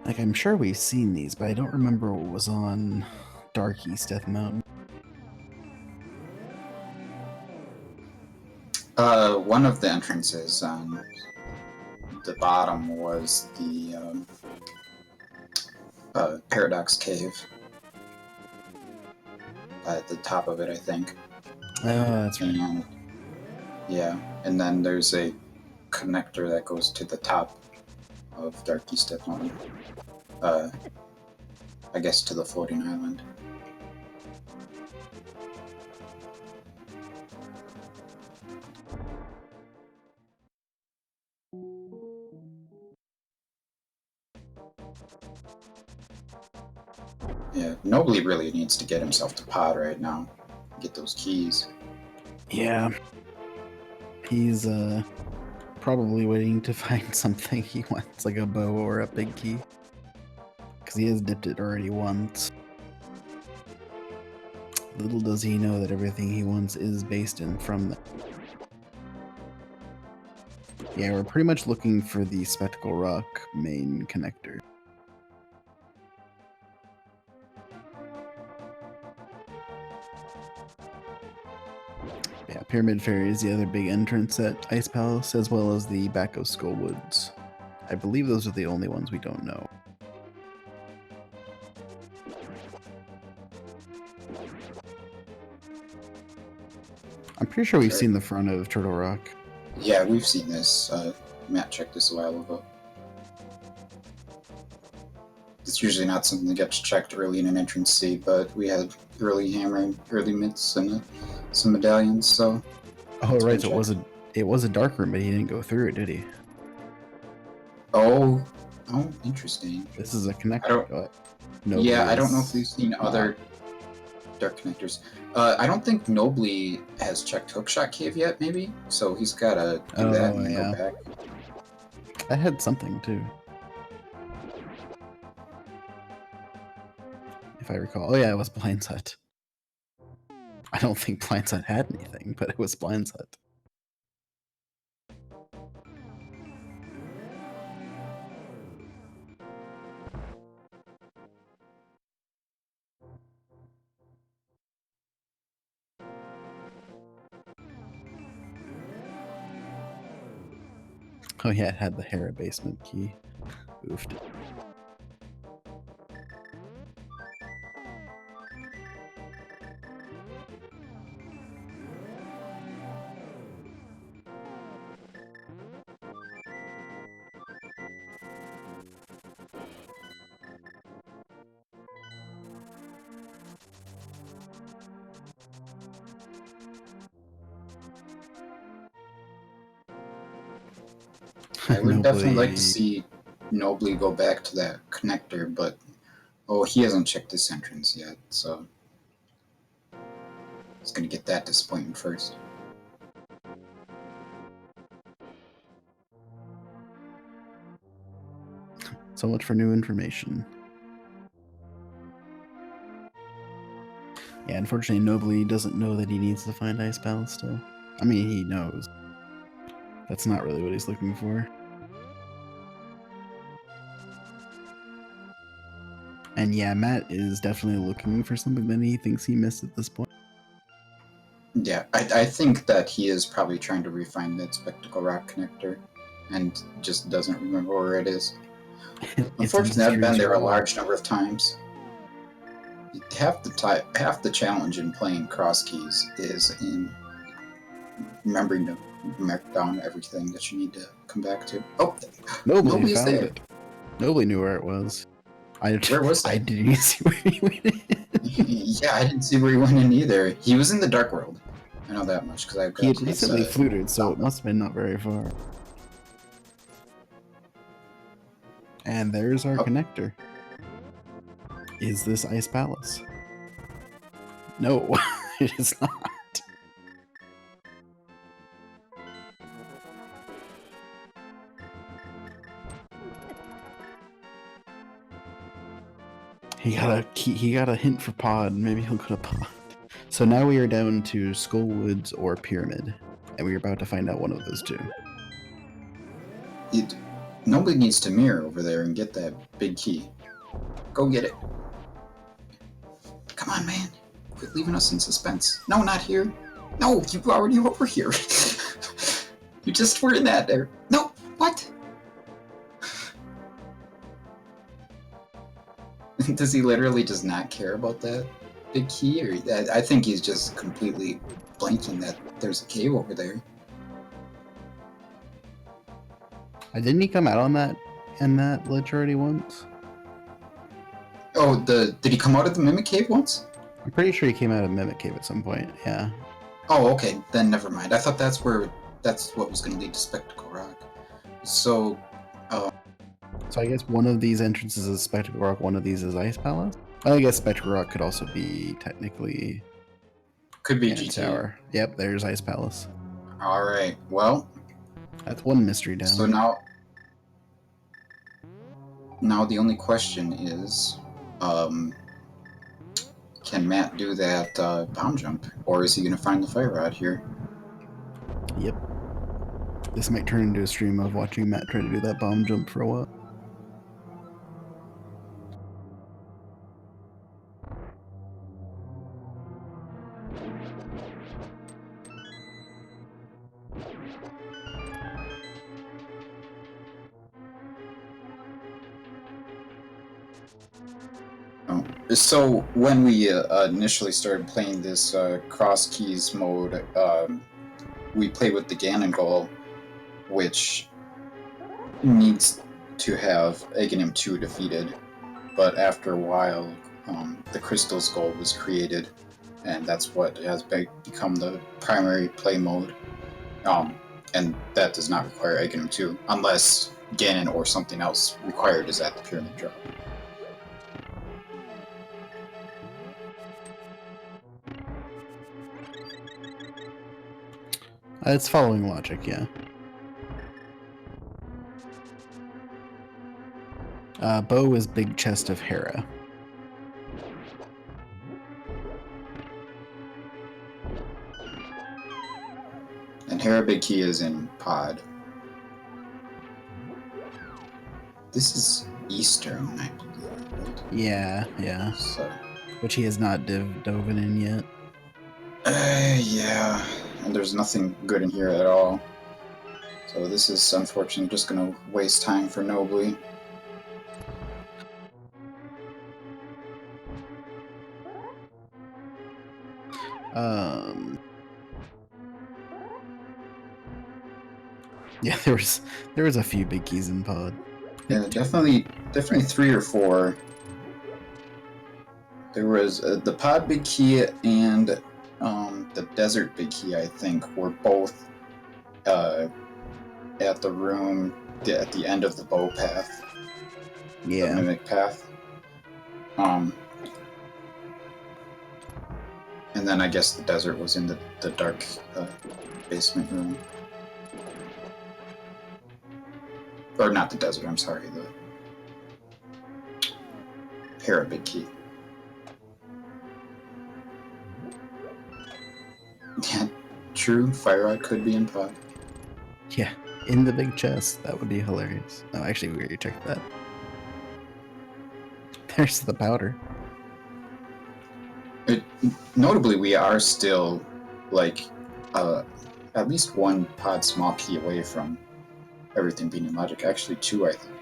Like, I'm sure we've seen these, but I don't remember what was on Dark East Death Mountain. One of the entrances on the bottom was the Paradox Cave. At the top of it, I think. Oh, that's right. And yeah, and then there's a connector that goes to the top of Dark East Death Mountain. I guess to the floating island. Yeah, Nobly really needs to get himself to pod right now. Get those keys. Yeah. He's probably waiting to find something he wants, like a bow or a big key. Because he has dipped it already once. Little does he know that everything he wants is based in from that. Yeah, we're pretty much looking for the Spectacle Rock main connector. Yeah, Pyramid Ferry is the other big entrance at Ice Palace, as well as the back of Skull Woods. I believe those are the only ones we don't know. I'm pretty sure we've seen the front of Turtle Rock. Yeah, we've seen this. Matt checked this a while ago. It's usually not something that gets checked early in an entrance C, but we had early hammering, early mitts, and some medallions, so... Oh, right, so it was a dark room, but he didn't go through it, did he? Oh, interesting. This is a connector. I don't know if we've seen other dark connectors. I don't think Nobly has checked Hookshot Cave yet, maybe? So he's gotta do that and go back. I had something, too. If I recall. Oh yeah, it was Blindset. I don't think Blindset had anything, but it was Blindset. Oh yeah, it had the Hera basement key. Oofed. I would definitely like to see Nobly go back to that connector, but he hasn't checked this entrance yet, so he's gonna get that disappointment first. So much for new information. Yeah, unfortunately, Nobly doesn't know that he needs to find Ice Palace still. I mean, he knows. That's not really what he's looking for. And yeah, Matt is definitely looking for something that he thinks he missed at this point. Yeah, I think that he is probably trying to refine that Spectacle Rock connector and just doesn't remember where it is. Unfortunately, I've been there a large number of times. Half the challenge in playing cross keys is in remembering to mark down everything that you need to come back to. Oh, Nobly nobody's found there. it. Nobly knew where it was. Where was I that? didn't see where he went in. Yeah, I didn't see where he went in either. He was in the Dark World. I know that much because I He had grabbed his. recently fluted, so it sound. must have been not very far. And there's our connector. Is this Ice Palace? No, it is not. He got a hint for pod. Maybe he'll go to pod. So now we are down to Skullwoods or Pyramid, and we're about to find out one of those two. Nobody needs to mirror over there and get that big key. Go get it. Come on, man. Quit leaving us in suspense. No, not here. No, you were already over here. You just were in that there. No, what? Does he literally just not care about that big key? Or I think he's just completely blanking that there's a cave over there. Didn't he come out on that in that ledge already once? Oh, did he come out of the Mimic Cave once? I'm pretty sure he came out of Mimic Cave at some point, yeah. Oh, okay, then never mind. I thought that's what was going to lead to Spectacle Rock. So I guess one of these entrances is Spectacle Rock, one of these is Ice Palace. I guess Spectacle Rock could also be technically could be GT Tower. Yep, there's Ice Palace. All right. Well, that's one mystery down. So now the only question is, can Matt do that bomb jump, or is he going to find the fire rod here? Yep. This might turn into a stream of watching Matt try to do that bomb jump for a while. So when we initially started playing this cross keys mode, we played with the Ganon goal, which needs to have Aghanim 2 defeated. But after a while, the Crystal's goal was created, and that's what has become the primary play mode. And that does not require Aghanim 2, unless Ganon or something else required is at the pyramid drop. It's following logic, yeah. Bo is Big Chest of Hera. And Hera Big Key is in Pod. This is Eastern, I believe, right? Yeah. So. Which he has not dove in yet. Yeah. And there's nothing good in here at all. So this is unfortunately just going to waste time for Nobly. Yeah, there was a few big keys in Pod. Yeah, definitely 3 or 4. There was the Pod Big Key and the Desert Big Key, I think, were both at the room at the end of the bow path. Yeah. The Mimic path. And then I guess the desert was in the dark basement room. Or not the desert, I'm sorry, the Hera Big Key. Yeah, true, Fire Rod could be in Pod. Yeah, in the big chest. That would be hilarious. No, actually, we already checked that. There's the powder. Notably, we are still, like, at least one Pod small key away from everything being in logic. Actually, 2, I think.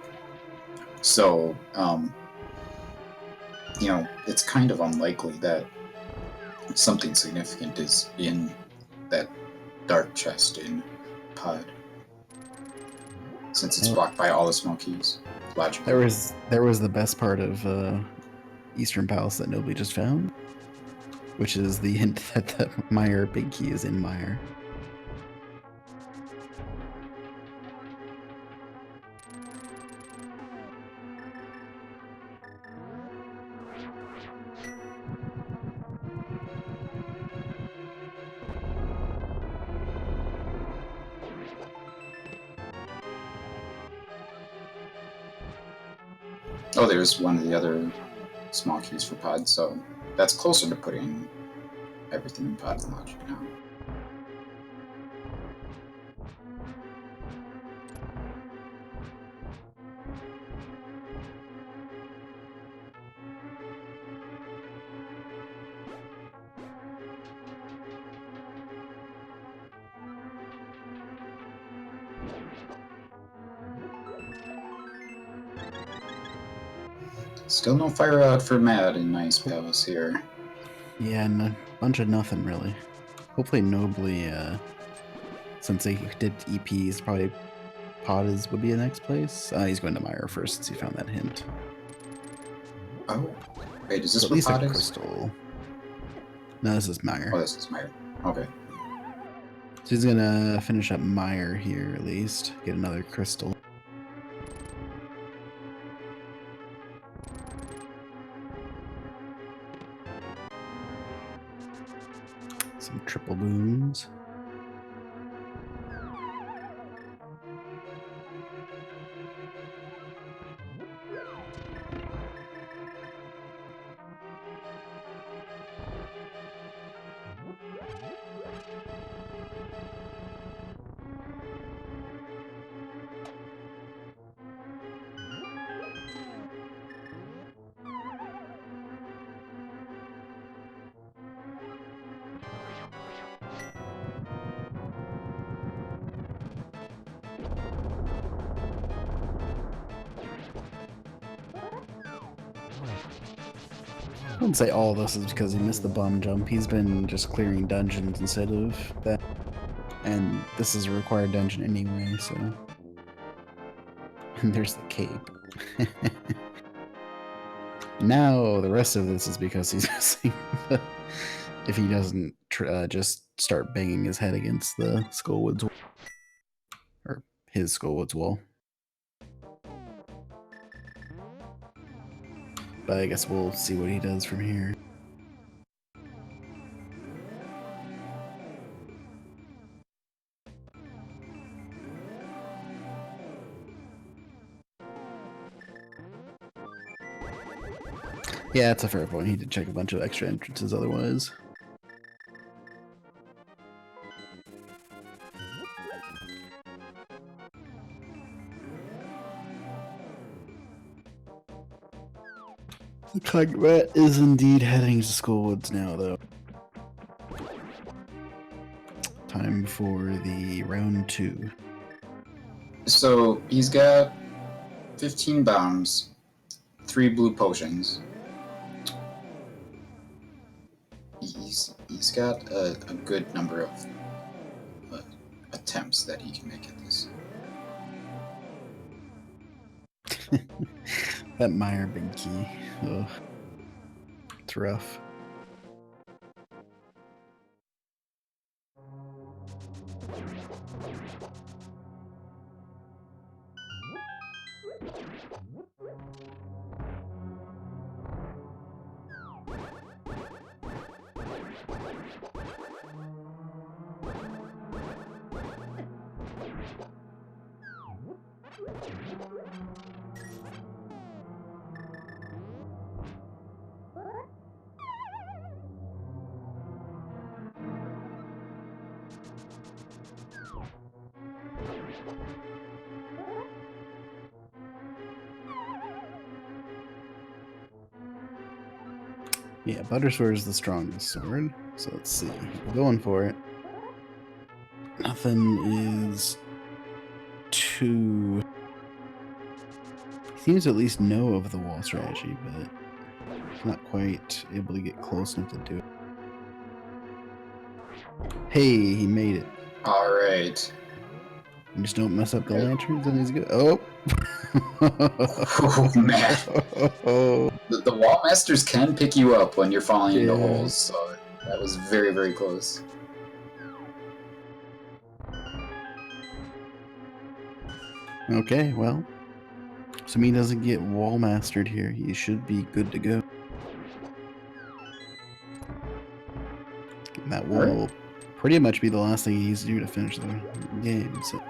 So, it's kind of unlikely that something significant is in that dark chest in pod. Since it's blocked by all the small keys. Logically. There was the best part of Eastern Palace that nobody just found, which is the hint that the Meyer big key is in Meyer. Oh, there's one of the other small keys for pod, so that's closer to putting everything in pod than logic now. Still no fire out for Mad in Nice Palace here. Yeah, and a bunch of nothing really. Hopefully nobly, since they did EPs, probably pod would be the next place. He's going to Meyer first since he found that hint. Oh, wait, is this So at where least pod a is? crystal. No, this is Meyer. Oh, this is Meyer. Okay. So he's gonna finish up Meyer here at least. Get another crystal. Some triple booms. I wouldn't say all of this is because he missed the bum jump. He's been just clearing dungeons instead of that. And this is a required dungeon anyway, so. And there's the cape. Now the rest of this is because he's missing the, if he doesn't just start banging his head against the Skullwoods wall. Or his Skullwoods wall. But I guess we'll see what he does from here. Yeah, that's a fair point. He did check a bunch of extra entrances otherwise. Cograt is indeed heading to Skullwoods now, though. Time for the round 2. So he's got 15 bombs, 3 blue potions. He's got a good number of attempts that he can make at this. That Meyer big key. Ugh. It's rough. Yeah, Buttersword is the strongest sword. So let's see. We're going for it. Nothing is too... He seems to at least know of the wall strategy, but he's not quite able to get close enough to do it. Hey, he made it. Alright. And just don't mess up the lanterns and he's good. Oh! Oh, man. The wall masters can pick you up when you're falling into holes, so that was very, very close. Okay, well. So he doesn't get wall mastered here. He should be good to go. And that will pretty much be the last thing he needs to do to finish the game. So.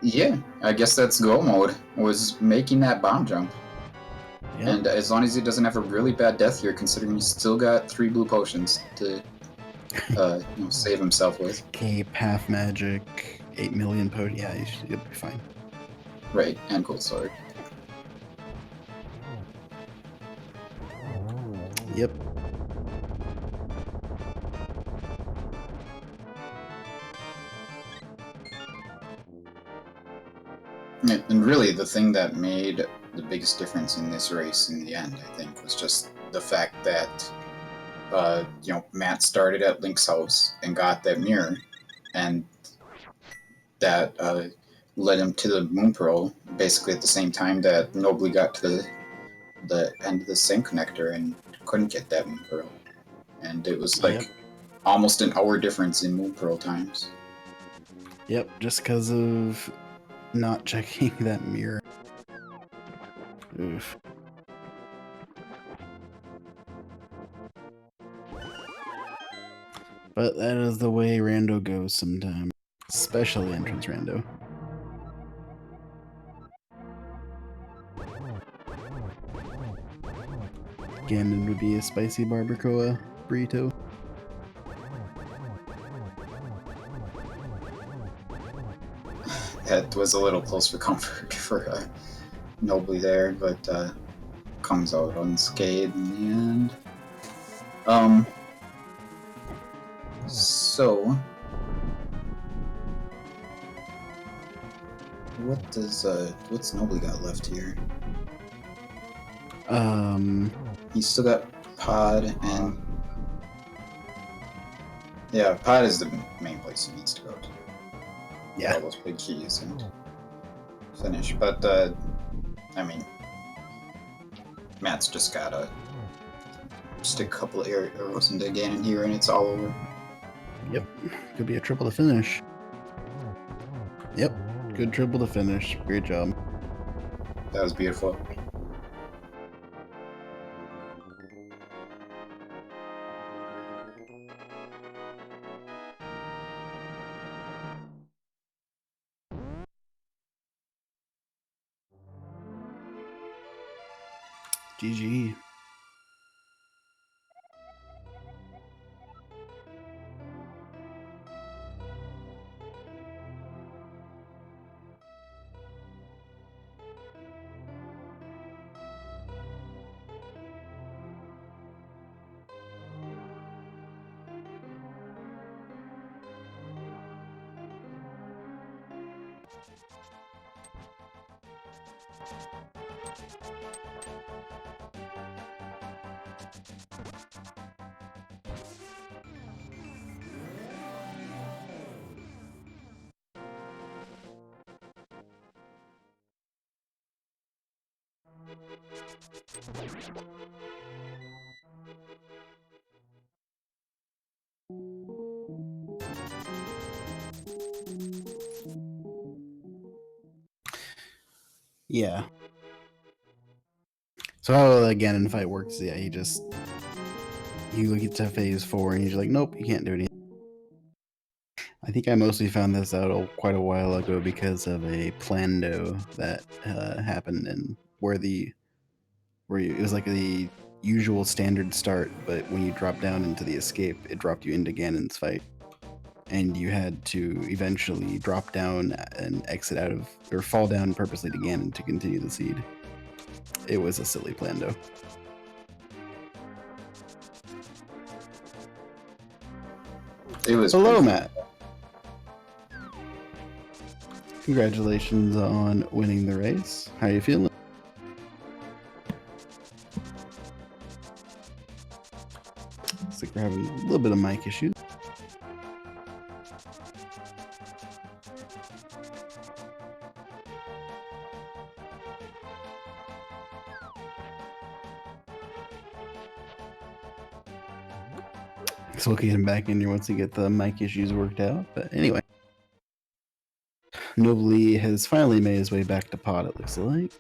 Yeah, I guess that's go mode, was making that bomb jump. Yep. And as long as he doesn't have a really bad death here, considering he's still got 3 blue potions to save himself with. Cape, half magic, 8 million potion. Yeah, he'll be fine. Right, and gold sword. Yep. And really, the thing that made the biggest difference in this race in the end, I think, was just the fact that Matt started at Link's house and got that mirror, and that led him to the Moon Pearl basically at the same time that Nobly got to the end of the Sync connector and couldn't get that Moon Pearl. And it was like almost an hour difference in Moon Pearl times. Yep, just because of not checking that mirror. Oof. But that is the way Rando goes sometimes. Especially entrance Rando. Ganon would be a spicy barbacoa burrito. That was a little close for comfort for Nobly there, but comes out unscathed in the end. So what's Nobly got left here? He's still got Pod and yeah, Pod is the main place he needs to go to. Yeah, all those big keys and finish. But I mean, Matt's just gotta stick a couple of arrows into Ganon here, and it's all over. Yep, could be a triple to finish. Yep, good triple to finish. Great job. That was beautiful. GG. Yeah. So how the Ganon fight works, yeah, you get to phase 4 and you're like, nope, you can't do anything. I think I mostly found this out quite a while ago because of a plando that happened, and it was like the usual standard start, but when you drop down into the escape, it dropped you into Ganon's fight, and you had to eventually drop down and exit out of, or fall down purposely to Ganon to continue the seed. It was a silly plando. It was hello, Matt. Congratulations on winning the race. How are you feeling? Looks like we're having a little bit of mic issues. So we'll get him back in here once we get the mic issues worked out. But anyway, Nobly has finally made his way back to pod, it looks like.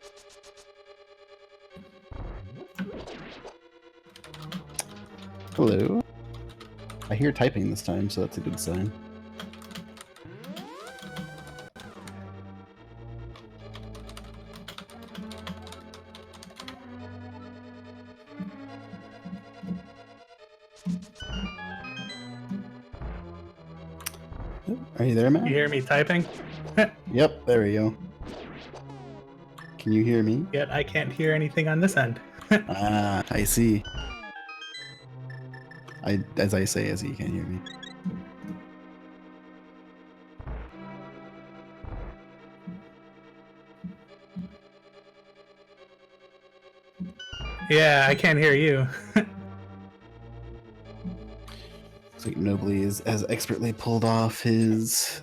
Hello. I hear typing this time, so that's a good sign. Are you there, Matt? You hear me typing? Yep, there we go. Can you hear me? Yet I can't hear anything on this end. Ah, I see. As I say, you can't hear me. Yeah, I can't hear you. So Nobly has expertly pulled off his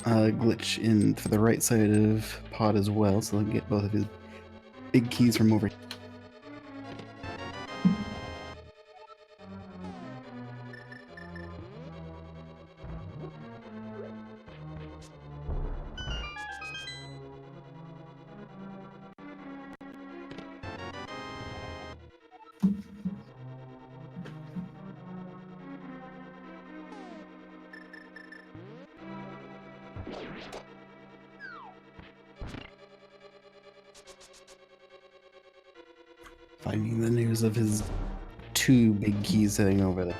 glitch in for the right side of pod as well, so he can get both of his big keys from over. Finding the news of his two big keys sitting over there.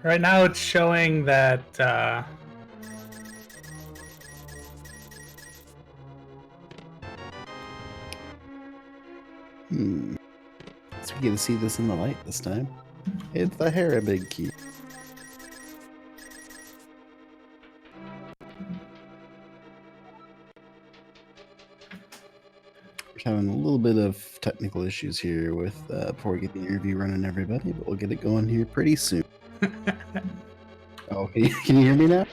Right now it's showing that So we get to see this in the light this time. It's the Harabig key. We're having a little bit of technical issues here with before we get the interview running, everybody, but we'll get it going here pretty soon. Oh, can you hear me now?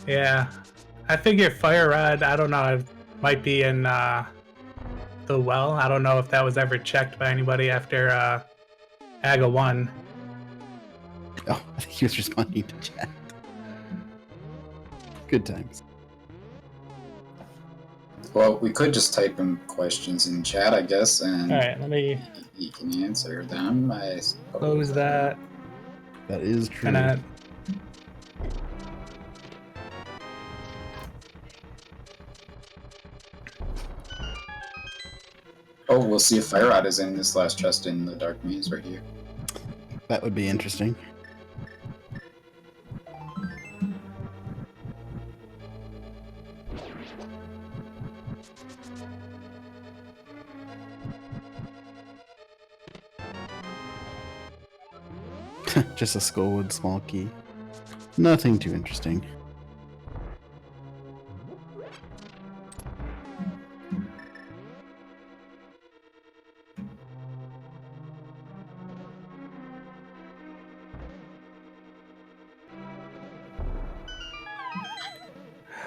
yeah. I figure Fire Rod, I don't know, it might be in the well. I don't know if that was ever checked by anybody after AGA 1. Oh, I think he was responding to chat. Good times. Well, we could just type in questions in chat, I guess, and Alright, let me he can answer them, I suppose. close that. That is true. And Oh, we'll see if Fire Rod is in this last chest in the Dark Maze right here. That would be interesting. Just a Skullwood small key. Nothing too interesting.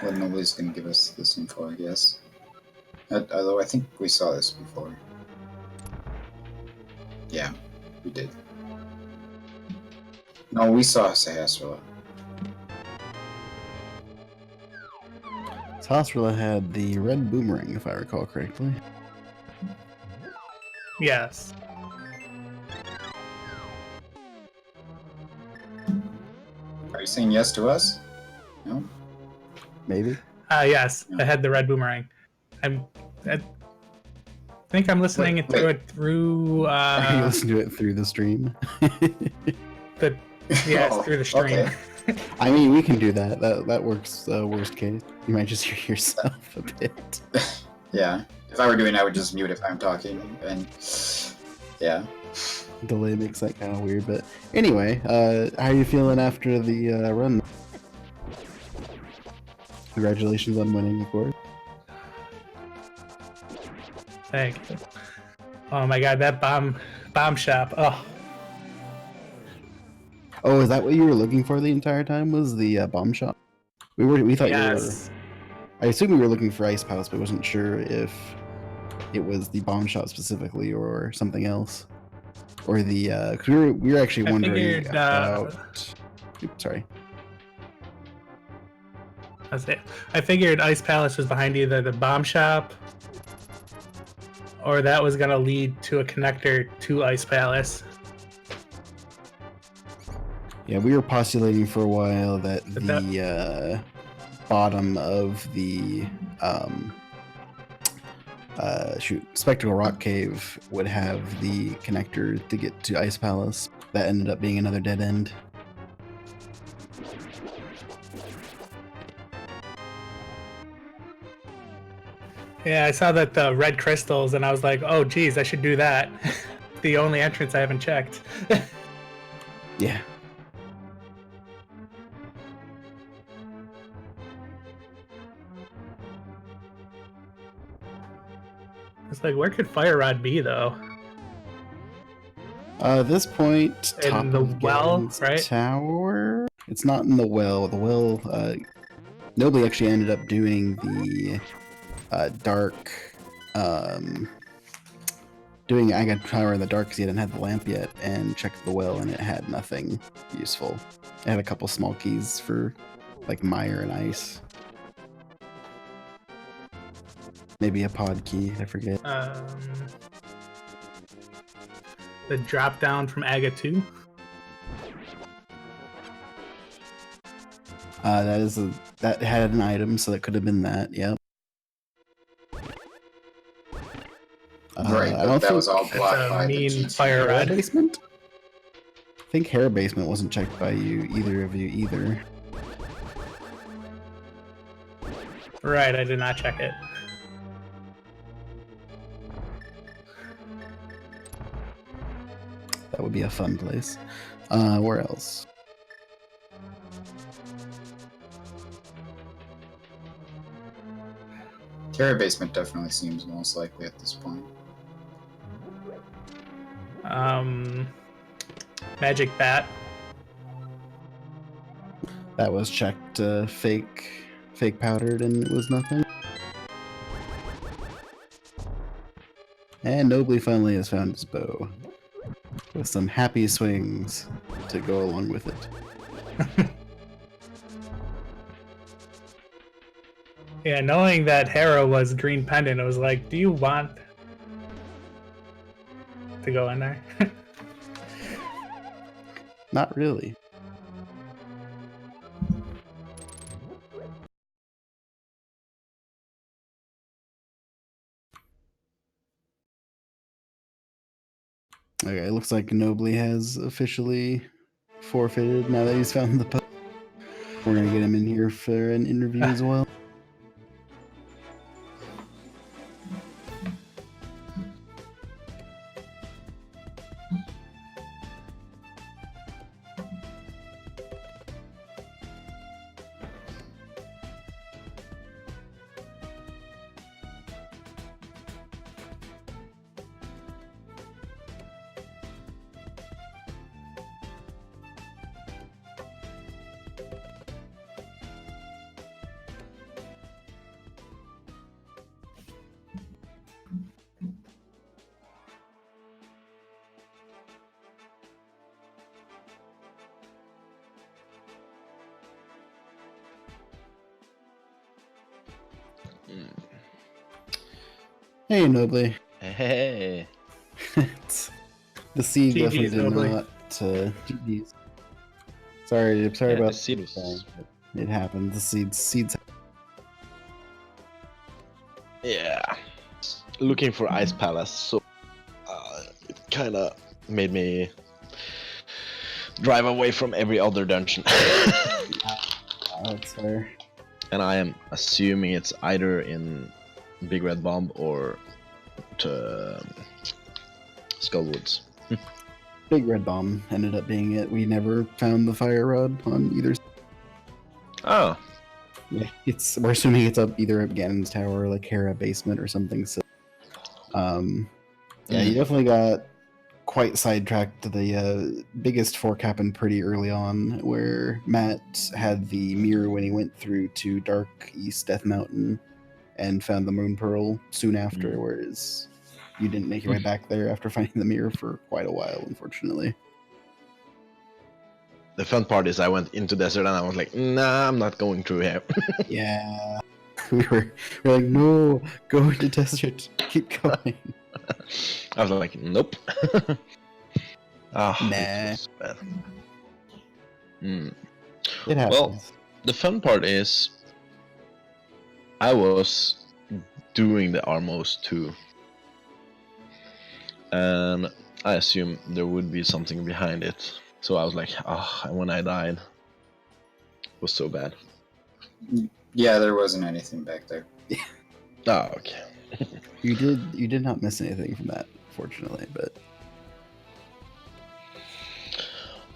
Well, nobody's going to give us this info, I guess. Although I think we saw this before. Yeah, we did. No, we saw Sahasrahla. Sahasrahla had the red boomerang, if I recall correctly. yes. you saying yes to us? No? Maybe. Yes, No. I had the red boomerang. I think I'm listening Wait, to wait. it through You listen to it through the stream. the it's through the stream. Okay. I mean, we can do that. That works. Worst case, you might just hear yourself a bit. Yeah. If I were doing, I would just mute if I'm talking, and yeah. Delay makes that kind of weird, but anyway, how are you feeling after the run? Congratulations on winning, of course. Thank you. Oh my god, that bomb shop. Oh, Oh, is that what you were looking for the entire time? Was the bomb shop? We thought you were. yes. I assume we were looking for Ice Palace, but wasn't sure if it was the bomb shop specifically or something else, or the. 'Cause we were actually I wondering figured, about. Oops, sorry. That's it. I figured Ice Palace was behind either the bomb shop or that was gonna lead to a connector to Ice Palace. Yeah, we were postulating for a while that But the bottom of the Spectacle Rock Cave would have the connector to get to Ice Palace. That ended up being another dead end. Yeah, I saw that the red crystals and I was like, oh geez, I should do that. The only entrance I haven't checked. Yeah. It's like, where could Fire Rod be though? At this point, In top the of well, Garen's right? Tower. It's not in the well. The well, Nobly actually ended up doing the dark, doing Aga Tower in the dark because he hadn't had the lamp yet, and checked the well, and it had nothing useful. It had a couple small keys for like mire and ice. Maybe a pod key, I forget. The drop down from Aga 2. That had an item, so that could have been that. Yep. Right, I but don't that was think- all blocked That's a by the mean GT. fire Hera rod. basement? I think Hera basement wasn't checked by either of you either. Right, I did not check it. That would be a fun place. Where else? Terra basement definitely seems most likely at this point. Magic Bat. That was checked fake powdered and it was nothing. And Nobly finally has found his bow. With some happy swings to go along with it. Yeah, knowing that Hera was Green Pendant, I was like, do you want to go in there? Not really. Okay, it looks like Nobly has officially forfeited now that he's found the bow. We're gonna get him in here for an interview as well. Hey, Nobly. Hey. The seed GG's, definitely did Nobly. not. GG's. Sorry Yeah, about the seed was. it happened. The seeds. Yeah, looking for Ice Palace, so it kind of made me drive away from every other dungeon. That's fair. And I am assuming it's either in Big Red Bomb or to Skullwoods. Big Red Bomb ended up being it. We never found the fire rod on either. Oh, Yeah, we're assuming it's up either at Ganon's Tower or like Hera basement or something. So, yeah, he definitely got quite sidetracked. The biggest fork happened pretty early on, where Matt had the mirror when he went through to Dark East Death Mountain and found the Moon Pearl soon after, whereas you didn't make your way back there after finding the mirror for quite a while, unfortunately. the fun part is I went into desert and I was like, nah, I'm not going through here. Yeah. We're like, no, go into desert. Keep going. I was like, nope. Nah. It was bad. It happens. Well, the fun part is I was doing the Armos too. And I assumed there would be something behind it. So I was like, when I died, it was so bad. Yeah, there wasn't anything back there. Oh, okay. You did not miss anything from that, fortunately, but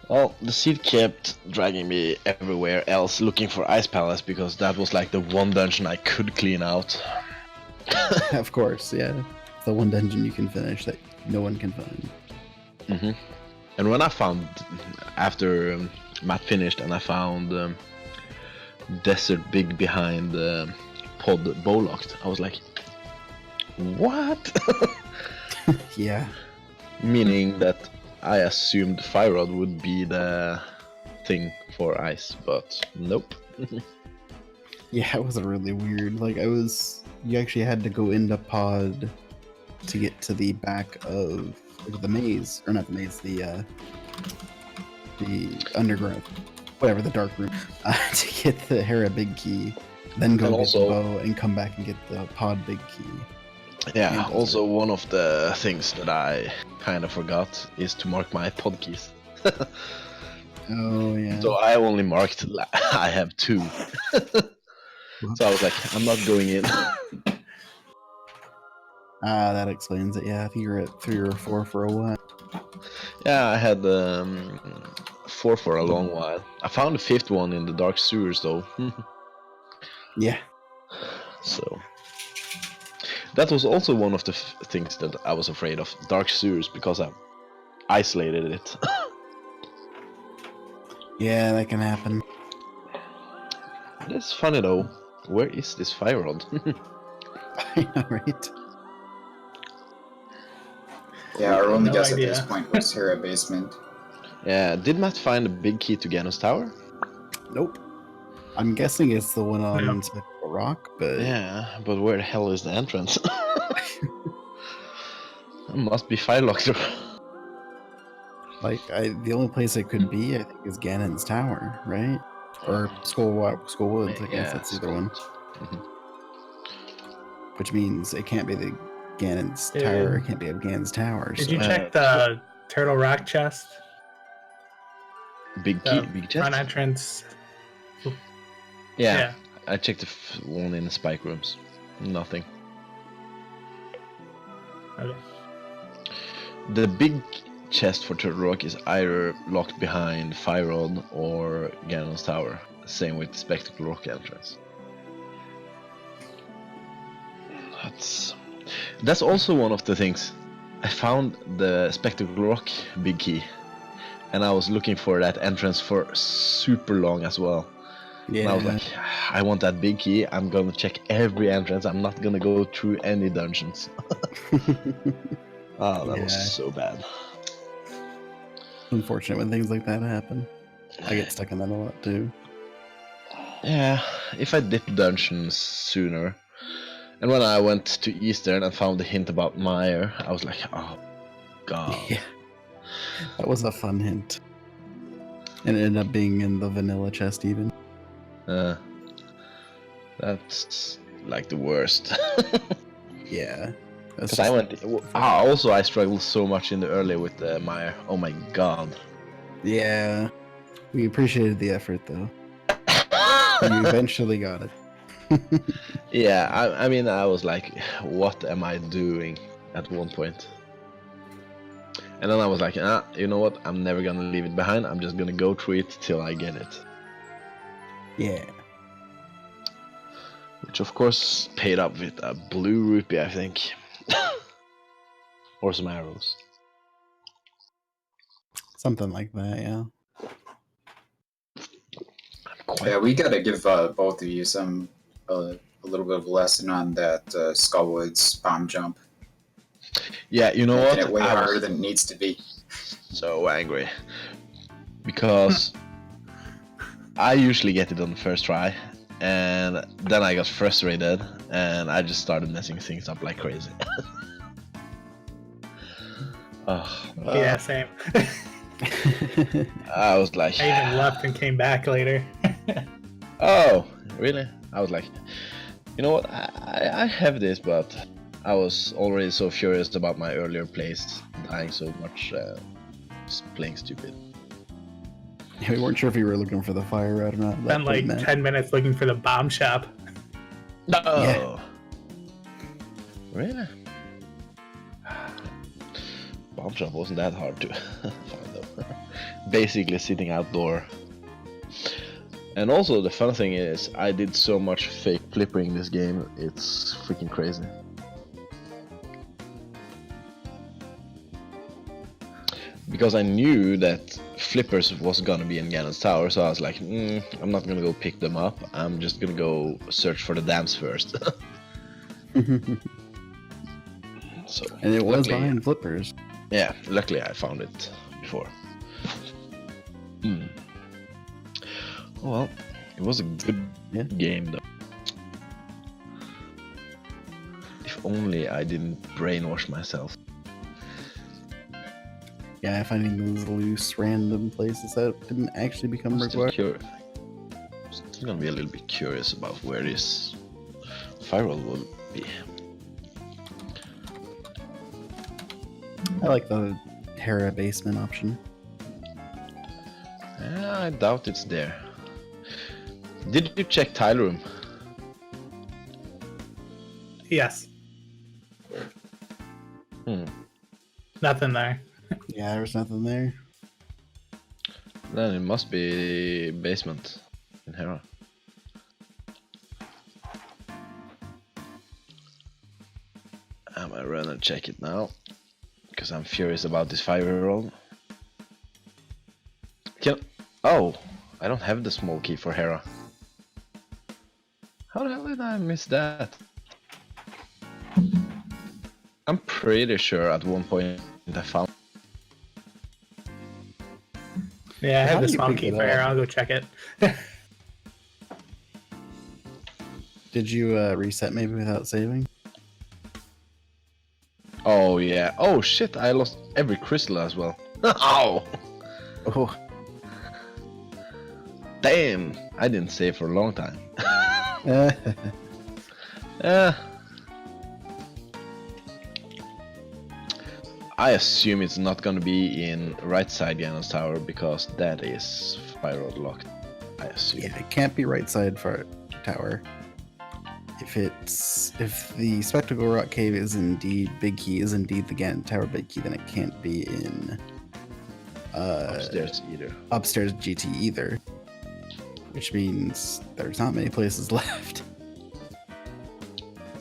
Well, the seed kept dragging me everywhere else looking for Ice Palace because that was like the one dungeon I could clean out. of course, yeah. The one dungeon you can finish that no one can find. And when I found, after Matt finished and I found Desert Big behind Pod Bowlocked, I was like, what? Yeah. Meaning that I assumed Fire Rod would be the thing for ice, but nope. Yeah, it was really weird. Like, you actually had to go into Pod to get to the back of the maze, or not the maze, the underground, whatever, the dark room, to get the Hera big key, then go And get also- the bow and come back and get the Pod big key. Yeah, And also one of the things that I kind of forgot is to mark my pod keys. Oh yeah. So I only marked, I have 2. So I was like, I'm not going in. That explains it. Yeah, I think you're at 3 or 4 for a while. Yeah, I had 4 for a long while. I found the 5th one in the dark sewers though. Yeah. So that was also one of the things that I was afraid of, dark sewers, because I isolated it. Yeah, that can happen. It's funny though. Where is this fire rod? I know, right? Yeah, our only No guess idea. at this point was Hera basement. Yeah, did Matt find a big key to Ganon's tower? Nope. I'm guessing it's the one on No. Spectral Rock, but Yeah, but where the hell is the entrance? It must be fire locked. like the only place it could be, I think, is Ganon's Tower, right? Or Skullwoods. I guess that's the other one. Which means it can't be the Ganon's Tower. It can't be Ganon's Tower. Did so- you check the Turtle Rock chest? Big key, The big front chest. entrance. Yeah, I checked the one in the spike rooms. Nothing. Okay. The big chest for Turtle Rock is either locked behind Fire Rod or Ganon's Tower. Same with Spectacle Rock entrance. That's also one of the things. I found the Spectacle Rock big key, and I was looking for that entrance for super long as well. Yeah. And I was like, I want that big key. I'm gonna check every entrance. I'm not gonna go through any dungeons. Oh, that was Yeah. so bad. Unfortunate when things like that happen. I get stuck in that a lot too. Yeah, if I did dungeons sooner. And when I went to Eastern and found the hint about Meyer, I was like, oh god. Yeah. That was a fun hint. And it ended up being in the vanilla chest even. That's like the worst. Yeah. That's Because I went. Also, I struggled so much in the early with the Meyer. Oh my god. Yeah. We appreciated the effort though. You eventually got it. Yeah, I mean, I was like, what am I doing at one point? And then I was like, you know what? I'm never gonna leave it behind. I'm just gonna go through it till I get it. Yeah. Which of course paid up with a blue rupee, I think. Or some arrows. Something like that, yeah. Yeah, we gotta give both of you some a little bit of a lesson on that Skullwoods bomb jump. Yeah, you know Making what? it way I harder was than it needs to be. so angry. Because I usually get it on the first try, and then I got frustrated, and I just started messing things up like crazy. Yeah, same. I was like, I even left and came back later. oh, really? I was like, you know what? I have this, but I was already so furious about my earlier plays, dying so much, just playing stupid. Yeah, we weren't sure if you were looking for the fire rod or not. Spent like 10 minutes looking for the bomb shop. No. Yeah. Really? Bomb shop wasn't that hard to find though. Basically sitting outdoor. And also the fun thing is I did so much fake flippering this game, it's freaking crazy. Because I knew that flippers was gonna be in Ganon's tower, so I was like, I'm not gonna go pick them up, I'm just gonna go search for the dams first. So, and it was luckily, behind flippers. yeah, luckily I found it before. Well, it was a good game though. If only I didn't brainwash myself. Yeah, finding those loose random places that didn't actually become required. Still gonna be a little bit curious about where this firewall will be. I like the Hera basement option. I doubt it's there. Did you check tile room? Yes. Nothing there. Yeah, there was nothing there. Then it must be basement in Hera. I'm gonna run and check it now, because I'm furious about this 5-year-old. Oh, I don't have the small key for Hera. How the hell did I miss that? I'm pretty sure at one point I found. Yeah, I How have the do you small pick key it for up? here. I'll go check it. Did you reset maybe without saving? Oh yeah. Oh shit! I lost every crystal as well. Ow! Oh, Damn! I didn't save for a long time. I assume it's not gonna be in right side Ganon's tower because that is firewall locked. I assume. yeah, it can't be right side for tower. If the Spectacle Rock Cave is indeed Big Key is indeed the Ganon Tower Big Key, then it can't be in Upstairs either. upstairs GT either. Which means there's not many places left.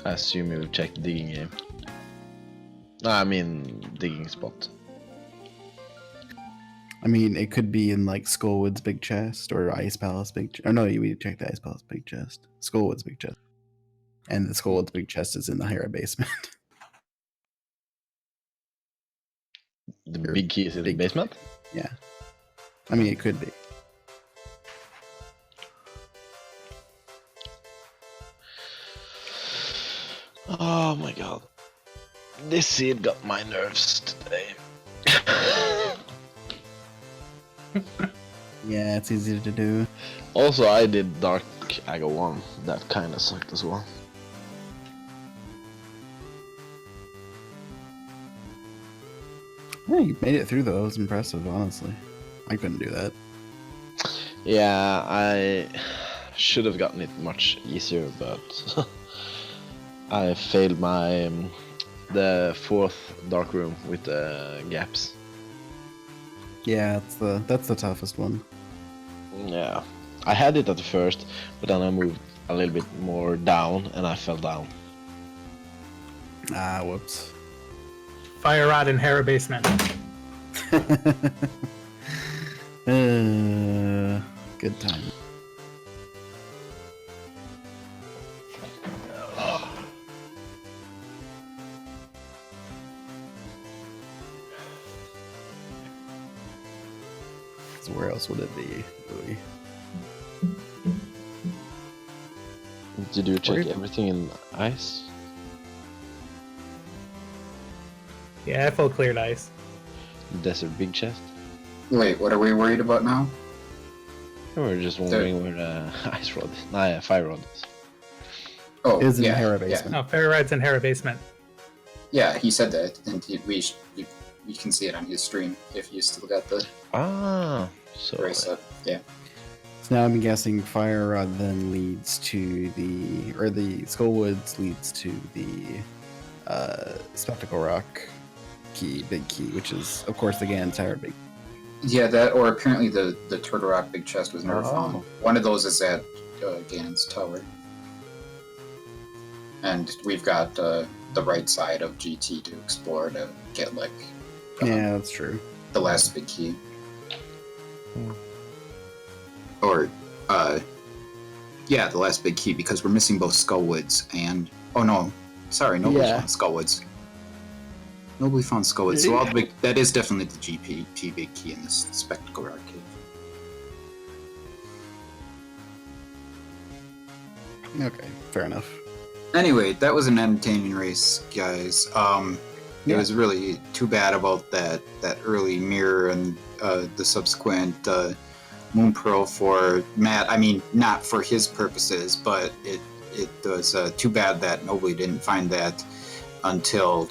I assume you checked digging game. I mean digging spot. I mean, it could be in like Skullwood's big chest or Ice Palace big chest. Oh no, you need to check the Ice Palace big chest. Skullwood's big chest. And the Skullwood's big chest is in the Hera basement. The big key is in the basement? Yeah. I mean, it could be. Oh my god. This seed got my nerves today. Yeah, it's easy to do. Also, I did Dark Aga 1. That kind of sucked as well. Yeah, you made it through though. It was impressive, honestly. I couldn't do that. Yeah, I should have gotten it much easier, but I failed my the fourth dark room with the gaps. Yeah, that's the toughest one. Yeah, I had it at the first, but then I moved a little bit more down and I fell down. Ah, whoops. Fire rod in Hera basement. Good time. So where else would it be, really? Did you check Where- everything in ice? Yeah, I full cleared ice. Desert big chest? Wait, what are we worried about now? We were just wondering where the ice rod is. Nah, yeah, fire rod is. Oh, Is in yeah, the Hera yeah. basement. No, fire rod's in Hera basement. Yeah, he said that, and you can see it on his stream if you still got the Ah, so brace up. Yeah. So now I'm guessing Fire Rod then leads to the Skullwoods leads to the Spectacle Rock big key, which is of course the Gan's Tower big. Yeah, that, or apparently the Turtle Rock big chest was never found. Oh. One of those is at Ganon's Tower. And we've got the right side of GT to explore to get, like, Yeah, that's true. the last big key. Hmm. Or, yeah, the last big key, because we're missing both Skullwoods and... Oh, no. Sorry, nobly Yeah. found Skullwoods. Nobly found Skullwoods. So all the big... That is definitely the GP big key in this Spectacle Rock cave. Okay, fair enough. Anyway, that was an entertaining race, guys. It Yeah. was really too bad about that early mirror and the subsequent Moon Pearl for Matt. I mean, not for his purposes, but it was too bad that nobody didn't find that until,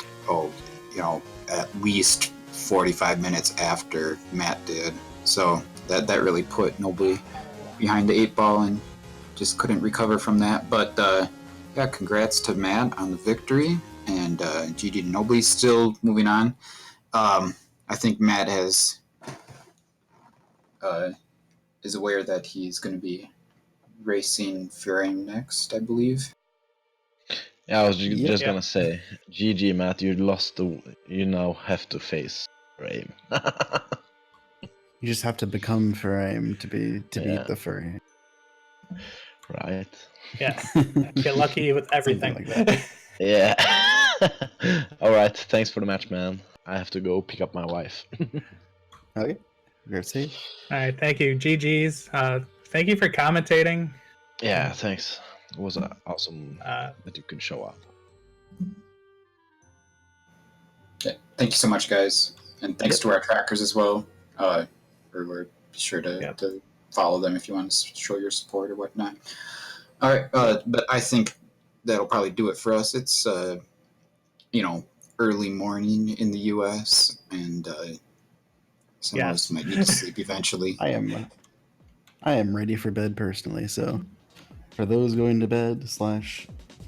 at least 45 minutes after Matt did. So that really put nobly behind the 8 ball and just couldn't recover from that. But yeah, congrats to Matt on the victory, and GG to nobly still moving on. I think Matt is aware that he's going to be racing Furame next, I believe. yeah, I was Yep. just Yep. gonna say, GG, Matt, you lost you now have to face Raim. You just have to become Furame to beat Yeah. the Furry. Right? Yeah. Get lucky with everything. Something like Yeah. All right. Thanks for the match, man. I have to go pick up my wife. Okay, great see. All right, thank you, GG's. Thank you for commentating. Yeah, thanks. It was awesome Uh, that you could show up. Yeah, thank you so much, guys, and thanks to our trackers as well. We're be sure to follow them if you want to show your support or whatnot. All right, but I think that'll probably do it for us. It's early morning in the U.S. and some of us might need to sleep eventually. I am ready for bed personally. So, for those going to bed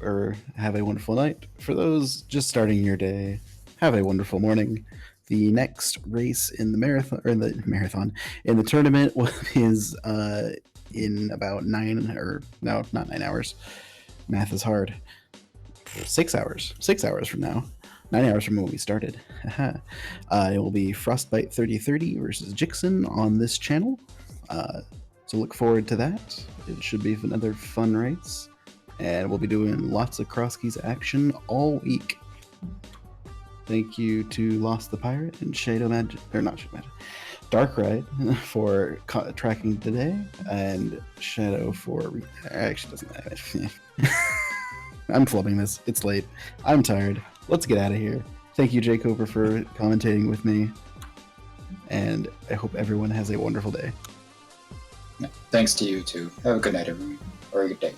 or have a wonderful night. For those just starting your day, have a wonderful morning. The next race in the marathon in the tournament is in about not 9 hours. Math is hard. 6 hours. 6 hours from now. 9 hours from when we started. It will be Frostbite 3030 versus Jixon on this channel. So look forward to that. It should be another fun race. And we'll be doing lots of cross keys action all week. Thank you to Lost the Pirate and Dark Ride for tracking today, and Shadow for actually doesn't. I'm flubbing this. It's late. I'm tired. Let's get out of here. Thank you, Jay Cooper, for commentating with me, and I hope everyone has a wonderful day. Thanks to you too. Have a good night, everyone, or a good day.